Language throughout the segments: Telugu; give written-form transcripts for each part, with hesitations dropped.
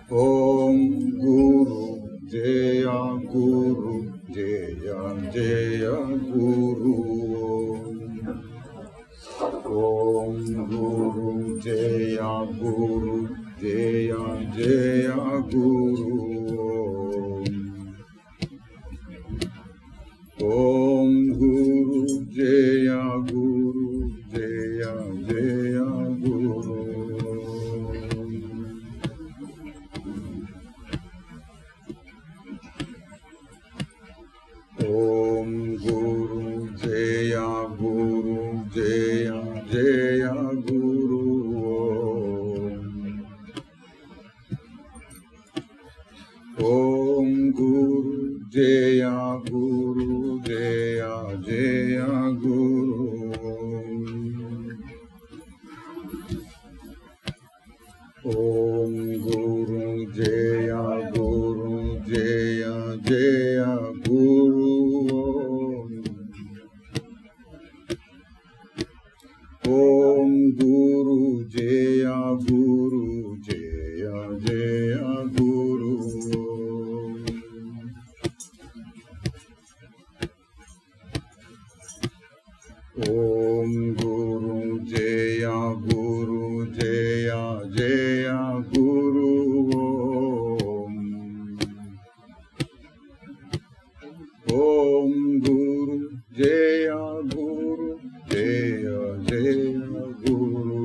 ఓం గురు జయ గురు జయ జయ గురు ఓం గురు జయ గురు జయ జయ గురు ఓం గురు జయ గురు జయ జయ గురు ఓం గురు జయ గురు జయ జయ గురు ఓం గురు జయ గురు జయ జయ గురు ఓం గురు జయ గురు జయ జయ గురు ఓం గురు జయ గురు జయ జయ గురు ఓం గురు జయ గురు జయ జయ గురు ఓం గురు జయ గురు జయ జయ గురు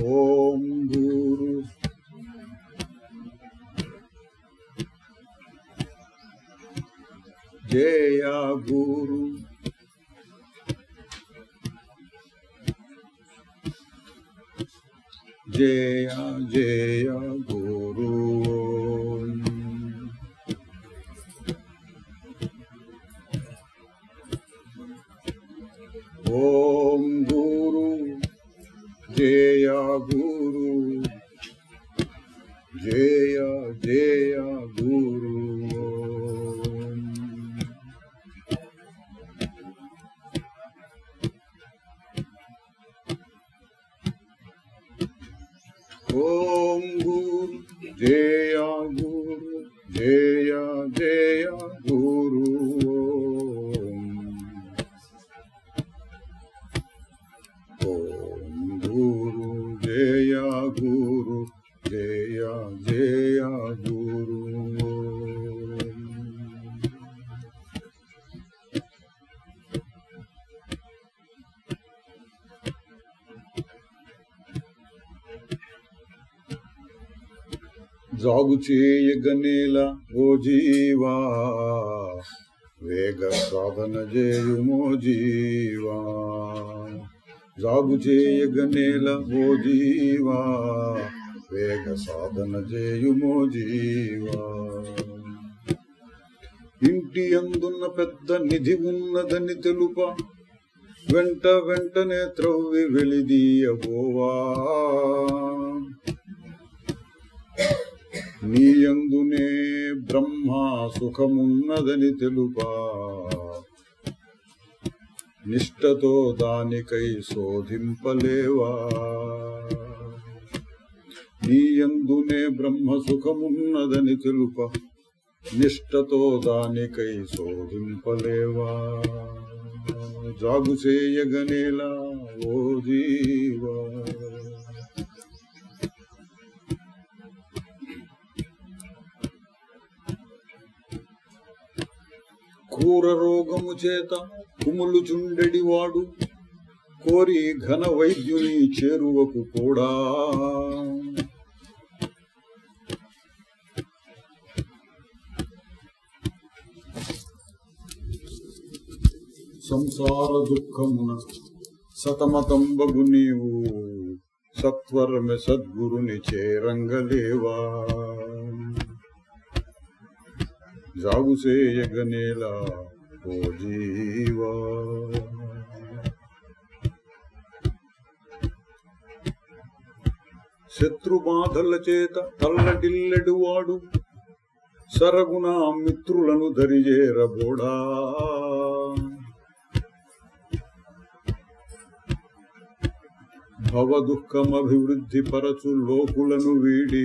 ఓం గురు జయ గురు జయ జయ గురు ఓం గురు జయ గురు జయ జయ గురు ఓం గురు జయ గురు జయ జయ గురు ఓం గురు జయ గురు జయ జయ గురు జాగు చేయగనేల ఓ జీవా వేగ సాధన చేయుమో జీవా జాగు చేయగనేల ఓ జీవా వేగ సాధన చేయుమో జీవా ఇంటి అందున్న పెద్ద నిధి ఉన్నదని తెలుప వెంట వెంటనే త్రవ్వి వెలిదీయబోవా నీయందునే బ్రహ్మ సుఖమున్నదని తెలుపా నిష్టతో దానికై శోధింపలేవా నీయందునే బ్రహ్మ సుఖమున్నదని తెలుప నిష్టతో దానికై శోధింపలేవా జాగు చేయగనేలా ఓ జీవా క్రూర రోగము చేత కుములుచుండెడివాడు కోరి ఘన వైద్యుని చేరువకు కూడా సంసార దుఃఖమున సతమతంబగు నీవు సత్వరమే సద్గురుని చేరంగలేవా జాగు చేయగనేలా ఓ జీవా శత్రు బాధల చేత తల్లడిల్లెడువాడు సరగుణ మిత్రులను దరిజేరబోడా భవ దుఃఖమభివృద్ధి పరచు లోకులను వీడి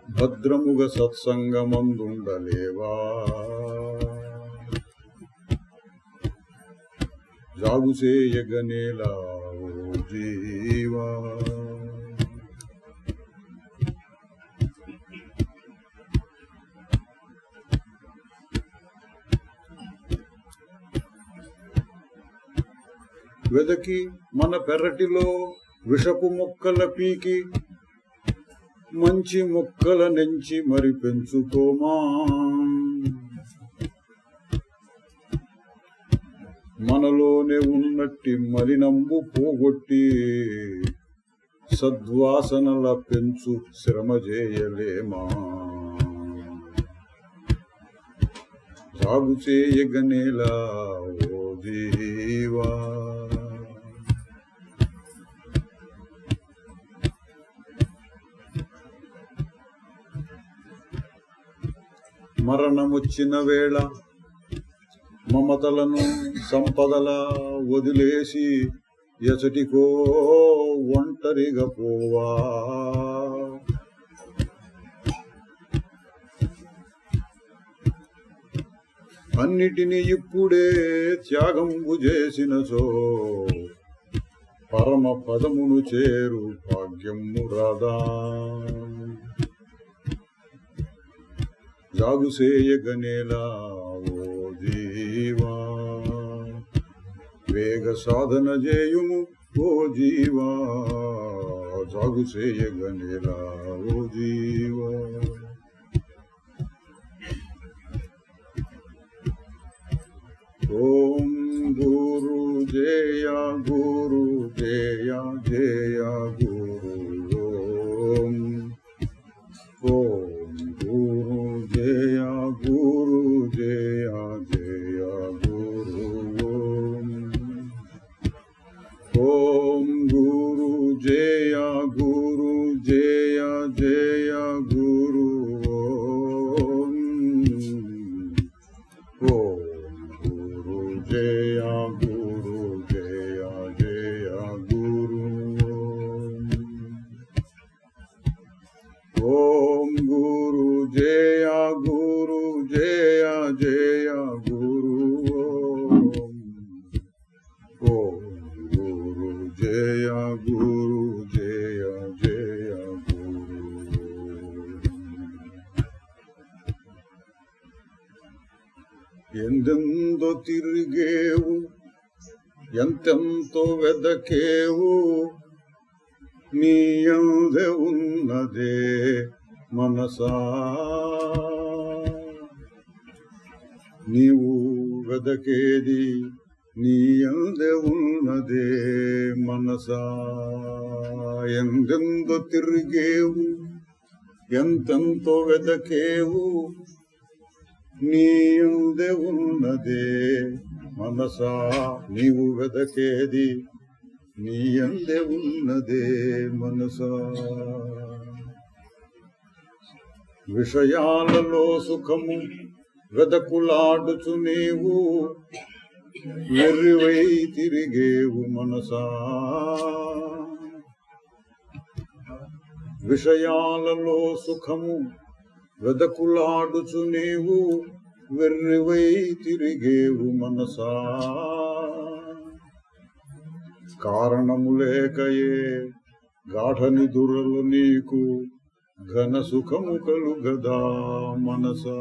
భద్రముగ సత్సంగమందుండలేవా. జాగుసేయగనేలా ఓ జీవా. వెదకి మన పెరటిలో విషపు మొక్కల పీకి మంచి మొక్కల నెంచి మరి పెంచుకోమా. మనలోనే ఉన్నట్టి మలినంబు పోగొట్టి సద్వాసనల పెంచు శ్రమ చేయలేమా. సాగు చేయగనేలా ఓ జీవా. మరణమొచ్చిన వేళ మమతలను సంపదల వదిలేసి ఎసటికో ఒంటరిగా పోవా. అన్నిటినీ ఇప్పుడే త్యాగంబు చేసినచో పరమ పదమును చేరు భాగ్యము రాదా. జాగుసేయగనేలా ఓ జీవా. వేగ సాధన చేయుము ఓ జీవా. జాగుసేయగనేలా ఓ జీవా. ఓం గురు జయ గురు జయ జయ గురు. ఓం ఓం గురు జయ గురు జయ జయ గురు. ఓం గురు జయ గురు జయ జయ గురు. ఓం గురు జయ గురు జయ జయ గురు. ఓం గురు జయ గురు జయ జయ గురు. ఓం గురు జయ గురు జయ జయ గురు. ఎందెందో తిరిగేవు ఎంతెంతో వెదకేవు నీ యందే ఉన్నదే మనసా. నీవు వెదకేది నీ యందే ఉన్నదే మనసా. ఎందెందో తిరిగేవు ఎంతెంతో వెదకేవు నీ యందే ఉన్నదే మనసా. నీవు వెదకేది నీ యందే ఉన్నదే మనసా. విషయాలలో సుఖము వెదకులాడుచు నీవు వెర్రివై తిరిగేవు మనసా. విషయాలలో సుఖము వెదకులాడుచు నీవు వెర్రివై తిరిగేవు మనసా. కారణము లేకయే గాఢ నిదురలు నీకు ఘన సుఖము కలుగదా మనసా.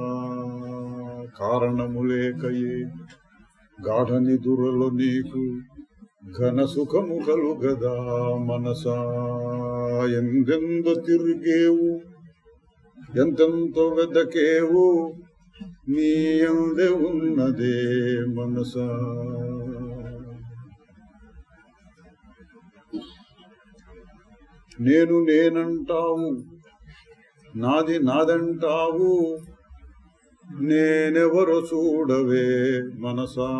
కారణము లేకయే గాఢ నిదురలు నీకు ఘన సుఖము కలుగదా మనసా. ఎందెందో తిరిగేవు ఎంతెంతో వెదకేవు నీ యందే ఉన్నదే మనసా. నేను నేనంటావు నాది నాదంటావు నేనెవరో చూడవే మనసా.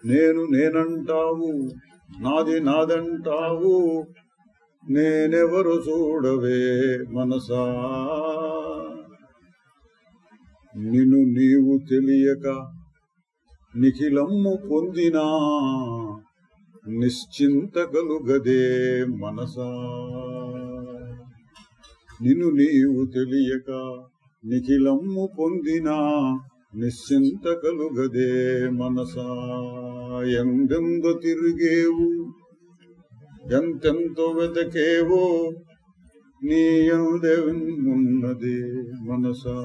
నేను నేనంటావు నాది నాదంటావు నేనెవరో చూడవే మనసా. నిన్ను నీవు తెలియక నిఖిలమ్ము పొందినా నిశ్చింత కలుగదే మనసా. నిన్ను నీవు తెలియక నిఖిలమ్ము పొందినా నిశ్చింత కలుగదే మనసా. ఎందెందో తిరిగేవు ఎంతెంతో వెతకేవో నీ యందే ఉన్నదే మనసా.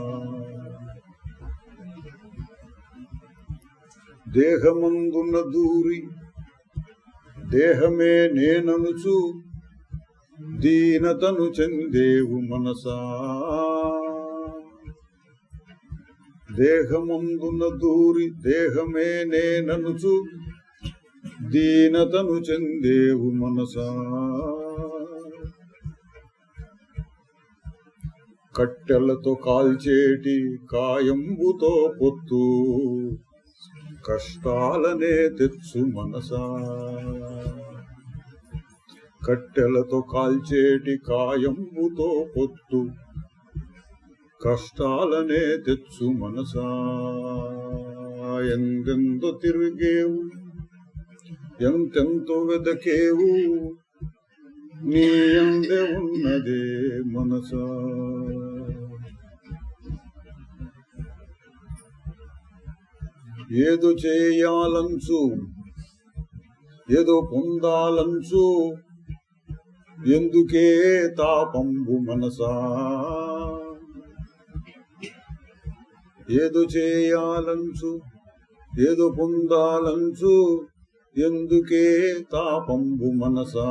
దేహమందున దూరి దేహమే నేననుచు దీనతను చెందేవు మనసా. దేహమందున దూరి దేహమే నేననుచు దీనతను చెందేవు మనసా. కట్టెలతో కాల్చేటి కాయంబుతో పొత్తు కష్టాలనే తెచ్చు మనసా. కట్టెలతో కాల్చేటి కాయంబుతో పొత్తు కష్టాలనే తెచ్చు మనసా. ఎందెందో తిరిగేవు ఎంతెంతో వెదకేవు నీ యందే ఉన్నదే మనసా. ఏదో చేయాలంచు ఏదో పొందాలంచు ఎందుకే తాపంబు మనసా. ఏదో చేయాలంచు ఏదో పొందాలంచు ఎందుకే తాపంబు మనసా.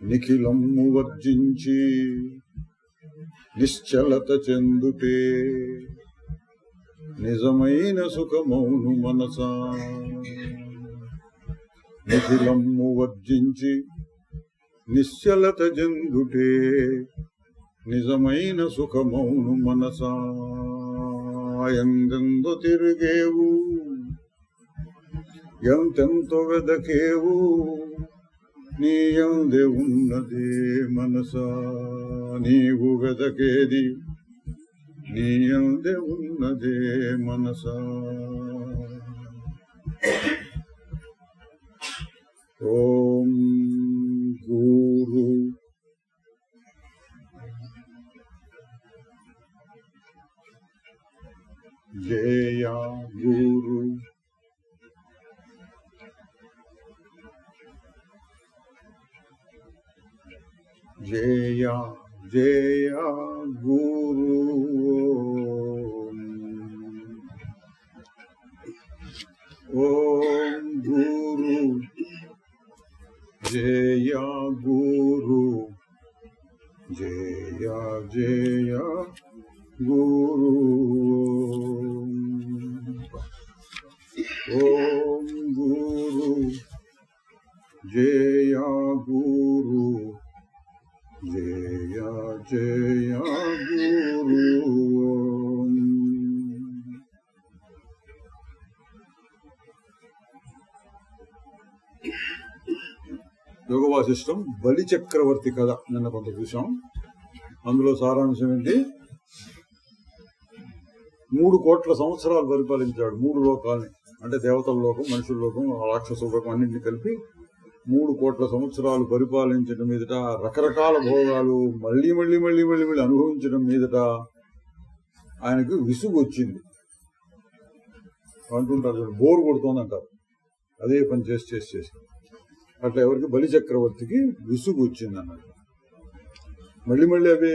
నిఖిలమ్ము వర్జించి నిశ్చలత చెందుటే నిజమైన సుఖమౌను మనసా. నిఖిలమ్ము వర్జించి నిశ్చలత చెందుటే నిజమైన సుఖమౌను మనసా. ఎందెందో తిరిగేవు ఎంతెంతో వెదకేవు నీ యందే ఉన్నదే మనసా. నీవు వెదకేది నీ యందే ఉన్నదే మనసా. ఓం గురు జయ గురు జయ జయ గురు. ఓం గురు జయ గురు జయ జయ గురు. ఓం గురు జయ గురు జయ జయ గురు. యోగ వాసిష్టం బలి చక్రవర్తి కథ నిన్న కొంత చూసాం. అందులో సారాంశం ఏంటి? 3 కోట్ల సంవత్సరాలు పరిపాలించాడు 3 లోకాలని. అంటే దేవతల లోకం, మనుషుల లోకం, రాక్షస లోకం అన్నింటినీ కలిపి 3 కోట్ల సంవత్సరాలు పరిపాలించడం మీదట, రకరకాల భోగాలు మళ్ళీ మళ్ళీ మళ్ళీ మళ్ళీ మళ్ళీ అనుభవించడం మీదట ఆయనకు విసుగు వచ్చింది. అంటుంటారు, బోరు కొడుతోందంటారు, అదే పని చేసి చేసి చేసి. అట్లా ఎవరికి? బలి చక్రవర్తికి విసుగు వచ్చింది అన్నట్టు. మళ్ళీ మళ్ళీ అవే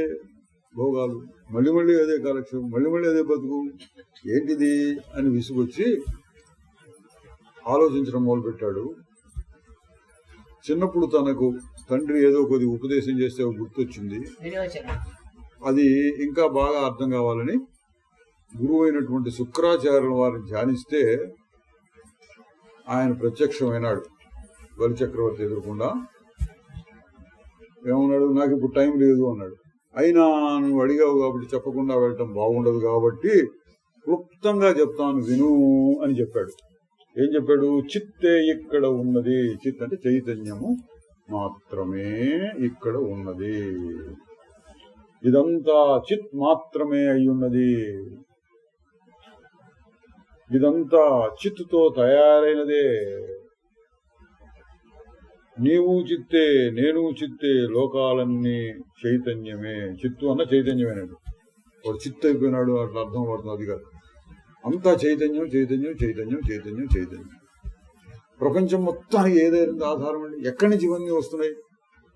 భోగాలు, మళ్ళీ మళ్ళీ అదే కాలక్షేపం, మళ్ళీ మళ్ళీ అదే బతుకు, ఏంటిది అని విసుగొచ్చి ఆలోచించడం మొదలుపెట్టాడు. చిన్నప్పుడు తనకు తండ్రి ఏదో కొద్ది ఉపదేశం చేస్తే గుర్తొచ్చింది. అది ఇంకా బాగా అర్థం కావాలని గురువు అయినటువంటి శుక్రాచార్యుల వారిని ధ్యానిస్తే ఆయన ప్రత్యక్షమైనాడు. బలి చక్రవర్తి ఎదురకుండా ఏమన్నాడు? నాకు ఇప్పుడు టైం లేదు అన్నాడు. అయినా నువ్వు అడిగావు కాబట్టి చెప్పకుండా వెళ్ళటం బాగుండదు కాబట్టి క్లుప్తంగా చెప్తాను విను అని చెప్పాడు. ఏం చెప్పాడు? చిత్తే ఇక్కడ ఉన్నది. చిత్ అంటే చైతన్యము మాత్రమే ఇక్కడ ఉన్నది. ఇదంతా చిత్ మాత్రమే అయి ఉన్నది. ఇదంతా చిత్తుతో తయారైనదే. నీవు చిత్తే నేను చిత్తే లోకాలన్నీ చైతన్యమే. చిత్తు అన్న చైతన్యమేనండి. వాడు చిత్తు అయిపోయినాడు అట్లా అర్థం పడుతుంది. అది కాదు, అంతా చైతన్యం చైతన్యం చైతన్యం చైతన్యం చైతన్యం. ప్రపంచం మొత్తానికి ఏదైనా ఆధారం అండి. ఎక్కడి నుంచి ఇవన్నీ వస్తున్నాయి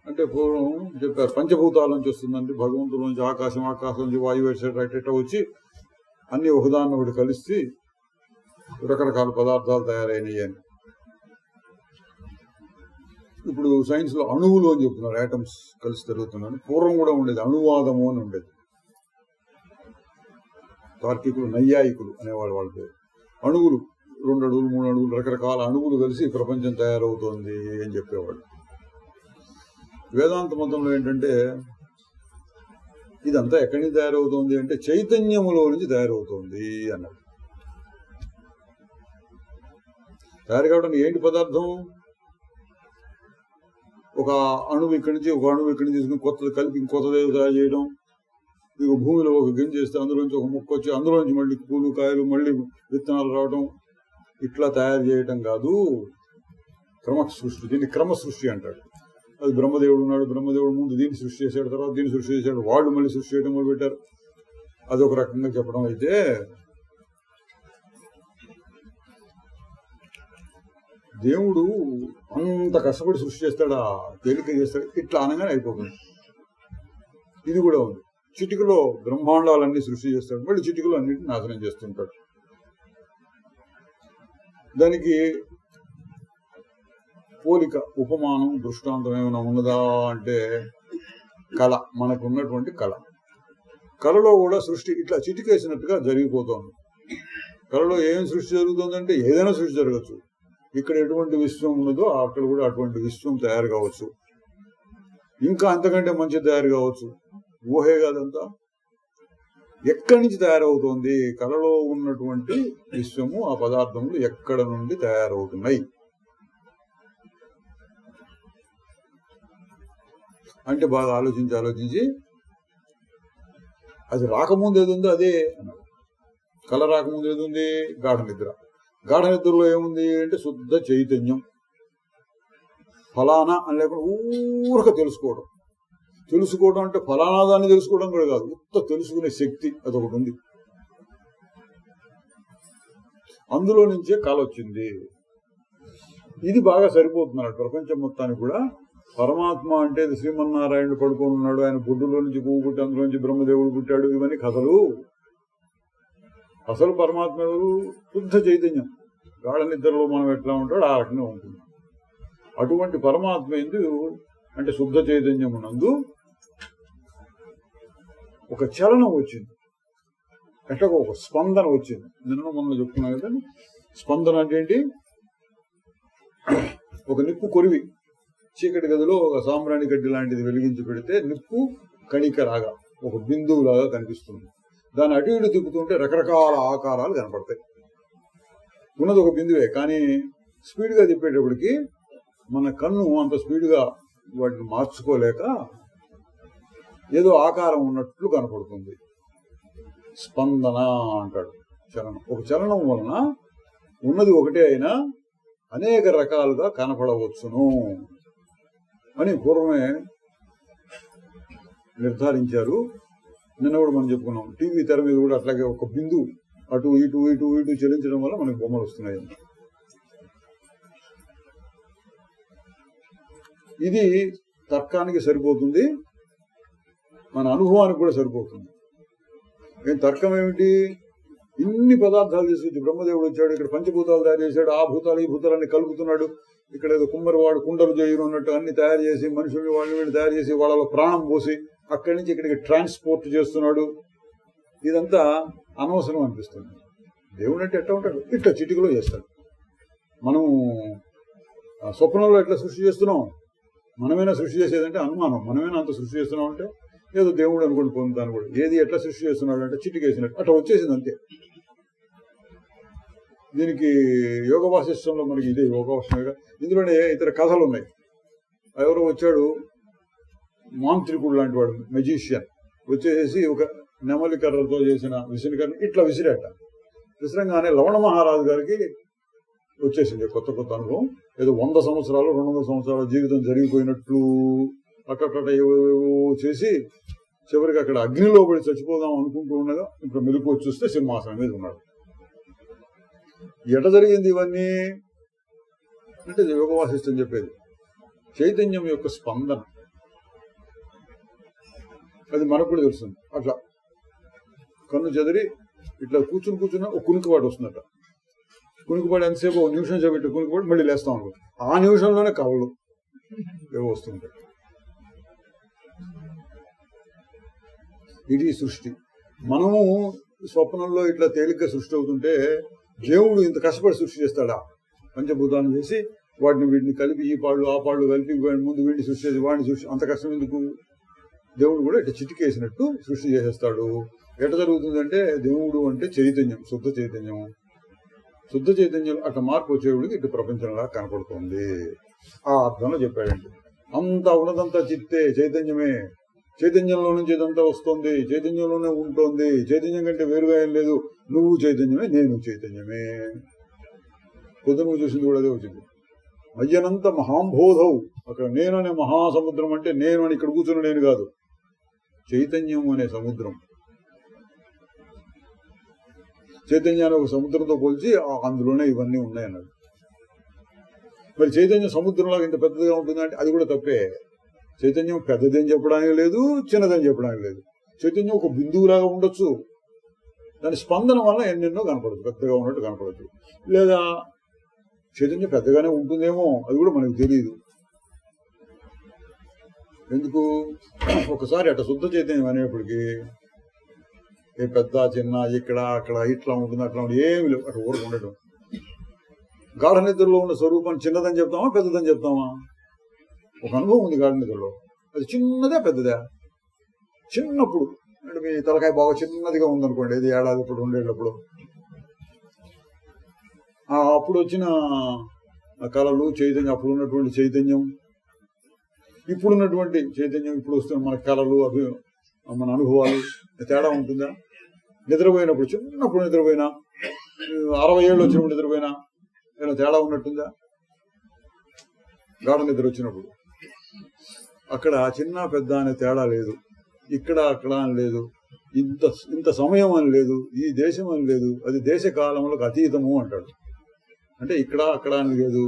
అంటే పూర్వం చెప్పారు పంచభూతాల నుంచి వస్తుందండి. భగవంతుల నుంచి ఆకాశం, ఆకాశం నుంచి వాయువు ఎట్లా వచ్చి అన్ని ఒకదాన్ని ఒకటి కలిసి రకరకాల పదార్థాలు తయారైనవి అని. ఇప్పుడు సైన్స్ లో అణువులు అని చెప్తున్నారు, యాటమ్స్ కలిసి తిరుగుతున్నాను. పూర్వం కూడా ఉండేది అణువాదము అని ఉండేది. తార్కికులు నైయాయికులు అనేవాళ్ళు వాళ్ళ పేరు. అణువులు 2 అణువులు 3 అణువులు రకరకాల అణువులు కలిసి ప్రపంచం తయారవుతోంది అని చెప్పేవాళ్ళు. వేదాంత మతంలో ఏంటంటే ఇదంతా ఎక్కడి నుంచి తయారవుతోంది అంటే చైతన్యములో నుంచి తయారవుతోంది అన్నారు. తయారు కావడానికి ఏంటి పదార్థం? ఒక అణువు ఇక్కడి నుంచి ఒక అణువు ఇక్కడి నుంచి తీసుకుని కొత్తది కలిపి ఇంకొత్తది తయారు చేయడం. ఇక భూమిలో ఒక గింజ చేస్తే అందులోంచి ఒక మొక్క వచ్చి అందులోంచి మళ్ళీ పూలు కాయలు మళ్ళీ విత్తనాలు రావడం, ఇట్లా తయారు చేయటం కాదు క్రమ సృష్టి. దీన్ని క్రమ సృష్టి అంటాడు. అది బ్రహ్మదేవుడు ఉన్నాడు, బ్రహ్మదేవుడు ముందు దీన్ని సృష్టి చేశాడు, తర్వాత దీన్ని సృష్టి చేశాడు, వాళ్ళు మళ్ళీ సృష్టి చేయడం మొదలు పెట్టారు. అదొక రకంగా చెప్పడం అయితే, దేవుడు అంత కష్టపడి సృష్టి చేస్తాడా? తేలిక చేస్తాడు, ఇట్లా అనగానే అయిపోతుంది. ఇది కూడా ఉంది. చిటికలో బ్రహ్మాండాలన్నీ సృష్టి చేస్తాడు, మళ్ళీ చిటికలో అన్నింటినీ నాశనం చేస్తుంటాడు. దానికి పోలిక, ఉపమానం, దృష్టాంతం ఏమైనా ఉన్నదా అంటే కళ. మనకు ఉన్నటువంటి కళ. కళలో కూడా సృష్టి ఇట్లా చిటికేసినట్టుగా జరిగిపోతుంది. కళలో ఏం సృష్టి జరుగుతుందంటే ఏదైనా సృష్టి జరగచ్చు. ఇక్కడ ఎటువంటి విశ్వం ఉన్నదో అక్కడ కూడా అటువంటి విశ్వం తయారు కావచ్చు, ఇంకా అంతకంటే మంచి తయారు కావచ్చు. ఊహే కాదంతా. ఎక్కడి నుంచి తయారవుతోంది? కళలో ఉన్నటువంటి విశ్వము, ఆ పదార్థములు ఎక్కడ నుండి తయారవుతున్నాయి అంటే బాగా ఆలోచించి అది రాకముందు ఏది ఉందో అదే అన్నాడు. కళ రాకముందు ఏది ఉంది? గాఢ నిద్ర. గాఢ నిద్రలో ఏముంది అంటే శుద్ధ చైతన్యం. ఫలానా అని లేకుండా ఊరక తెలుసుకోవడం. తెలుసుకోవడం అంటే ఫలానా దాన్ని తెలుసుకోవడం కూడా కాదు, ఉత్త తెలుసుకునే శక్తి అదొకటి ఉంది. అందులో నుంచే కళ వచ్చింది. ఇది బాగా సరిపోతున్నాడు ప్రపంచం మొత్తానికి కూడా. పరమాత్మ అంటే శ్రీమన్నారాయణుడు పడుకొని ఉన్నాడు, ఆయన బొడ్డులో నుంచి పువ్వు పుట్టి అందులో నుంచి బ్రహ్మదేవుడు పుట్టాడు, ఇవన్నీ కథలు. అసలు పరమాత్మ ఎవరు? శుద్ధ చైతన్యం. గాఢ నిద్రలో మనం ఎట్లా ఉంటాడో ఆ రకంగా ఉంటుంది. అటువంటి పరమాత్మ ఎందుకు అంటే శుద్ధ చైతన్యం నందు ఒక చలనం వచ్చింది, ఎట్టగా ఒక స్పందన వచ్చింది. నిన్న మొన్న చెప్పుకున్నాం కదా, స్పందన అంటే ఏంటి? ఒక నిప్పు కొరివి చీకటి గదిలో ఒక సాంబ్రాణి గడ్డి లాంటిది వెలిగించి పెడితే నిప్పు కణికలాగా ఒక బిందువులాగా కనిపిస్తుంది. దాన్ని అటు ఇటు తిప్పుతుంటే రకరకాల ఆకారాలు కనపడతాయి. ఉన్నది ఒక బిందువే, కానీ స్పీడ్గా తిప్పేటప్పటికి మన కన్ను అంత స్పీడ్గా వాటిని మార్చుకోలేక ఏదో ఆకారం ఉన్నట్లు కనపడుతుంది. స్పందన అంటాడు చలనం. ఒక చలనం వలన ఉన్నది ఒకటే అయినా అనేక రకాలుగా కనపడవచ్చును అని పూర్వమే నిర్ధారించారు. నిన్న కూడా మనం చెప్పుకున్నాం. టీవీ తెర మీద కూడా అట్లాగే ఒక బిందువు అటు ఇటు ఇటు ఇటు చలించడం వల్ల మనకు బొమ్మలు వస్తున్నాయి. ఇది తర్కానికి సరిపోతుంది, మన అనుభవానికి కూడా సరిపోతుంది. ఏం తర్కం ఏమిటి? ఇన్ని పదార్థాలు తీసుకొచ్చి బ్రహ్మదేవుడు వచ్చాడు, ఇక్కడ పంచభూతాలు తయారు చేశాడు, ఆ భూతాలు ఈ భూతాలన్నీ కలుపుతున్నాడు, ఇక్కడ ఏదో కుమ్మరివాడు కుండలు చేయను అన్నట్టు అన్ని తయారు చేసి మనుషుల్ని వాళ్ళని వీళ్ళు తయారు చేసి వాళ్ళలో ప్రాణం పోసి అక్కడి నుంచి ఇక్కడికి ట్రాన్స్పోర్ట్ చేస్తున్నాడు. ఇదంతా అనవసరం అనిపిస్తుంది. దేవుడు అంటే ఎట్లా ఉంటాడు? ఇట్లా చిటికలో చేస్తాడు. మనం స్వప్నంలో ఎట్లా సృష్టి చేస్తున్నాం? మనమైనా సృష్టి చేసేదంటే అనుమానం. మనమైనా అంత సృష్టి చేస్తున్నాం అంటే ఏదో దేవుడు అనుకుని పొందుతాను కూడా. ఏది ఎట్లా సృష్టి చేస్తున్నాడు అంటే చిటికేసినట్టు అట్లా వచ్చేసింది అంతే. దీనికి యోగ వాసిష్టంలో మనకి ఇదే యోగ వాసిష్టంగా. ఇందులోనే ఇతర కథలు ఉన్నాయి. ఎవరో వచ్చాడు మాంత్రికుడు లాంటి వాడు, మెజీషియన్ వచ్చేసి ఒక నెమలి కర్రతో చేసిన విసిరికర్ర ఇట్లా విసిరేట. విసరంగానే లవణ మహారాజు గారికి వచ్చేసింది కొత్త కొత్త అనుభవం. ఏదో 100 సంవత్సరాలు 200 సంవత్సరాల జీవితం జరిగిపోయినట్లు అట్ట ఏవో చేసి చివరికి అక్కడ అగ్నిలో పడి చచ్చిపోదాం అనుకుంటూ ఉండగా ఇప్పుడు మెలకు వచ్చి చూస్తే సింహాసనం మీద ఉన్నాడు. ఎట జరిగింది ఇవన్నీ అంటే యోగ వాసిష్టం చెప్పేది చైతన్యం యొక్క స్పందన. అది మనకు కూడా తెలుస్తుంది. అట్లా కన్ను చెదిరి ఇట్లా కూర్చుని ఒక కునికిపాటు వస్తుందట. కునికిపాటు ఎంతసేపు 1 నిమిషం చేపెట్టి కునికిపాటు మళ్ళీ లేస్తాం అనుకో, ఆ నిమిషంలోనే కళ్ళు ఏవో వస్తుంటాయి. ఇది సృష్టి. మనము స్వప్నంలో ఇట్లా తేలిగ్గా సృష్టి అవుతుంటే దేవుడు ఇంత కష్టపడి సృష్టి చేస్తాడా? పంచభూతాలను చేసి వాటిని వీటిని కలిపి ఈ పాళ్ళు ఆ పాళ్ళు కలిపి ముందు వీడిని సృష్టి చేసి వాడిని సృష్టి అంత కష్టం ఎందుకు? దేవుడు కూడా ఇట్లా చిటికేసినట్టు సృష్టి చేసేస్తాడు. ఎట జరుగుతుందంటే దేవుడు అంటే చైతన్యం, శుద్ధ చైతన్యం. శుద్ధ చైతన్యం అట్లా మార్పు వచ్చేవాడికి ఇటు ప్రపంచంలా కనపడుతుంది. ఆ అర్థంలో చెప్పాడండి. అంతా ఉన్నదంతా చిత్తే చైతన్యమే. చైతన్యంలో నుంచి ఇదంతా వస్తుంది, చైతన్యంలోనే ఉంటుంది. చైతన్యం కంటే వేరుగా ఏం లేదు. నువ్వు చైతన్యమే, నేను చైతన్యమే. పొద్దున నువ్వు చూసింది కూడా అదే వచ్చింది. అయ్యనంత మహాంబోధవు. అక్కడ నేను అనే మహాసముద్రం అంటే నేను అని ఇక్కడ కూర్చున్న నేను కాదు, చైతన్యం అనే సముద్రం. చైతన్యాన్ని ఒక సముద్రంతో పోల్చి అందులోనే ఇవన్నీ ఉన్నాయన్నాడు. మరి చైతన్యం సముద్రంలాగా ఇంత పెద్దదిగా ఉంటుందంటే అది కూడా తప్పే. చైతన్యం పెద్దదని చెప్పడానికి లేదు, చిన్నదని చెప్పడానికి లేదు. చైతన్యం ఒక బిందువులాగా ఉండొచ్చు. దాని స్పందన వల్ల ఎన్నెన్నో కనపడదు, పెద్దగా ఉన్నట్టు కనపడచ్చు. లేదా చైతన్యం పెద్దగానే ఉంటుందేమో, అది కూడా మనకు తెలియదు. ఎందుకు? ఒకసారి అట్లా శుద్ధ చైతన్యం అనేప్పటికీ ఏ పెద్ద చిన్న ఇక్కడ అక్కడ ఇట్లా ఉంటుంది అట్లా ఉంటుంది ఏమి లేవు. అట్లా ఊరకు ఉండటం. గాఢ నిద్రలో ఉన్న స్వరూపం చిన్నదని చెప్తామా పెద్దదని చెప్తామా? ఒక అనుభవం ఉంది గాఢ నిద్రలో, అది చిన్నదే పెద్దదా? చిన్నప్పుడు అంటే మీ తలకాయ బాగా చిన్నదిగా ఉందనుకోండి, ఇది ఏడాది ఇప్పుడు 2 ఏళ్ళప్పుడు అప్పుడు వచ్చిన కళలు చైతన్యం, అప్పుడు ఉన్నటువంటి చైతన్యం ఇప్పుడున్నటువంటి చైతన్యం, ఇప్పుడు వస్తున్న మన కళలు మన అనుభవాలు తేడా ఉంటుందా? నిద్రపోయినప్పుడు చిన్నప్పుడు నిద్రపోయినా 60 ఏళ్ళు వచ్చినప్పుడు నిద్రపోయినా ఏమైనా తేడా ఉన్నట్టుందా? గాఢ నిద్ర వచ్చినప్పుడు అక్కడ చిన్న పెద్ద అనే తేడా లేదు, ఇక్కడ అక్కడ అని లేదు, ఇంత సమయం అని లేదు, ఈ దేశం అని లేదు, అది దేశ కాలములకు అతీతము అంటాడు. అంటే ఇక్కడ అక్కడ అని లేదు,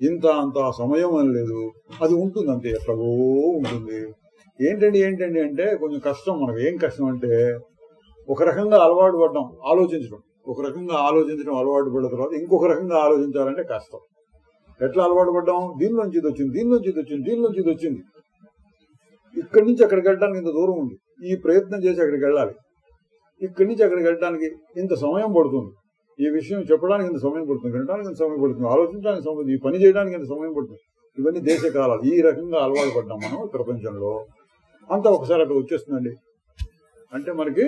ఇంత అంత సమయం అని లేదు, అది ఉంటుంది అంతే, ఎట్లాగో ఉంటుంది. ఏంటండి అంటే కొంచెం కష్టం మనకు. ఏం కష్టం అంటే ఒక రకంగా అలవాటు పడ్డాం, ఆలోచించడం ఒక రకంగా ఆలోచించడం అలవాటు పడిన తర్వాత ఇంకొక రకంగా ఆలోచించాలంటే కష్టం. ఎట్లా అలవాటు పడ్డాం? దీనిలోంచి ఇది వచ్చింది, దీనిలోంచి ఇది వచ్చింది, దీనిలోంచి ఇది వచ్చింది. ఇక్కడి నుంచి అక్కడికి వెళ్ళడానికి ఇంత దూరం ఉంది, ఈ ప్రయత్నం చేసి అక్కడికి వెళ్ళాలి. ఇక్కడి నుంచి అక్కడికి వెళ్ళడానికి ఇంత సమయం పడుతుంది, ఈ విషయం చెప్పడానికి ఇంత సమయం పడుతుంది, వినడానికి ఇంత సమయం పడుతుంది, ఆలోచించడానికి సమయం, ఈ పని చేయడానికి ఇంత సమయం పడుతుంది. ఇవన్నీ దేశ కాలాలు. ఈ రకంగా అలవాటు పడ్డాం మనం ప్రపంచంలో. అంతా ఒకసారి అక్కడ వచ్చేస్తుందండి అంటే మనకి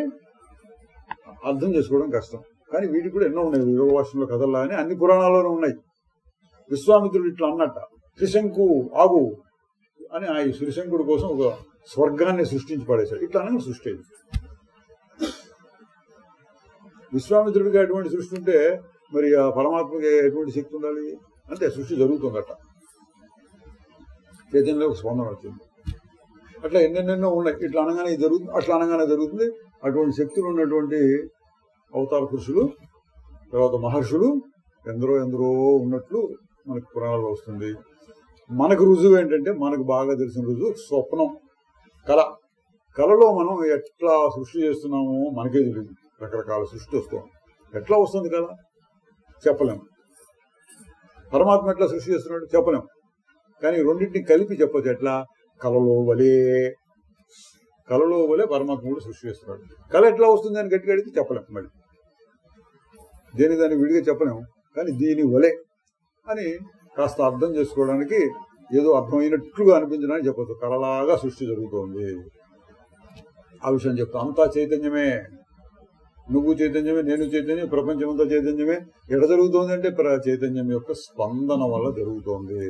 అర్థం చేసుకోవడం కష్టం. కానీ వీటికి కూడా ఎన్నో ఉన్నాయి. యోగ భాషలో కథల్లా అని అన్ని పురాణాల్లోనే ఉన్నాయి. విశ్వామిత్రుడు ఇట్లా అన్నట్ట, శ్రీశంకు ఆగు అని ఆ శ్రీశంకుడి కోసం ఒక స్వర్గాన్ని సృష్టించి పడేశాడు. ఇట్లా అనగా సృష్టి అయింది. విశ్వామిత్రుడికి అటువంటి సృష్టి ఉంటే మరి ఆ పరమాత్మకి ఎటువంటి శక్తి ఉండాలి? అంటే సృష్టి జరుగుతుందట, చైతన్యంలో ఒక స్పందన వచ్చింది. అట్లా ఎన్నెన్నెన్నో ఉన్నాయి. ఇట్లా అనగానే జరుగుతుంది, అట్లా అనగానే జరుగుతుంది. అటువంటి శక్తులు ఉన్నటువంటి అవతార పురుషులు, తర్వాత మహర్షులు ఎందరో ఉన్నట్లు మనకు పురాణాల్లో వస్తుంది. మనకు రుజువు ఏంటంటే, మనకు బాగా తెలిసిన రుజువు స్వప్నం, కళలో మనం ఎట్లా సృష్టి చేస్తున్నామో మనకే తెలియదు. రకరకాల సృష్టి వస్తాం. ఎట్లా వస్తుంది కళ చెప్పలేము. పరమాత్మ ఎట్లా సృష్టి చేస్తున్నాడు చెప్పలేం. కానీ రెండింటిని కలిపి చెప్పచ్చు. ఎట్లా? కళలో వలే పరమాత్మ కూడా సృష్టి చేస్తున్నాడు. కళ ఎట్లా వస్తుంది అని గట్టిగా అడిగితే చెప్పలేం. మళ్ళీ దాన్ని విడిగా చెప్పలేము. కానీ దీని వలే అని కాస్త అర్థం చేసుకోవడానికి, ఏదో అర్థమైనట్లుగా అనిపించడానికి చెప్పచ్చు. కళలాగా సృష్టి జరుగుతోంది, ఆ విషయం చెప్తా. అంతా చైతన్యమే, నువ్వు చైతన్యమే, నేను చైతన్యం, ప్రపంచం అంతా చైతన్యమే. ఎడ జరుగుతోంది అంటే చైతన్యం యొక్క స్పందన వల్ల జరుగుతోంది.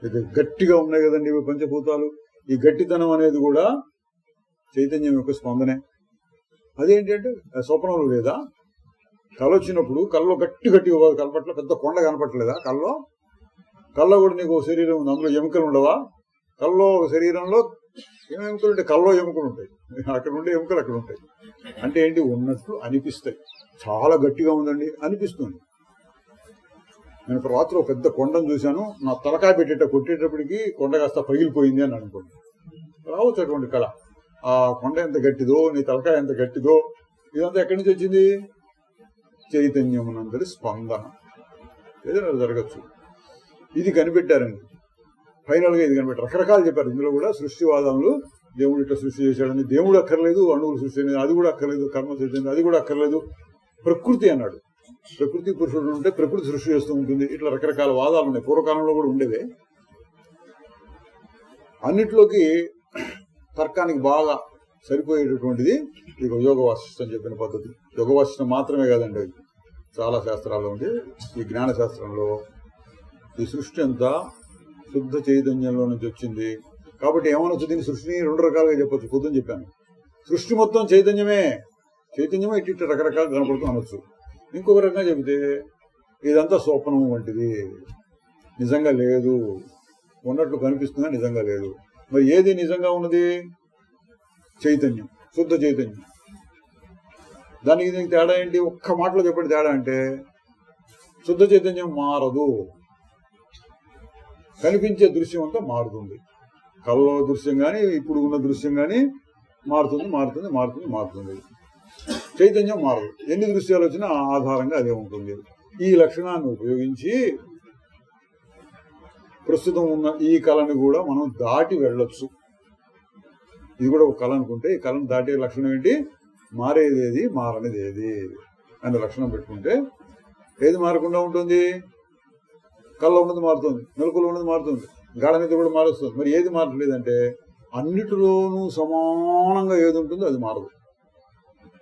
ఇది గట్టిగా ఉన్నాయి కదండి ఇవి పంచభూతాలు. ఈ గట్టితనం అనేది కూడా చైతన్యం యొక్క స్పందనే. అదేంటంటే స్వప్నంలో లేదా? కళ వచ్చినప్పుడు కళ్ళలో గట్టి కనపట్ల పెద్ద కొండ కనపట్లేదా కళ్ళలో కూడా నీకు శరీరం ఉంది, అందులో ఎముకలు ఉండవా? కళ్ళలో ఒక శరీరంలో ఎముకలు ఉంటాయి, కళ్ళలో ఎముకలు ఉంటాయి, అక్కడ ఉండే ఎముకలు అక్కడ ఉంటాయి. అంటే ఏంటి? ఉన్నట్లు అనిపిస్తాయి. చాలా గట్టిగా ఉందండి అనిపిస్తుంది. నేను రాత్రి ఒక పెద్ద కొండను చూశాను, నా తలకాయ కొట్టేటప్పటికి కొండ కాస్త పగిలిపోయింది అని అనుకోండి. రావచ్చు అటువంటి కళ. ఆ కొండ ఎంత గట్టిదో, నీ తలకాయ ఎంత గట్టిదో, ఇదంతా ఎక్కడి నుంచి వచ్చింది? చైతన్యమునందరి స్పందన. ఏదైనా జరగచ్చు. ఇది కనిపెట్టారండి. ఫైనల్ గా ఇది కనిపెట్టారు. రకరకాలు చెప్పారు ఇందులో కూడా. సృష్టివాదములు దేవుడు ఇట్లా సృష్టి చేశాడని, దేవుడు అక్కర్లేదు, అణువులు సృష్టి అనేది అది కూడా అక్కర్లేదు, కర్మ సృష్టి అది కూడా అక్కర్లేదు, ప్రకృతి అన్నాడు. ప్రకృతి పురుషుడు ఉంటే ప్రకృతి సృష్టి చేస్తూ ఉంటుంది. ఇట్లా రకరకాల వాదాలు ఉన్నాయి, పూర్వకాలంలో కూడా ఉండేవే. అన్నిట్లోకి తర్కానికి బాగా సరిపోయేటటువంటిది ఈ యోగ వాసిష్టం చెప్పిన పద్ధతి. యోగ వాసిష్టం మాత్రమే కాదండి, చాలా శాస్త్రాల్లో ఉంది. ఈ జ్ఞాన శాస్త్రంలో ఈ సృష్టి అంతా శుద్ధ చైతన్యంలో నుంచి వచ్చింది. కాబట్టి ఏమనొచ్చు, దీని సృష్టిని రెండు రకాలుగా చెప్పొచ్చు. పొద్దుని చెప్పాను, సృష్టి మొత్తం చైతన్యమే ఇట్లా రకరకాలు కనపడుతూ అనొచ్చు. ఇంకొక రకంగా చెబితే ఇదంతా స్వప్నం వంటిది, నిజంగా లేదు, ఉన్నట్లు కనిపిస్తుందా, నిజంగా లేదు. మరి ఏది నిజంగా ఉన్నది? చైతన్యం, శుద్ధ చైతన్యం. దానికి దీనికి తేడా ఏంటి? ఒక్క మాటలో చెప్పండి తేడా అంటే, శుద్ధ చైతన్యం మారదు, కనిపించే దృశ్యం అంతా మారుతుంది. కళ్ళలో దృశ్యం కానీ ఇప్పుడు ఉన్న దృశ్యం కానీ మారుతుంది. చైతన్యం మారదు. ఎన్ని దృశ్యాలు వచ్చినా ఆధారంగా అదే ఉంటుంది. ఈ లక్షణాన్ని ఉపయోగించి ప్రస్తుతం ఉన్న ఈ కళను కూడా మనం దాటి వెళ్ళొచ్చు. ఇది కూడా ఒక కళ అనుకుంటే, ఈ కళను దాటే లక్షణం ఏంటి? మారేదేది, మారనిది ఏది అనే లక్షణం పెట్టుకుంటే ఏది మారకుండా ఉంటుంది? కళ్ళ ఉన్నది మారుతుంది, మెలకులో ఉన్నది మారుతుంది, గాఢ నిద్ర కూడా మారుస్తుంది. మరి ఏది మారట్లేదంటే అన్నిటిలోనూ సమానంగా ఏది ఉంటుందో అది మారదు.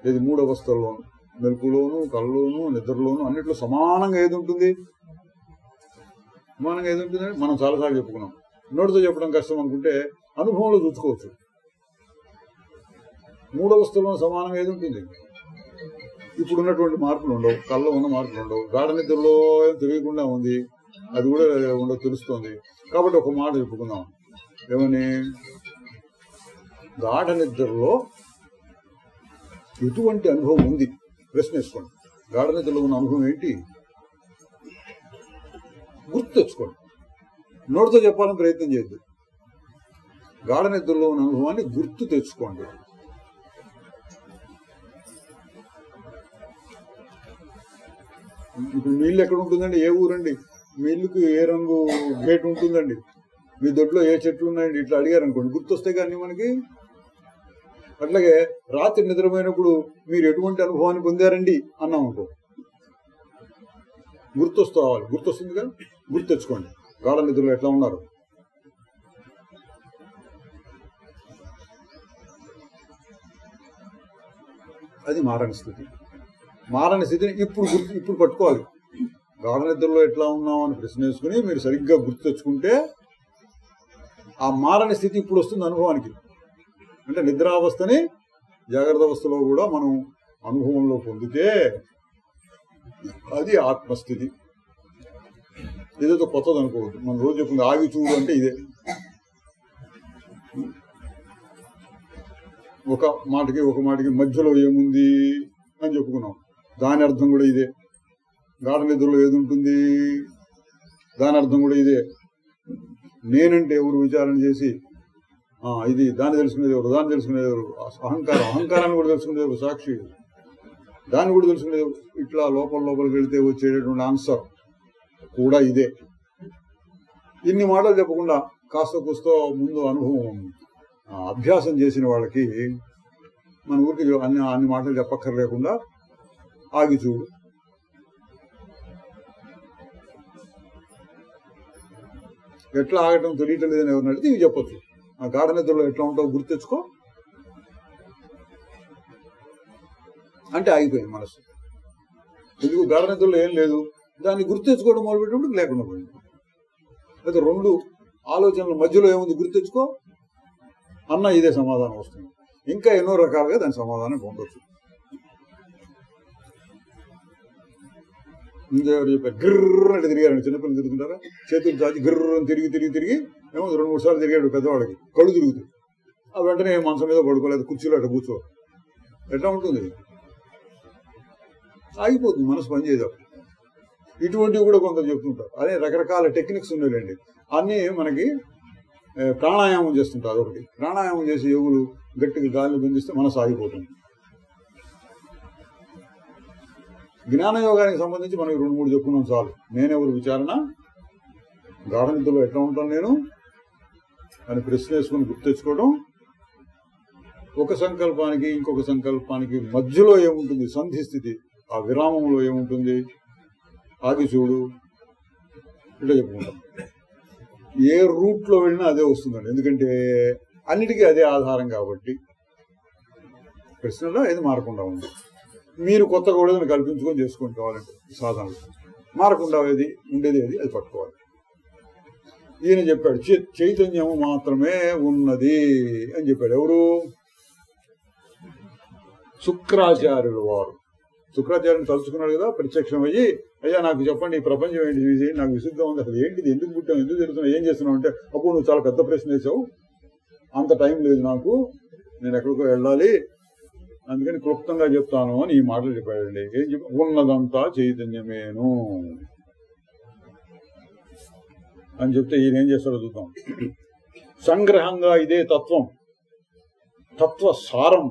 ఏది? మూడు అవస్థల్లోనూ, మెలకులోను, కళ్ళలోను, నిద్రలోను అన్నిట్లో సమానంగా ఏది ఉంటుంది? మనం చాలాసార్లు చెప్పుకున్నాం. నోటితో చెప్పడం కష్టం అనుకుంటే అనుభవంలో చూసుకోవచ్చు. మూడు అవస్థల్లో సమానంగా ఏది ఉంటుంది? ఇప్పుడు ఉన్నటువంటి మార్పులు ఉండవు, కళ్ళలో ఉన్న మార్పులు ఉండవు, గాఢ నిద్రలో తెలియకుండా ఉంది, అది కూడా ఉండవు, తెలుస్తుంది. కాబట్టి ఒక మాట చెప్పుకుందాం, ఏమని? గాఢ నిద్రలో ఎటువంటి అనుభవం ఉంది? ప్రశ్న వేసుకోండి. గాఢ నిద్రలో ఉన్న అనుభవం ఏంటి? గుర్తు తెచ్చుకోండి. నోటితో చెప్పాలని ప్రయత్నం చేయొద్దు. గాఢ నిద్రలో ఉన్న అనుభవాన్ని గుర్తు తెచ్చుకోండి. ఇప్పుడు మీ ఇల్లు ఎక్కడ ఉంటుందండి? ఏ ఊరండి? మీ ఇల్లుకి ఏ రంగు గేట్ ఉంటుందండి? మీ దొడ్లో ఏ చెట్లు ఉన్నాయండి? ఇట్లా అడిగారు అనుకోండి, గుర్తొస్తే కానీ మనకి. అట్లాగే రాత్రి నిద్రపోయినప్పుడు మీరు ఎటువంటి అనుభవాన్ని పొందారండి అన్నాం అనుకో, గుర్తొస్తుంది కదా, గుర్తు తెచ్చుకోండి. గాఢ నిద్రలో ఎట్లా ఉన్నారు? అది మారని స్థితి. మారని స్థితిని ఇప్పుడు పట్టుకోవాలి. గాఢ నిద్రలో ఎట్లా ఉన్నాం అని ప్రశ్న వేసుకుని మీరు సరిగ్గా గుర్తు తెచ్చుకుంటే ఆ మారని స్థితి ఇప్పుడు వస్తుంది అనుభవానికి. అంటే నిద్రావస్థని జాగ్రత్త అవస్థలో కూడా మనం అనుభవంలో పొందితే అది ఆత్మస్థితి. ఏదైతే కొత్తది అనుకోవద్దు. మనం రోజు చెప్పింది ఆగి చూడు అంటే ఇదే. ఒక మాటకి మధ్యలో ఏముంది అని చెప్పుకున్నాం, దాని అర్థం కూడా ఇదే. గాఢ నిద్రలో ఏది ఉంటుంది, దాని అర్థం కూడా ఇదే. నేనంటే ఎవరు విచారణ చేసి ఇది దాన్ని తెలుసుకునేది ఎవరు, దాన్ని తెలుసుకునేది ఎవరు, అహంకారాన్ని కూడా తెలుసుకునేది ఎవరు, సాక్షి దాన్ని కూడా తెలుసుకునేది ఎవరు. ఇట్లా లోపలికి వెళితే వచ్చేటటువంటి ఆన్సర్ కూడా ఇదే. ఇన్ని మాటలు చెప్పకుండా కాస్త కూస్తో ముందు అనుభవం అభ్యాసం చేసిన వాళ్ళకి మన ఊరికి అన్ని మాటలు చెప్పక్కర్లేకుండా ఆగి చూడు. ఎట్లా ఆగటం తెలియటలేదని ఎవరిని అడిగితే ఇవి చెప్పొచ్చు. ఆ గాఢ నిద్రలో ఎట్లా ఉంటావో గుర్తు తెచ్చుకో అంటే ఆగిపోయింది మనసు. ఎందుకు? గాఢ నిద్రలో ఏం లేదు, దాన్ని గుర్తు తెచ్చుకోవడం మొదలుపెట్టినప్పుడు లేకుండా పోయింది. అయితే రెండు ఆలోచనల మధ్యలో ఏముంది గుర్తు తెచ్చుకో అన్న ఇదే సమాధానం వస్తుంది. ఇంకా ఎన్నో రకాలుగా దాని సమాధానం పొందొచ్చు. ఇంకెవరు చెప్పారు గిర్ర అంటే తిరిగారండి. చిన్నపిల్లలు తిరుగుతుంటారా, చేతులు చాచి గిర్రని తిరిగి ఏమో 2-3 సార్లు తిరిగాడు పెద్దవాళ్ళకి, కళ్ళు తిరుగుతుంది. ఆ వెంటనే మంచం మీద పడుకోలేదు, కుర్చీలో అట్లా కూర్చో, ఎట్లా ఉంటుంది, ఆగిపోతుంది, మనసు పనిచేయదు. ఇటువంటివి కూడా కొంత చెప్తుంటారు. అదే రకరకాల టెక్నిక్స్ ఉన్నాయండి. అన్నీ మనకి ప్రాణాయామం చేస్తుంటారు. అదొకటి ప్రాణాయామం చేసి యోగులు గట్టిగా గాలిని బంధిస్తే మనసు ఆగిపోతుంది. జ్ఞానయోగానికి సంబంధించి మనకి 2-3 చెప్పుకున్నాం చాలు. నేనెవరు విచారణ, గాఢ నిద్రలో ఎట్లా ఉంటాను నేను అని ప్రశ్న వేసుకుని గుర్తు తెచ్చుకోవడం, ఒక సంకల్పానికి ఇంకొక సంకల్పానికి మధ్యలో ఏముంటుంది సంధి స్థితి, ఆ విరామంలో ఏముంటుంది ఆగి చూడు, ఇట్లా చెప్పుకుంటాం. ఏ రూట్ లో వెళ్ళినా అదే వస్తుందండి, ఎందుకంటే అన్నిటికీ అదే ఆధారం కాబట్టి ప్రశ్నలో ఏది మారకుండా ఉంది. మీరు కొత్తగా కూడా కల్పించుకొని చేసుకొని కావాలంటే సాధనలు మారకుండా ఏది ఉండేది ఏది అది పట్టుకోవాలి. ఈయన చెప్పాడు చైతన్యము మాత్రమే ఉన్నది అని చెప్పాడు. ఎవరు? శుక్రాచార్యులు వారు. శుక్రాచార్యుని తలుచుకున్నాడు కదా, ప్రత్యక్షం అయ్యి అయ్యా నాకు చెప్పండి ఈ ప్రపంచం ఏంటి, నాకు విసుగ్గా ఉంది, అసలు ఏంటిది, ఎందుకు పుట్టావు, ఎందుకు జరుగుతున్నావు, ఏం చేస్తున్నావు అంటే, అప్పుడు నువ్వు చాలా పెద్ద ప్రశ్న వేసావు, అంత టైం లేదు నాకు, నేను ఎక్కడికో వెళ్ళాలి, అందుకని క్లుప్తంగా చెప్తాను అని ఈ మాటలు చెప్పాడండి. ఏం చెప్పి ఉన్నదంతా చైతన్యమేను అని చెప్తే ఈయన ఏం చేస్తాడో చూద్దాం. సంగ్రహంగా ఇదే తత్వం, తత్వ సారం.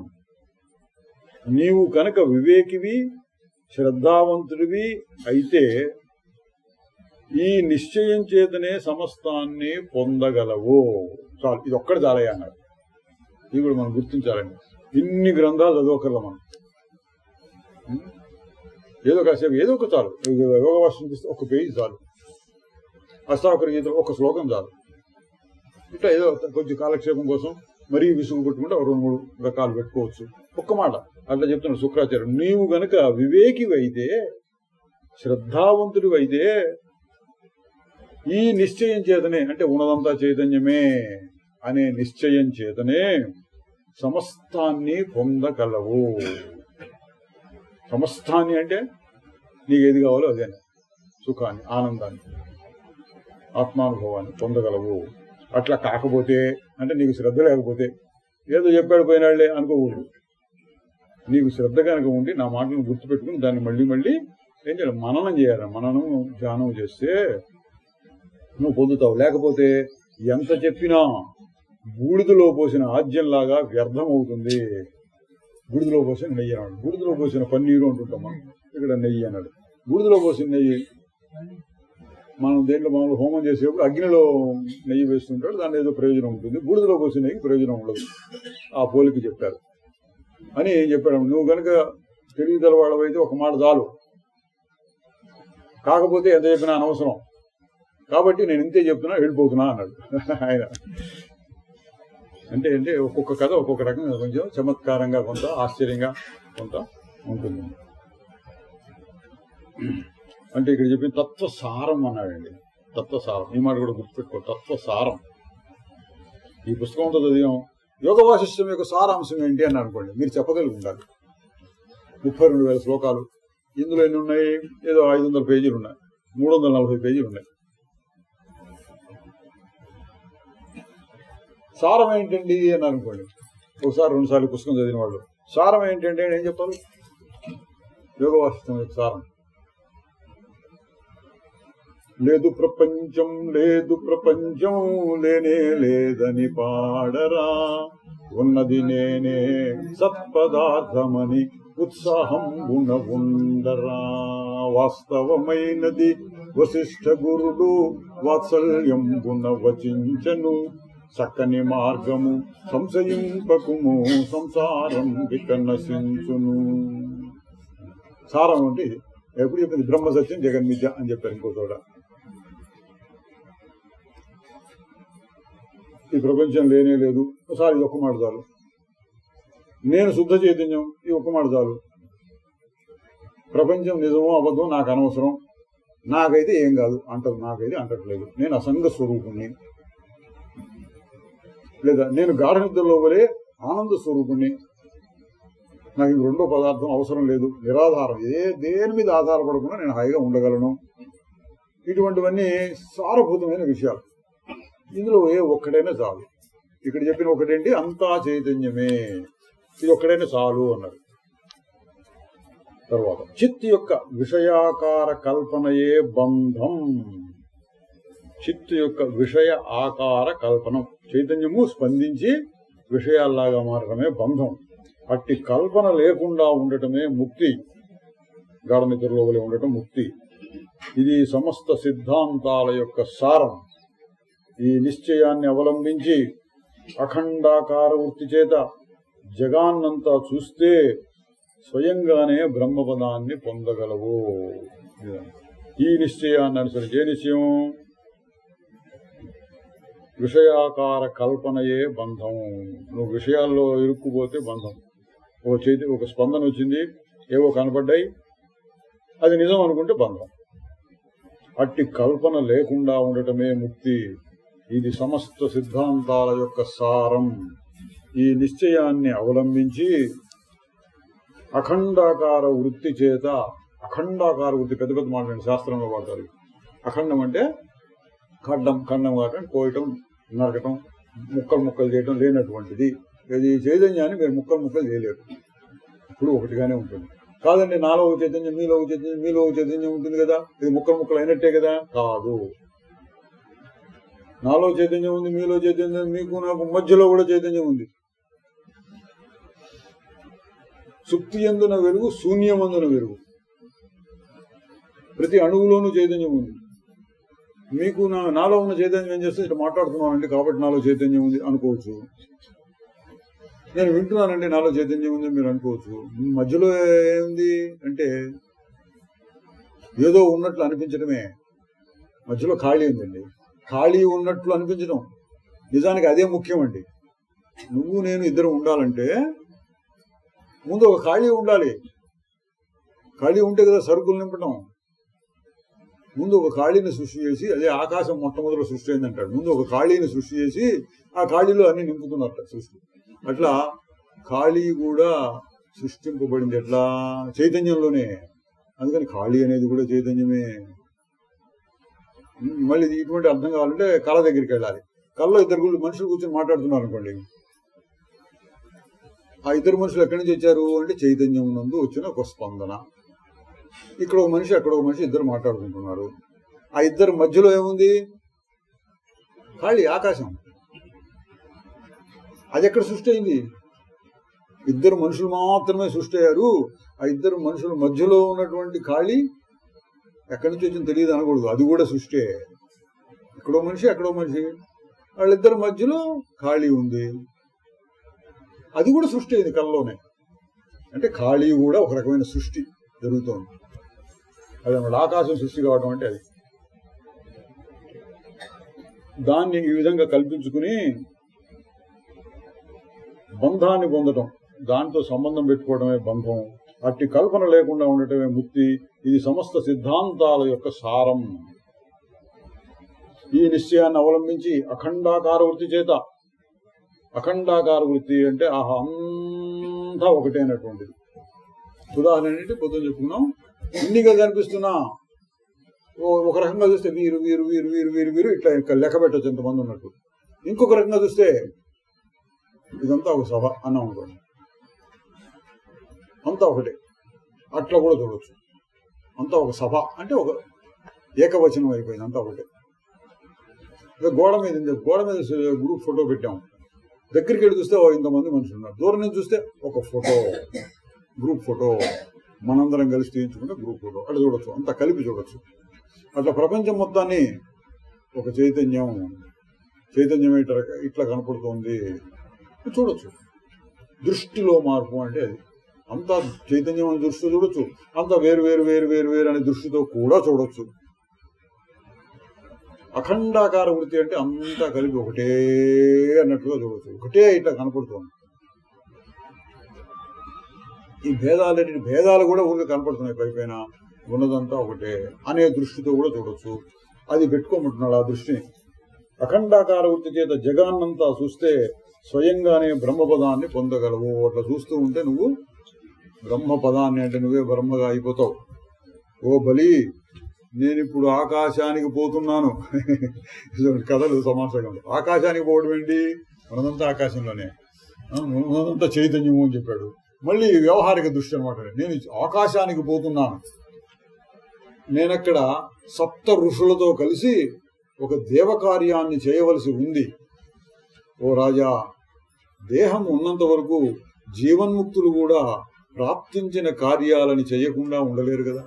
నీవు కనుక వివేకివి శ్రద్ధావంతుడివి అయితే ఈ నిశ్చయం చేతనే సమస్తాన్ని పొందగలవు. చాలు, ఇది ఒక్కటి చాలయ్య అన్నారు. ఇది కూడా మనం గుర్తించాలండి. ఇన్ని గ్రంథాలు చదవకర్లా మనం, ఏదో కాసేపు ఏదో ఒక చాలు. యోగ వాస్తవం చూస్తే ఒక పేజీ చాలు, అష్టావకర గీతలో ఒక శ్లోకం చాలు. ఇట్లా ఏదో కొంచెం కాలక్షేపం కోసం మరీ విసుగు పెట్టుకుంటే 2-3 రకాలు పెట్టుకోవచ్చు. ఒక్క మాట అట్లా చెప్తున్నాడు శుక్రాచార్యుడు. నీవు గనక వివేకివైతే శ్రద్ధావంతుడివైతే ఈ నిశ్చయం చేతనే, అంటే ఉన్నదంతా చైతన్యమే అనే నిశ్చయం చేతనే సమస్తాన్ని పొందగలవు. సమస్తాన్ని అంటే నీకు ఏది కావాలో అదే, సుఖాన్ని, ఆనందాన్ని, ఆత్మానుభవాన్ని పొందగలవు. అట్లా కాకపోతే అంటే నీకు శ్రద్ధ లేకపోతే ఏదో చెప్పాడు పోయినాళ్లే అనుకోకూడదు. నీకు శ్రద్ధ కనుక ఉండి నా మాటలను గుర్తుపెట్టుకుని దాన్ని మళ్ళీ మళ్ళీ ఏం చేయాలి, మననం చేయాలి. మననం ధ్యానం చేస్తే నువ్వు పొందుతావు. లేకపోతే ఎంత చెప్పినా బూడిదలో పోసిన ఆజ్యంలాగా వ్యర్థం అవుతుంది. బూడిదలో పోసిన నెయ్యి అన్నాడు, బూడిదలో పోసిన పన్నీరు అంటుంటాం మనం, ఇక్కడ నెయ్యి అన్నాడు. బూడిదలో పోసిన నెయ్యి మనం దేంట్లో మనం హోమం చేసేప్పుడు అగ్నిలో నెయ్యి వేస్తుంటాడు, దాని ఏదో ప్రయోజనం ఉంటుంది. బూడిదలో పోసిన నెయ్యి ప్రయోజనం ఉండదు. ఆ పోలికి చెప్పారు అని చెప్పాడు. నువ్వు కనుక తెలివితల వాళ్ళవైతే ఒక మాట చాలు, కాకపోతే ఎంత చెప్పినా అనవసరం, కాబట్టి నేను ఇంతే చెప్తున్నా వెళ్ళిపోతున్నా అన్నాడు ఆయన. అంటే ఒక్కొక్క కథ ఒక్కొక్క రకంగా కొంచెం చమత్కారంగా, కొంత ఆశ్చర్యంగా కొంత ఉంటుంది. అంటే ఇక్కడ చెప్పిన తత్వసారం అన్నాడండి. తత్వసారం, ఈ మాట కూడా గుర్తుపెట్టుకో. తత్వసారం ఈ పుస్తకంతో చదివాం. యోగ వాసిష్టం యొక్క సారాంశం ఏంటి అని అనుకోండి, మీరు చెప్పగలిగి ఉండాలి. 32,000 శ్లోకాలు, ఇందులో ఎన్ని ఉన్నాయి, ఏదో 500 పేజీలు ఉన్నాయి, 340 పేజీలు ఉన్నాయి. సారం ఏంటండి అని అనుకోండి, ఒకసారి 2 సార్లు పుస్తకం చదివిన వాళ్ళు సారం ఏంటంటే ఏం చెప్పాలి? యోగ వాసిష్టం యొక్క సారం. లేదు ప్రపంచం, లేదు ప్రపంచం, లేనే లేదని పాడరా, ఉన్నది నేనే సత్పదార్థమని ఉత్సాహం ఉండరా, వాస్తవమైనది వశిష్ఠ గురుడు వాత్సల్యం వచించను, చక్కని మార్గము సంశయింపకుము, సంసారం వికనసించును. సారం అంటే ఎప్పుడు చెప్పింది? బ్రహ్మ సత్యం జగన్మిథ్య అని చెప్పారు. ఇంకో చోట ఈ ప్రపంచం లేనే లేదు, ఒకసారి ఇది ఒక్క మాట చాలు. నేను శుద్ధ చైతన్యం, ఈ ఒక్క మాట చాలు. ప్రపంచం నిజమో అబద్ధం నాకు అనవసరం, నాకైతే ఏం కాదు అంటారు, నాకైతే అంటట్లేదు, నేను అసంగ స్వరూపుణ్ణి, లేదా నేను గాఢ నిద్రలో వలె ఆనంద స్వరూపుణ్ణి, నాకు ఇంక రెండో పదార్థం అవసరం లేదు, నిరాధారం, దేని మీద ఆధారపడకుండా నేను హాయిగా ఉండగలను. ఇటువంటివన్నీ సారభూతమైన విషయాలు. ఇందులో ఒక్కడైనా చాలు. ఇక్కడ చెప్పిన ఒకటేంటి, అంతా చైతన్యమే, ఇది ఒక్కడైనా చాలు అన్నారు. తర్వాత చిత్ యొక్క విషయాకార కల్పనయే బంధం. చిత్ యొక్క విషయ ఆకార కల్పనం, చైతన్యము స్పందించి విషయాల్లాగా మారడమే బంధం. అట్టి కల్పన లేకుండా ఉండటమే ముక్తి, గాఢ నిద్రలో వలె ఉండటం ముక్తి. ఇది సమస్త సిద్ధాంతాల యొక్క సారం. ఈ నిశ్చయాన్ని అవలంబించి అఖండాకార వృత్తి చేత జగాన్నంతా చూస్తే స్వయంగానే బ్రహ్మపదాన్ని పొందగలవు. ఈ నిశ్చయాన్ని అనుసరించి, ఏ నిశ్చయం? విషయాకార కల్పనయే బంధం. నువ్వు విషయాల్లో ఇరుక్కుపోతే బంధం. ఒక స్పందన వచ్చింది, ఏవో కనపడ్డాయి, అది నిజం అనుకుంటే బంధం. అట్టి కల్పన లేకుండా ఉండటమే ముక్తి. ఇది సమస్త సిద్ధాంతాల యొక్క సారం. ఈ నిశ్చయాన్ని అవలంబించి అఖండాకార వృత్తి చేత, అఖండాకార వృత్తి పెద్ద పెద్ద మాట్లాడండి, శాస్త్రంలో వాడతారు. అఖండం అంటే ఖండం కాక కోయటం, నరకటం, ముక్కలు చేయటం లేనటువంటిది. ఇది చైతన్యాన్ని మీరు ముక్కలు చేయలేరు, ఇప్పుడు ఒకటిగానే ఉంటుంది. కాదండి, నాలో ఒక చైతన్యం, మీలో ఒక చైతన్యం, మీలో ఒక చైతన్యం ఉంటుంది కదా, ఇది ముక్కలు అయినట్టే కదా? కాదు. నాలో చైతన్యం ఉంది, మీలో చైతన్యం, మీకు నాకు మధ్యలో కూడా చైతన్యం ఉంది. సుప్తి యందున వెలుగు, శూన్యమందున వెలుగు. ప్రతి అణువులోనూ చైతన్యం ఉంది. మీకు నాలో ఉన్న చైతన్యం ఏం చేస్తే ఇట్లా మాట్లాడుతున్నానండి కాబట్టి నాలో చైతన్యం ఉంది అనుకోవచ్చు. నేను వింటున్నానండి నాలో చైతన్యం ఉంది మీరు అనుకోవచ్చు. మధ్యలో ఏముంది అంటే ఏదో ఉన్నట్లు అనిపించడమే. మధ్యలో ఖాళీ ఉందండి. ఖాళీ ఉన్నట్లు అనిపించడం, నిజానికి అదే ముఖ్యం అండి. నువ్వు నేను ఇద్దరు ఉండాలంటే ముందు ఒక ఖాళీ ఉండాలి. ఖాళీ ఉంటే కదా సరుకులు నింపడం. ముందు ఒక ఖాళీని సృష్టి చేసి, అదే ఆకాశం మొట్టమొదటి సృష్టి అయిందంటాడు. ముందు ఒక ఖాళీని సృష్టి చేసి ఆ ఖాళీలో అన్ని నింపుతున్నట్ట సృష్టి. అట్లా ఖాళీ కూడా సృష్టింపబడింది ఎట్లా? చైతన్యంలోనే. అందుకని ఖాళీ అనేది కూడా చైతన్యమే. మళ్ళీ ఇటువంటి అర్థం కావాలంటే కళ దగ్గరికి వెళ్ళాలి. కళ్ళలో ఇద్దరు మనుషులు కూర్చొని మాట్లాడుతున్నారు అనుకోండి. ఆ ఇద్దరు మనుషులు ఎక్కడి నుంచి వచ్చారు అంటే చైతన్యం నందు వచ్చిన ఒక స్పందన. ఇక్కడ ఒక మనిషి, అక్కడ ఒక మనిషి, ఇద్దరు మాట్లాడుకుంటున్నారు. ఆ ఇద్దరు మధ్యలో ఏముంది? ఖాళీ, ఆకాశం. అది ఎక్కడ సృష్టి అయింది? ఇద్దరు మనుషులు మాత్రమే సృష్టి అయ్యారు. ఆ ఇద్దరు మనుషుల మధ్యలో ఉన్నటువంటి ఖాళీ ఎక్కడి నుంచి వచ్చింది తెలియదు అనకూడదు, అది కూడా సృష్టి. ఇక్కడో మనిషి, అక్కడో మనిషి, వాళ్ళిద్దరి మధ్యలో ఖాళీ ఉంది, అది కూడా సృష్టి అయింది కళ్ళలోనే. అంటే ఖాళీ కూడా ఒక రకమైన సృష్టి జరుగుతోంది. అది అన్నమాట ఆకాశం సృష్టి కావడం అంటే. అది దాన్ని ఈ విధంగా కల్పించుకుని బంధాన్ని పొందటం, దాంతో సంబంధం పెట్టుకోవడమే బంధం. అట్టి కల్పన లేకుండా ఉండటమే ముక్తి. ఇది సమస్త సిద్ధాంతాల యొక్క సారం. ఈ నిశ్చయాన్ని అవలంబించి అఖండాకార వృత్తి చేత, అఖండాకార వృత్తి అంటే అంతా ఒకటేనటువంటిది. ఉదాహరణ ఏంటంటే పొద్దున చెప్పుకున్నాం, ఇన్నిగా కనిపిస్తున్నా ఒక రకంగా చూస్తే వీరు వీరు వీరు వీరు వీరు వీరు ఇట్లా లెక్క పెట్టచ్చు ఎంతమంది ఉన్నట్టు. ఇంకొక రకంగా చూస్తే ఇదంతా ఒక సభ అన్నాం అనుకోండి, అంతా ఒకటే. అట్లా కూడా చూడవచ్చు. అంతా ఒక సభ అంటే ఒక ఏకవచనం అయిపోయింది, అంతా ఒకటే. గోడ మీద గ్రూప్ ఫోటో పెట్టాము. దగ్గరికి వెళ్ళి చూస్తే ఇంతమంది మనుషులు ఉన్నారు. దూరం నుంచి చూస్తే ఒక ఫోటో, గ్రూప్ ఫోటో, మనందరం కలిసి తీయించుకుంటే గ్రూప్ ఫోటో. అట్లా చూడొచ్చు, అంతా కలిపి చూడొచ్చు. అట్లా ప్రపంచం మొత్తాన్ని ఒక చైతన్యం ఇట్లా కనపడుతోంది చూడొచ్చు. దృష్టిలో మార్పు అంటే అది. అంతా చైతన్యం అనే దృష్టితో చూడొచ్చు, అంతా వేరు వేరు వేరు వేరు వేరు అనే దృష్టితో కూడా చూడొచ్చు. అఖండాకార వృత్తి అంటే అంతా కలిపి ఒకటే అన్నట్టుగా చూడవచ్చు. ఒకటే ఇట్లా కనపడుతుంది. ఈ భేదాలు కూడా ఊరికి కనపడుతున్నాయి. పైపైన ఉన్నదంతా ఒకటే అనే దృష్టితో కూడా చూడొచ్చు. అది పెట్టుకోమంటున్నాడు ఆ దృష్టిని. అఖండాకార వృత్తి చేత జగాన్నంతా చూస్తే స్వయంగానే బ్రహ్మపదాన్ని పొందగలవు. అట్లా చూస్తూ ఉంటే నువ్వు బ్రహ్మ పదాన్ని అంటే నువ్వే బ్రహ్మగా అయిపోతావు. ఓ బలి, నేనిప్పుడు ఆకాశానికి పోతున్నాను. కథలు సమాసంగా ఆకాశానికి పోవడం ఏంటి? మనదంతా ఆకాశంలోనే, మనదంతా చైతన్యము అని చెప్పాడు. మళ్ళీ వ్యవహారిక దృష్టి అనమాట. నేను ఆకాశానికి పోతున్నాను, నేనక్కడ సప్త ఋషులతో కలిసి ఒక దేవకార్యాన్ని చేయవలసి ఉంది. ఓ రాజా, దేహం ఉన్నంత వరకు జీవన్ముక్తులు కూడా ప్రాప్తించిన కార్యాలని చేయకుండా ఉండలేరు కదా.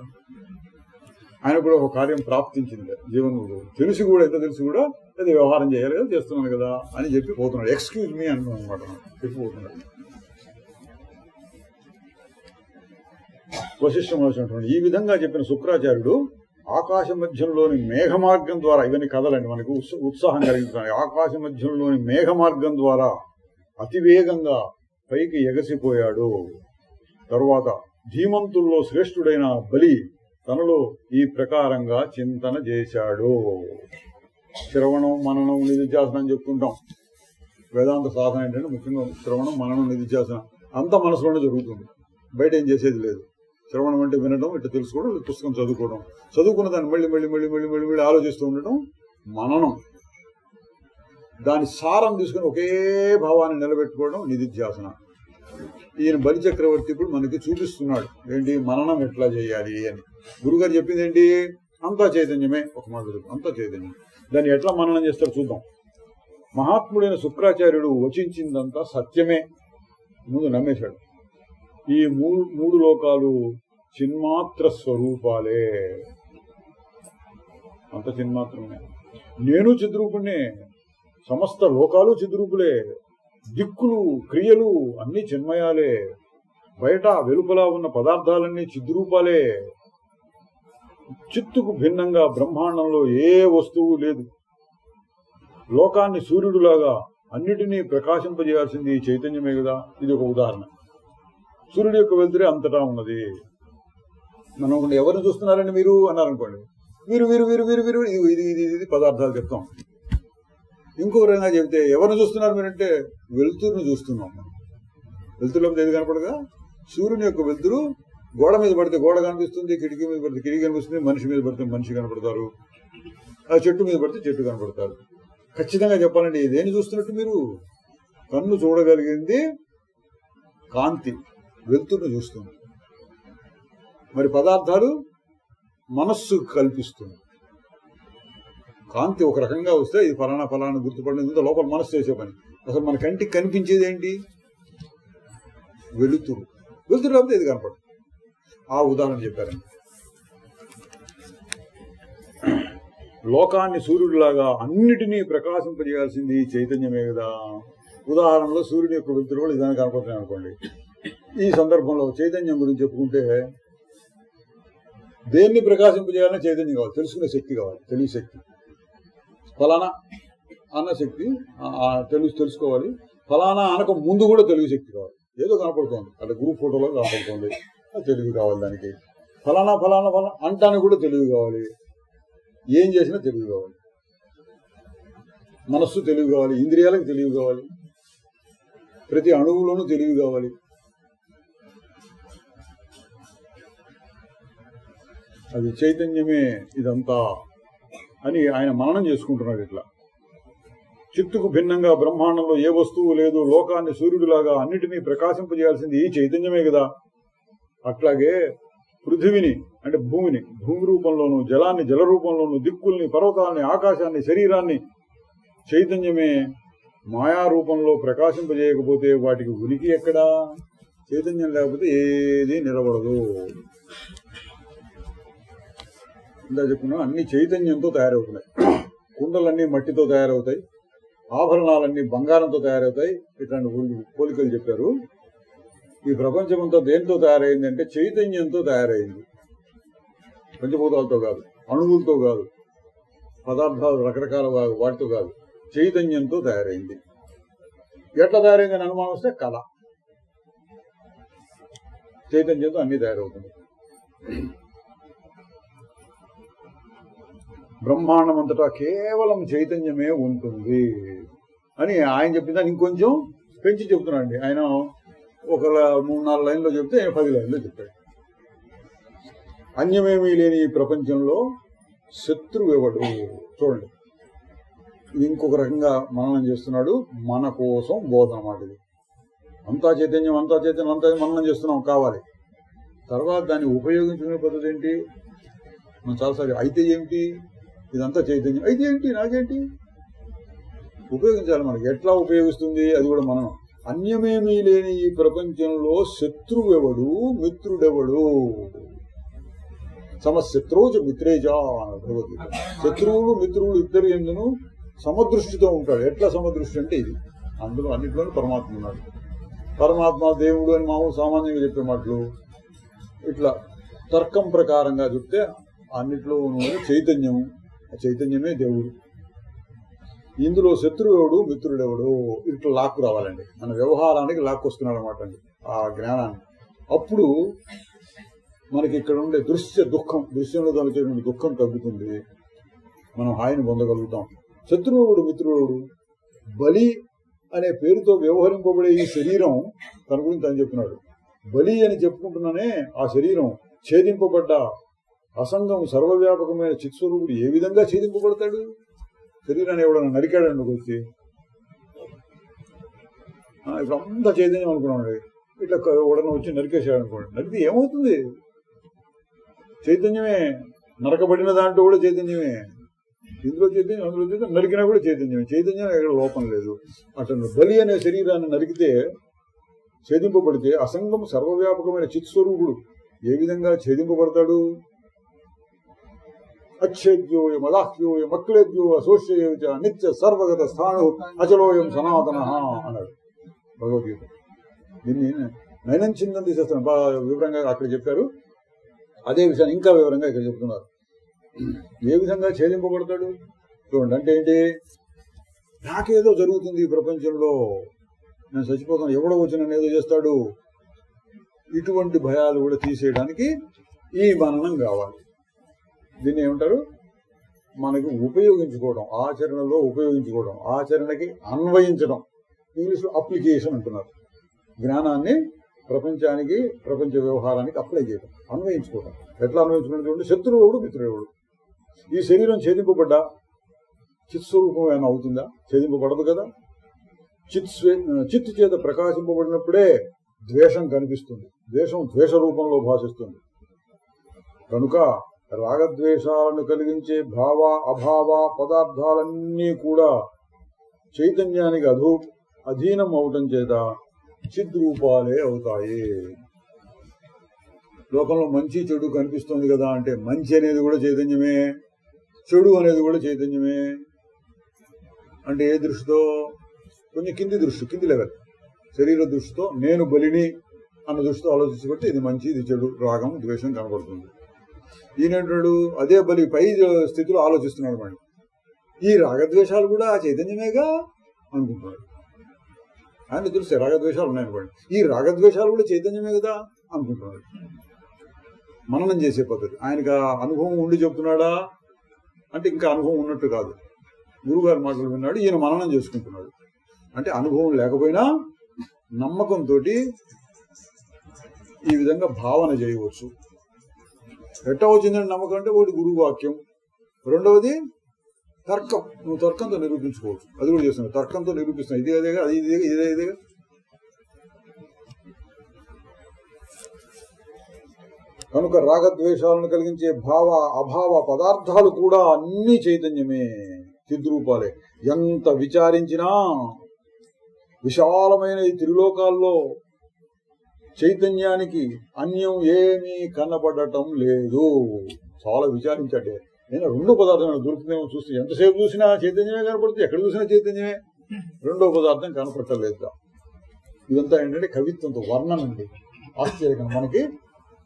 ఆయన కూడా ఒక కార్యం ప్రాప్తించింది జీవన్ముక్తులు, తెలిసి కూడా, ఎంత తెలిసి కూడా అది వ్యవహారం చేయాలి కదా, చేస్తున్నాను కదా అని చెప్పి పోతున్నాడు. ఎక్స్క్యూజ్ మీ అంటున్నాను అనమాట, చెప్పిపోతున్నాడు. వశిష్ఠ మహర్షి ఈ విధంగా చెప్పిన శుక్రాచార్యుడు ఆకాశ మధ్యంలోని మేఘ మార్గం ద్వారా, ఇవన్నీ కథలండి మనకు ఉత్సాహం కలిగిస్తున్నాయి. ఆకాశ మధ్యంలోని మేఘ మార్గం ద్వారా అతివేగంగా పైకి ఎగసిపోయాడు. తరువాత ధీమంతుల్లో శ్రేష్ఠుడైన బలి తనలో ఈ ప్రకారంగా చింతన చేశాడు. శ్రవణం, మననం, నిధిధ్యాసనం చెప్పుకుంటాం. వేదాంత సాధన ఏంటంటే ముఖ్యంగా శ్రవణం, మననం, నిధిధ్యాసనం అంత మనసులోనే జరుగుతుంది, బయట ఏం చేసేది లేదు. శ్రవణం అంటే వినడం, ఇట్లా తెలుసుకోవడం, పుస్తకం చదువుకోవడం, చదువుకున్న దాన్ని మళ్ళీ మళ్ళీ మళ్ళీ మళ్ళీ మళ్ళీ మళ్ళీ ఆలోచిస్తూ ఉండటం మననం. దాని సారం తీసుకుని ఒకే భావాన్ని నిలబెట్టుకోవడం నిధిధ్యాసన. ఈయన బలి చక్రవర్తి ఇప్పుడు మనకి చూపిస్తున్నాడు ఏంటి మననం ఎట్లా చేయాలి అని. గురుగారు చెప్పింది ఏంటి? అంతా చైతన్యమే. ఒక మాట అంతా చైతన్యం, దాన్ని ఎట్లా మననం చేస్తారో చూద్దాం. మహాత్ముడైన శుక్రాచార్యుడు వచించిందంతా సత్యమే ముందు నమ్మేశాడు. ఈ మూడు లోకాలు చిన్మాత్ర స్వరూపాలే, అంత చిన్మాత్రమే. నేను చిద్రూపుణ్ణే, సమస్త లోకాలు చిద్రూపులే, దిక్కులు, క్రియలు అన్ని చిన్మయాలే, బయట వెలుపల ఉన్న పదార్థాలన్నీ చిద్రూపాలే. చిత్తుకు భిన్నంగా బ్రహ్మాండంలో ఏ వస్తువు లేదు. లోకాన్ని సూర్యుడులాగా అన్నిటినీ ప్రకాశింపజేయాల్సింది చైతన్యమే కదా. ఇది ఒక ఉదాహరణ. సూర్యుడి యొక్క వెలుతురే అంతటా ఉన్నది. మనం ఎవరిని చూస్తున్నారండి మీరు అన్నారనుకోండి, వీరు వీరు వీరు వీరు వీరు ఇది ఇది ఇది పదార్థాలు చెప్తాం. ఇంకో విధంగా చెబితే ఎవరిని చూస్తున్నారు మీరంటే వెలుతురుని చూస్తున్నాం. వెలుతురులో ఏది కనపడగా, సూర్యుని యొక్క వెలుతురు గోడ మీద పడితే గోడ కనిపిస్తుంది, కిటికీ మీద పడితే కిటికీ కనిపిస్తుంది, మనిషి మీద పడితే మనిషి కనపడతారు, ఆ చెట్టు మీద పడితే చెట్టు కనపడతారు. ఖచ్చితంగా చెప్పాలండి, ఇదేని చూస్తున్నట్టు మీరు కన్ను చూడగలిగింది కాంతి, వెలుతురుని చూస్తుంది. మరి పదార్థాలు మనస్సు కల్పిస్తుంది. కాంతి ఒక రకంగా వస్తే ఇది ఫలానా ఫలానా గుర్తుపడిన లోపల మనస్సు చేసే పని. అసలు మన కంటికి కనిపించేది ఏంటి? వెలుతురు. వెలుతురు లేకపోతే ఇది కనపడదు. ఆ ఉదాహరణ చెప్పారండి. లోకాన్ని సూర్యుడిలాగా అన్నిటినీ ప్రకాశింపజేయాల్సింది చైతన్యమే కదా. ఉదాహరణలో సూర్యుడి యొక్క వెలుతురు కూడా ఇదాన్ని కనపడుతున్నాయి అనుకోండి. ఈ సందర్భంలో చైతన్యం గురించి చెప్పుకుంటే దేన్ని ప్రకాశింపజేయాలన్నా చైతన్యం కావాలి, తెలుసుకునే శక్తి కావాలి, తెలివి శక్తి. ఫలానా అన్న శక్తి తెలుసుకోవాలి, ఫలానా అనక ముందు కూడా తెలివి శక్తి కావాలి. ఏదో కనపడుతోంది అంటే గ్రూప్ ఫోటోలో కనపడుతుంది, తెలివి కావాలి దానికి. ఫలానా ఫలానా ఫలానా అంటానికి కూడా తెలివి కావాలి, ఏం చేసినా తెలివి కావాలి. మనస్సు తెలివి కావాలి, ఇంద్రియాలకు తెలివి కావాలి, ప్రతి అణువులోనూ తెలివి కావాలి. అది చైతన్యమే ఇదంతా అని ఆయన మననం చేసుకుంటున్నాడు. ఇట్లా చిత్తుకు భిన్నంగా బ్రహ్మాండంలో ఏ వస్తువు లేదు. లోకాన్ని సూర్యుడిలాగా అన్నిటినీ ప్రకాశింపజేయాల్సింది ఈ చైతన్యమే కదా. అట్లాగే పృథివిని అంటే భూమిని భూమి రూపంలోను, జలాన్ని జల రూపంలోను, దిక్కుల్ని, పర్వతాలని, ఆకాశాన్ని, శరీరాన్ని చైతన్యమే మాయా రూపంలో ప్రకాశింపజేయకపోతే వాటికి ఉనికి ఎక్కడా? చైతన్యం లేకపోతే ఏది నిలబడదు. ఇందా చెప్పుకున్నా అన్ని చైతన్యంతో తయారవుతున్నాయి. కుండలన్నీ మట్టితో తయారవుతాయి, ఆభరణాలన్నీ బంగారంతో తయారవుతాయి. ఇట్లాంటి పోలికలు చెప్పారు. ఈ ప్రపంచమంతా దేంతో తయారైంది అంటే చైతన్యంతో తయారైంది. పంచభూతాలతో కాదు, అణువులతో కాదు, పదార్థాలు రకరకాల వాటితో కాదు, చైతన్యంతో తయారైంది. ఎట్లా తయారైందని అనుమానం వస్తే కళ. చైతన్యంతో అన్ని తయారవుతుంది. బ్రహ్మాండం అంతటా కేవలం చైతన్యమే ఉంటుంది అని ఆయన చెప్పిన దాన్ని ఇంకొంచెం పెంచి చెబుతున్నాడండి. ఆయన ఒక 3-4 లైన్లో చెప్తే 10 లైన్లో చెప్పాడు. అన్యమేమీ లేని ఈ ప్రపంచంలో శత్రువు ఎవడు? చూడండి, ఇది ఇంకొక రకంగా మననం చేస్తున్నాడు. మన కోసం బోధన మాట ఇది. అంతా చైతన్యం, అంతా చైతన్యం, అంతా మననం చేస్తున్నాం కావాలి. తర్వాత దాన్ని ఉపయోగించుకునే పద్ధతి ఏంటి? మనం చాలాసార్లు అయితే ఏమిటి, ఇదంతా చైతన్యం, అయితే ఏంటి, నాకేంటి ఉపయోగించాలి. మనకి ఎట్లా ఉపయోగిస్తుంది అది కూడా మనం. అన్యమేమీ లేని ఈ ప్రపంచంలో శత్రువు ఎవడు, మిత్రుడెవడు? సమశత్రువు మిత్రేజ అన్నాడు భగవద్గీత. శత్రువులు మిత్రువులు ఇద్దరు ఎందును సమదృష్టితో ఉంటాడు. ఎట్లా సమదృష్టి అంటే ఇది. అందులో అన్నింటిలోనూ పరమాత్మ ఉన్నాడు. పరమాత్మ దేవుడు అని మామూలు సామాన్యంగా చెప్పే మాటలు. ఇట్లా తర్కం ప్రకారంగా చెప్తే అన్నిట్లో ఉన్నది చైతన్యం, చైతన్యమే దేవుడు. ఇందులో శత్రువుడు మిత్రుడెవడు ఇట్లా లాక్కు రావాలండి. మన వ్యవహారానికి లాక్కు వస్తున్నాడు అనమాట అండి ఆ జ్ఞానాన్ని. అప్పుడు మనకి ఇక్కడ ఉండే దుఃఖం, దృశ్యంలో కలిగేటువంటి దుఃఖం తగ్గుతుంది, మనం హాయిని పొందగలుగుతాం. శత్రువుడు మిత్రుడు బలి అనే పేరుతో వ్యవహరింపబడే ఈ శరీరం తన గురించి తను చెప్తున్నాడు. బలి అని చెప్పుకుంటున్నానే ఆ శరీరం ఛేదింపబడ్డ అసంగం సర్వవ్యాపకమైన చిత్స్వరూపుడు ఏ విధంగా ఛేదింపబడతాడు? శరీరాన్ని ఎవడన్నా నరికాడండి వచ్చి, ఇప్పుడు అంతా చైతన్యం అనుకున్నాడు, ఇట్లా ఎవడన్నా వచ్చి నరికేశాడు అనుకోండి, నరికితే ఏమవుతుంది? చైతన్యమే. నరకబడిన దాంట్లో కూడా చైతన్యమే. ఇందులో చైతన్యం, అందులో చైతన్యం, నరికినా కూడా చైతన్యమే. చైతన్యం ఎక్కడ లోపం లేదు. అతను బలి అనే శరీరాన్ని నరికితే, ఛేదింపబడితే అసంగం సర్వవ్యాపకమైన చిత్స్వరూపుడు ఏ విధంగా ఛేదింపబడతాడు? అచ్ఛేద్యోయం అదాహ్యోయం అక్లేద్యో అశోష్యో నిత్య సర్వగత స్థాణు అచలోయం సనాతన అన్నాడు భగవద్గీత. దీన్ని నైనంచిందని తీసేస్తాను, బాగా వివరంగా అక్కడ చెప్పారు. అదే విషయాన్ని ఇంకా వివరంగా ఇక్కడ చెప్తున్నారు. ఏ విధంగా ఛేదింపబడతాడు చూడండి. అంటే ఏంటి? నాకేదో జరుగుతుంది ఈ ప్రపంచంలో, నేను చచ్చిపోతాను, ఎవడో వచ్చి నన్ను ఏదో చేస్తాడు, ఇటువంటి భయాలు కూడా తీసేయడానికి ఈ మననం కావాలి. దీన్ని ఏమంటారు? మనకి ఉపయోగించుకోవడం, ఆచరణలో ఉపయోగించుకోవడం, ఆచరణకి అన్వయించడం. ఇంగ్లీష్లో అప్లికేషన్ అంటున్నారు. జ్ఞానాన్ని ప్రపంచానికి, ప్రపంచ వ్యవహారానికి అప్లై చేయడం, అన్వయించుకోవడం. ఎట్లా అన్వయించుకుంటే శత్రువుడు మిత్రుడు. ఈ శరీరం ఛేదింపబడ్డా చిత్స్వరూపం ఏమైనా అవుతుందా? ఛేదింపబడదు కదా. చిత్తు చేత ప్రకాశింపబడినప్పుడే ద్వేషం కనిపిస్తుంది. ద్వేషం ద్వేష రూపంలో భాషిస్తుంది. కనుక రాగద్వేషాలను కలిగించే భావ అభావ పదార్థాలన్నీ కూడా చైతన్యానికి అధీనం అవటం చేత చిద్రూపాలే అవుతాయి. లోకంలో మంచి చెడు కనిపిస్తుంది కదా అంటే, మంచి అనేది కూడా చైతన్యమే, చెడు అనేది కూడా చైతన్యమే. అంటే ఏ దృష్టితో? కొంచెం కింది దృష్టి, కింది లెవెల్ శరీర దృష్టితో, నేను బలిని అన్న దృష్టితో ఆలోచించబట్టి ఇది మంచి, ఇది చెడు, రాగం ద్వేషం కనబడుతుంది. ఈయనంటాడు అదే బలి పై స్థితిలో ఆలోచిస్తున్నాడు. మరి ఈ రాగద్వేషాలు కూడా చైతన్యమేగా అనుకుంటున్నాడు. ఆయన తెలిసే రాగద్వేషాలు ఉన్నాయనుకోండి, ఈ రాగద్వేషాలు కూడా చైతన్యమే కదా అనుకుంటున్నాడు. మననం చేసే పద్ధతి. ఆయనకు అనుభవం ఉండి చెప్తున్నాడా అంటే ఇంకా అనుభవం ఉన్నట్టు కాదు. గురుగారి మాటలు విన్నాడు, ఈయన మననం చేసుకుంటున్నాడు. అంటే అనుభవం లేకపోయినా నమ్మకంతో ఈ విధంగా భావన చేయవచ్చు. ఎట్టా వచ్చిందని నమ్మకం అంటే, ఒకటి గురువు వాక్యం, రెండవది తర్కం. నువ్వు తర్కంతో నిరూపించుకోవచ్చు. అది కూడా చేస్తున్నావు, తర్కంతో నిరూపిస్తున్నావు. ఇది అదేగా, అది ఇదేగా, ఇదే ఇదేగా. కనుక రాగద్వేషాలను కలిగించే భావ అభావ పదార్థాలు కూడా అన్ని చైతన్యమే, చిద్రూపాలే. ఎంత విచారించినా విశాలమైన ఈ త్రిలోకాల్లో చైతన్యానికి అన్యం ఏమీ కనబడటం లేదు. చాలా విచారించండి. నేను రెండో పదార్థం దొరుకుతుందేమో చూస్తే, ఎంతసేపు చూసినా చైతన్యమే కనపడుతుంది, ఎక్కడ చూసినా చైతన్యమే, రెండో పదార్థం కనపడలేదు. ఇదంతా ఏంటంటే కవిత్వంతో వర్ణన అండి. ఆశ్చర్యంగా మనకి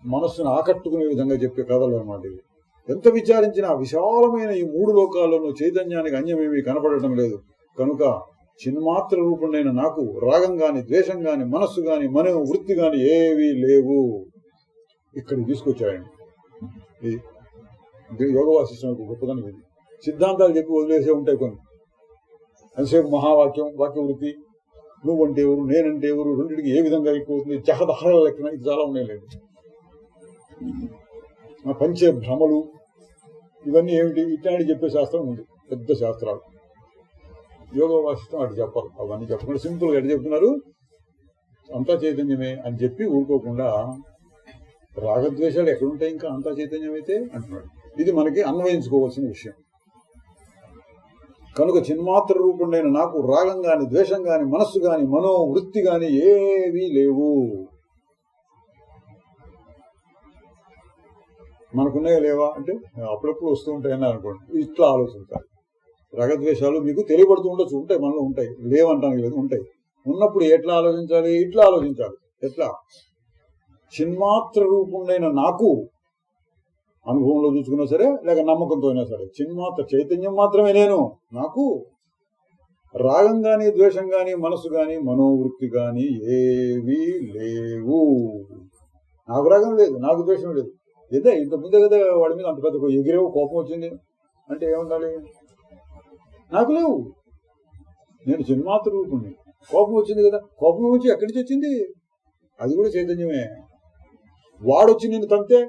మనస్సును ఆకట్టుకునే విధంగా చెప్పే కథలు అన్నమాట ఇవి. ఎంత విచారించినా విశాలమైన ఈ మూడు లోకాల్లోనూ చైతన్యానికి అన్యమేమీ కనపడటం లేదు. కనుక చిన్మాత్ర రూపండైన నాకు రాగం గాని, ద్వేషం గాని, మనస్సు గాని, మనో వృత్తి గాని ఏవీ లేవు. ఇక్కడికి తీసుకొచ్చాయండి. ఇది యోగ వాసిష్టం గొప్పదనం. ఇది సిద్ధాంతాలు చెప్పి వదిలేసే ఉంటాయి కొన్ని. అంతసేపు మహావాక్యం, వాక్య వృత్తి, నువ్వంటే ఎవరు, నేనంటే ఎవరు, రెండింటికి ఏ విధంగా అయిపోతుంది, జహదహల లెక్కన, ఇది చాలా ఉన్నాయి లేదు. పంచే భ్రమలు, ఇవన్నీ ఏమిటి, ఇట్లాంటి చెప్పే శాస్త్రం ఉంది, పెద్ద శాస్త్రాలు. యోగ వాసిష్టం అటు చెప్పాలి. అవన్నీ చెప్పకుండా సింపుల్గా ఎటు చెప్తున్నారు, అంతా చైతన్యమే అని చెప్పి ఊరుకోకుండా రాగద్వేషాలు ఎక్కడుంటాయి ఇంకా అంతా చైతన్యం అయితే అంటున్నాడు. ఇది మనకి అన్వయించుకోవాల్సిన విషయం. కనుక చిన్మాత్ర రూపుండైన నాకు రాగం గాని, ద్వేషం గాని, మనస్సు గాని, మనోవృత్తి గాని ఏవీ లేవు. మనకున్నాయా లేవా అంటే అప్పుడప్పుడు వస్తూ ఉంటాయని అనుకోండి. ఇట్లా ఆలోచించాలి. రాగద్వేషాలు మీకు తెలియబడుతూ ఉండొచ్చు, ఉంటాయి, మనలో ఉంటాయి, లేవంటానికి లేదు, ఉంటాయి. ఉన్నప్పుడు ఎట్లా ఆలోచించాలి, ఇట్లా ఆలోచించాలి. ఎట్లా? చిన్మాత్ర రూపుండైన నాకు అనుభవంలో చూసుకున్నా సరే, లేక నమ్మకంతో అయినా సరే, చిన్మాత్ర చైతన్యం మాత్రమే నేను. నాకు రాగం గాని, ద్వేషం గాని, మనసు గాని, మనోవృత్తి గాని ఏవీ లేవు. నాకు రాగం లేదు, నాకు ద్వేషం లేదు. ఇదే ఇంత ముందే కదా వాడి మీద అంత పెద్ద ఎగిరేవో కోపం వచ్చింది అంటే ఏముండాలి? నాకు లేవు, నేను చిన్మాత్ర రూపుణ్ణి. కోపం వచ్చింది కదా, కోపం వచ్చి ఎక్కడి నుంచి వచ్చింది? అది కూడా చైతన్యమే. వాడొచ్చి నిన్ను తంతే,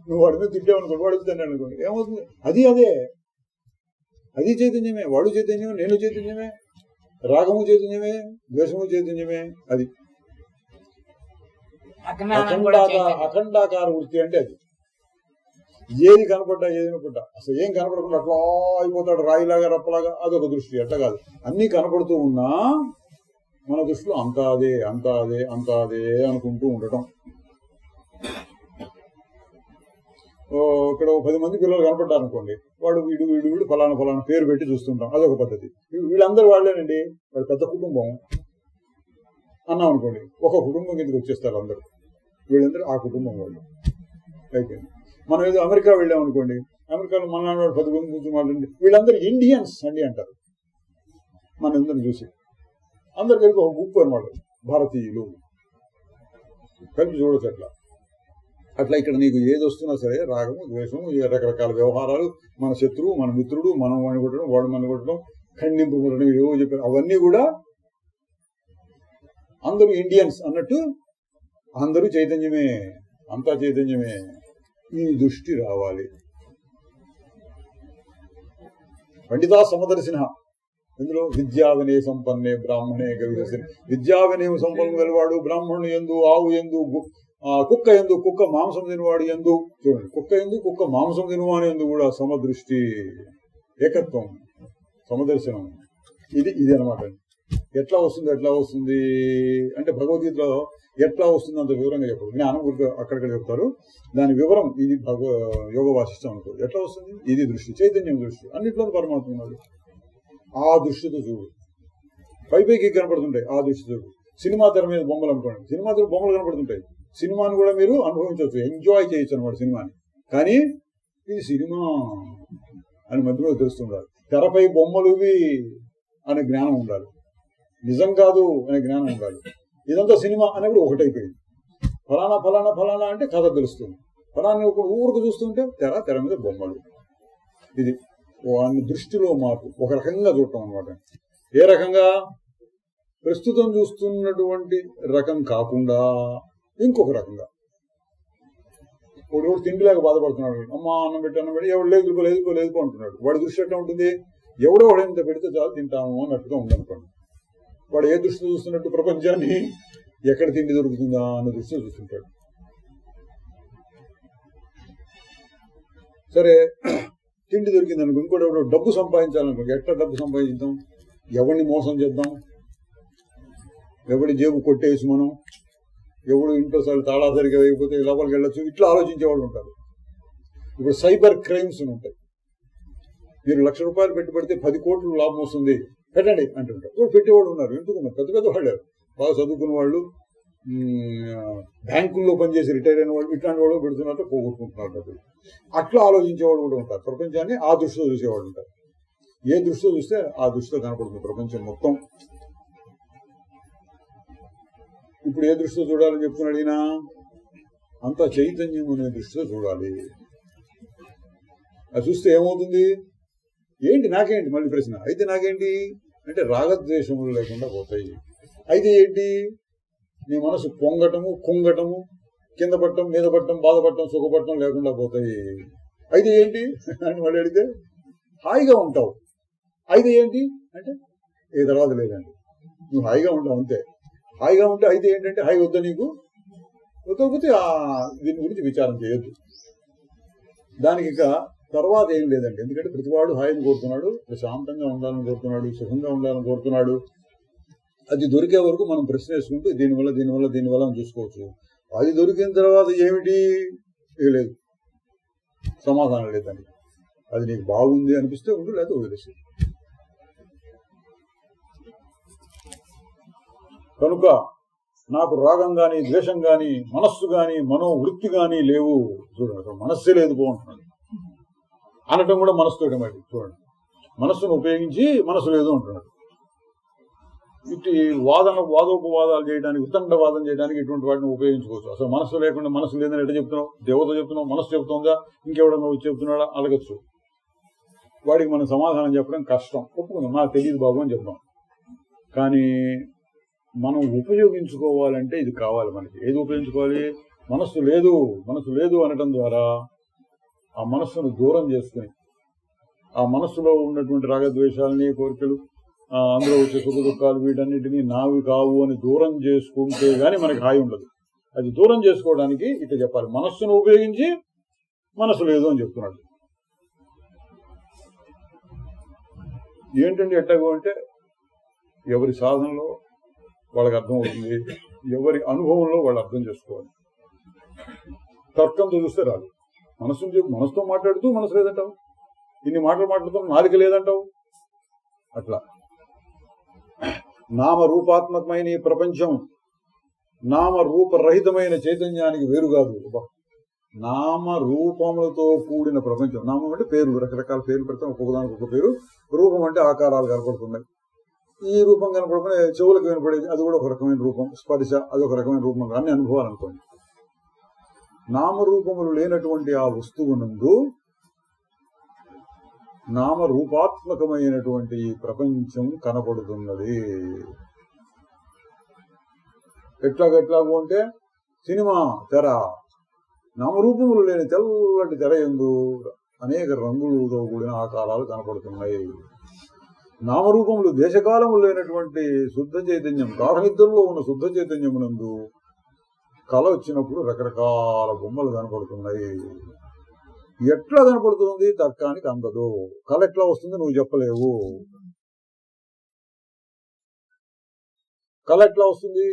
నువ్వు వాడి మీద తిట్టావనుకో, వాడు వచ్చి తన్నాడు అనుకోండి, ఏమవుతుంది? అదే అది చైతన్యమే. వాడు చైతన్యమే, నేను చైతన్యమే, రాగము చైతన్యమే, ద్వేషము చైతన్యమే. అది అఖండాకార వృత్తి అంటే అది. ఏది కనపడ్డా, ఏది కనపడ్డా, అసలు ఏం కనపడకుండా అట్లా అయిపోతాడు, రాయిలాగా రప్పలాగా, అదొక దృష్టి. అట్లా కాదు, అన్నీ కనపడుతూ ఉన్నా మన దృష్టిలో అంతా అదే, అంతా అదే, అంతా అదే అనుకుంటూ ఉండటం. ఇక్కడ 10 మంది పిల్లలు కనపడ్డారు అనుకోండి, వాడు వీడు వీడు వీడు ఫలానా ఫలానా పేరు పెట్టి చూస్తుంటాం, అదొక పద్ధతి. వీళ్ళందరూ వాళ్ళేనండి, వాడు పెద్ద కుటుంబం అన్నాం అనుకోండి, ఒక కుటుంబం కిందకి వచ్చేస్తారు అందరూ. వీళ్ళందరూ ఆ కుటుంబం వాళ్ళు అయిపోయింది. మనం ఏదో అమెరికా వెళ్ళామనుకోండి, అమెరికాలో మన నాన్న 10 మంది నుంచి మాట్లాడి వీళ్ళందరూ ఇండియన్స్ అండి అంటారు. మన అందరిని చూసి అందరు కలిపి ఒక గుంపు అనమాట, భారతీయులు కలిపి చూడొచ్చు. అట్లా ఇక్కడ నీకు ఏది వస్తున్నా సరే, రాగము, ద్వేషము, రకరకాల వ్యవహారాలు, మన శత్రువు, మన మిత్రుడు, మనం వాడిని కొట్టడం, వాడు మన కొట్టడం, ఖండింపు కొట్టడం, ఏవో చెప్పారు, అవన్నీ కూడా అందరూ ఇండియన్స్ అన్నట్టు అందరూ చైతన్యమే, అంతా చైతన్యమే. ఈ దృష్టి రావాలి. పండితా సమదర్శిన ఇందులో విద్యా వినయ సంపన్నే బ్రాహ్మణే గవిహసిన. విద్యా వినయం సంపన్నం గలవాడు బ్రాహ్మణుడు ఎందు, ఆవు ఎందు, కుక్క ఎందు, కుక్క మాంసం తినవాడు ఎందు, చూడండి, కుక్క ఎందు, కుక్క మాంసం తినవాని ఎందు కూడా సమదృష్టి, ఏకత్వం, సమదర్శనం. ఇది అనమాట. ఎట్లా వస్తుంది అంటే భగవద్గీతలో ఎట్లా వస్తుంది అంత వివరంగా చెప్పరు, జ్ఞానం అక్కడిక్కడ చెప్తారు. దాని వివరం ఇది యోగ వాసిష్టం అనుకోదు. ఎట్లా వస్తుంది? ఇది దృష్టి, చైతన్యం దృష్టి, అన్నింటిలో పరమాత్మ ఉన్నాడు. ఆ దృష్టితో చూడు. పైకి కనపడుతుంటాయి, ఆ దృష్టితో చూడు. సినిమా తెర మీద బొమ్మలు అనుకోండి, సినిమా తెర బొమ్మలు కనపడుతుంటాయి, సినిమాని కూడా మీరు అనుభవించవచ్చు, ఎంజాయ్ చేయొచ్చు అనమాట సినిమాని. కానీ ఇది సినిమా అని మధ్యలో తెలుస్తుండాలి. తెరపై బొమ్మలు ఇవి అనే జ్ఞానం ఉండాలి, నిజం కాదు అనే జ్ఞానం ఉండాలి. ఇదంతా సినిమా అనేప్పుడు ఒకటైపోయింది. ఫలానా ఫలానా ఫలానా అంటే కథ తెలుస్తుంది, ఫలానా ఊరికి చూస్తుంటే తెర మీద బొమ్మలు. ఇది వాని దృష్టిలో మార్పు, ఒక రకంగా చూడటం అనమాట. ఏ రకంగా? ప్రస్తుతం చూస్తున్నటువంటి రకం కాకుండా ఇంకొక రకంగా. ఒకటి తిండిలాగా బాధపడుతున్నాడు, అమ్మా అన్నం పెట్టి ఎవడు లేదు అంటున్నాడు. వాడి దృష్టి ఎట్లా ఉంటుంది? ఎవడో వాడు ఎంత పెడితే చాలు తింటాము అన్నట్టుగా ఉందనుకోండి. వాడు ఏ దృష్టితో చూస్తున్నట్టు? ప్రపంచాన్ని ఎక్కడ తిండి దొరుకుతుందా అన్న దృష్టితో చూస్తుంటాడు. సరే, తిండి దొరికింది అనుకో, ఇంకోటి ఎవడో డబ్బు సంపాదించాలనుకో, ఎట్లా డబ్బు సంపాదించాం? ఎవరిని మోసం చేద్దాం, ఎవడి జేబు కొట్టేసి మనం, ఎవడు ఇంట్లో తాళా సరిగా వేయకపోతే లోపలికి వెళ్ళొచ్చు, ఇట్లా ఆలోచించేవాళ్ళు ఉంటారు. ఇప్పుడు సైబర్ క్రైమ్స్ ఉంటాయి. మీరు ₹1,00,000 పెట్టి పెడితే 10 కోట్లు లాభం వస్తుంది, పెట్టండి అంటుంటారు. పెట్టేవాళ్ళు ఉన్నారు, ఎందుకున్నారు? పెద్ద వాళ్ళు, బాగా చదువుకున్న వాళ్ళు, బ్యాంకుల్లో పనిచేసి రిటైర్ అయిన వాళ్ళు, ఇట్లాంటి వాళ్ళు పెడుతున్నట్టు పోగొట్టుకుంటున్నారు డబ్బులు. అట్లా ఆలోచించేవాళ్ళు కూడా ఉంటారు. ప్రపంచాన్ని ఆ దృష్టిలో చూసేవాళ్ళు ఉంటారు. ఏ దృష్టిలో చూస్తే ఆ దృష్టిలో కనపడుతుంది ప్రపంచం మొత్తం. ఇప్పుడు ఏ దృష్టిలో చూడాలని చెప్తున్నాడు ఈయన? అంత చైతన్యం అనే దృష్టిలో చూడాలి. అది చూస్తే ఏమవుతుంది? ఏంటి నాకేంటి? మళ్ళీ ప్రశ్న. అయితే నాకేంటి అంటే రాగద్వేషములు లేకుండా పోతాయి. అయితే ఏంటి, నీ మనసు పొంగటము, కుంగటము, కింద పట్టడం, మీద పట్టడం, బాధపడటం, సుఖపడటం లేకుండా పోతాయి. అయితే ఏంటి అని మళ్ళీ అడిగితే హాయిగా ఉంటావు. అయితే ఏంటి అంటే ఏ తర్వాత లేదండి, నువ్వు హాయిగా ఉంటావు అంతే. హాయిగా ఉంటే అయితే ఏంటంటే హాయి వద్దా నీకు, వద్దకపోతే దీని గురించి విచారం చేయొద్దు. దానికి ఇక తర్వాత ఏం లేదండి. ఎందుకంటే ప్రతివాడు హాయిని కోరుతున్నాడు, ప్రశాంతంగా ఉండాలని కోరుతున్నాడు, సుఖంగా ఉండాలని కోరుతున్నాడు. అది దొరికే వరకు మనం ప్రశ్న వేసుకుంటూ దీనివల్ల అని చూసుకోవచ్చు. అది దొరికిన తర్వాత ఏమిటి లేదు, సమాధానం లేదండి. అది నీకు బాగుంది అనిపిస్తే ఉండు, లేదా వదిలేసి. కనుక నాకు రాగం గాని, ద్వేషం గాని, మనస్సు గాని, మనోవృత్తి గాని లేవు. చూడండి, మనస్సే లేదు బాగుంటున్నాడు అనటం కూడా మనస్సుతో మాట. చూడండి, మనస్సును ఉపయోగించి మనసు లేదు అంటున్నాడు. ఇటు వాదోపవాదాలు చేయడానికి, ఉత్తండవాదం చేయడానికి ఇటువంటి వాటిని ఉపయోగించుకోవచ్చు. అసలు మనస్సు లేకుండా మనసు లేదని ఎట్లా చెప్తున్నావు, దేవత చెప్తున్నావు, మనస్సు చెప్తుందా, ఇంకెవడన్నా వచ్చి చెప్తున్నాడా అడగచ్చు. వాడికి మనం సమాధానం చెప్పడం కష్టం. ఒప్పుకుందాం, నాకు తెలియదు బాబు అని చెప్తాం. కానీ మనం ఉపయోగించుకోవాలంటే ఇది కావాలి మనకి. ఏది ఉపయోగించుకోవాలి, మనస్సు లేదు అనటం ద్వారా ఆ మనస్సును దూరం చేసుకుని, ఆ మనస్సులో ఉన్నటువంటి రాగద్వేషాలని, కోరికలు, అందులో వచ్చే సుఖ దుఃఖాలు, వీటన్నిటినీ నావి కావు అని దూరం చేసుకుంటే గానీ మనకి హాయి ఉండదు. అది దూరం చేసుకోవడానికి ఇట్లా చెప్పాలి, మనస్సును ఉపయోగించి మనసు లేదు అని చెప్తున్నాడు. ఏంటండి ఎట్టగో అంటే ఎవరి సాధనలో వాళ్ళకి అర్థం అవుతుంది, ఎవరి అనుభవంలో వాళ్ళు అర్థం చేసుకోవాలి. తర్కంతో చూస్తే రాదు. మనసుతో మాట్లాడుతూ మనసు లేదంటావు, ఇన్ని మాటలు మాట్లాడుతూ నాలుక లేదంటావు. అట్లా నామరూపాత్మకమైన ఈ ప్రపంచం నామరూపరహితమైన చైతన్యానికి వేరు కాదు. నామరూపములతో కూడిన ప్రపంచం. నామం అంటే పేరు, రకరకాల పేర్లు పెడతాం, ఒక్కొక్కదానికి ఒక పేరు. రూపం అంటే ఆకారాలు కనపడుతున్నాయి. ఈ రూపం కనపడుకునే చెవులకు వినపడేది, అది కూడా ఒక రకమైన రూపం. స్పర్శ అదొక రకమైన రూపం. అన్ని అనుభవాలు అనుకోండి. నామరూపములు లేనటువంటి ఆ వస్తువునందు నామరూపాత్మకమైనటువంటి ఈ ప్రపంచం కనపడుతున్నది. ఎట్లాగూ అంటే సినిమా తెర నామరూపములు లేని తెల్లటి తెర యందు అనేక రంగులతో కూడిన ఆకారాలు కనపడుతున్నాయి. నామరూపములు దేశకాలములు లేనటువంటి శుద్ధ చైతన్యం, గాఢనిద్రలో ఉన్న శుద్ధ చైతన్యమునందు కళ వచ్చినప్పుడు రకరకాల బొమ్మలు కనపడుతున్నాయి. ఎట్లా కనపడుతుంది, తర్కానికి అందదు. కళ ఎట్లా వస్తుంది నువ్వు చెప్పలేవు. కళ ఎట్లా వస్తుంది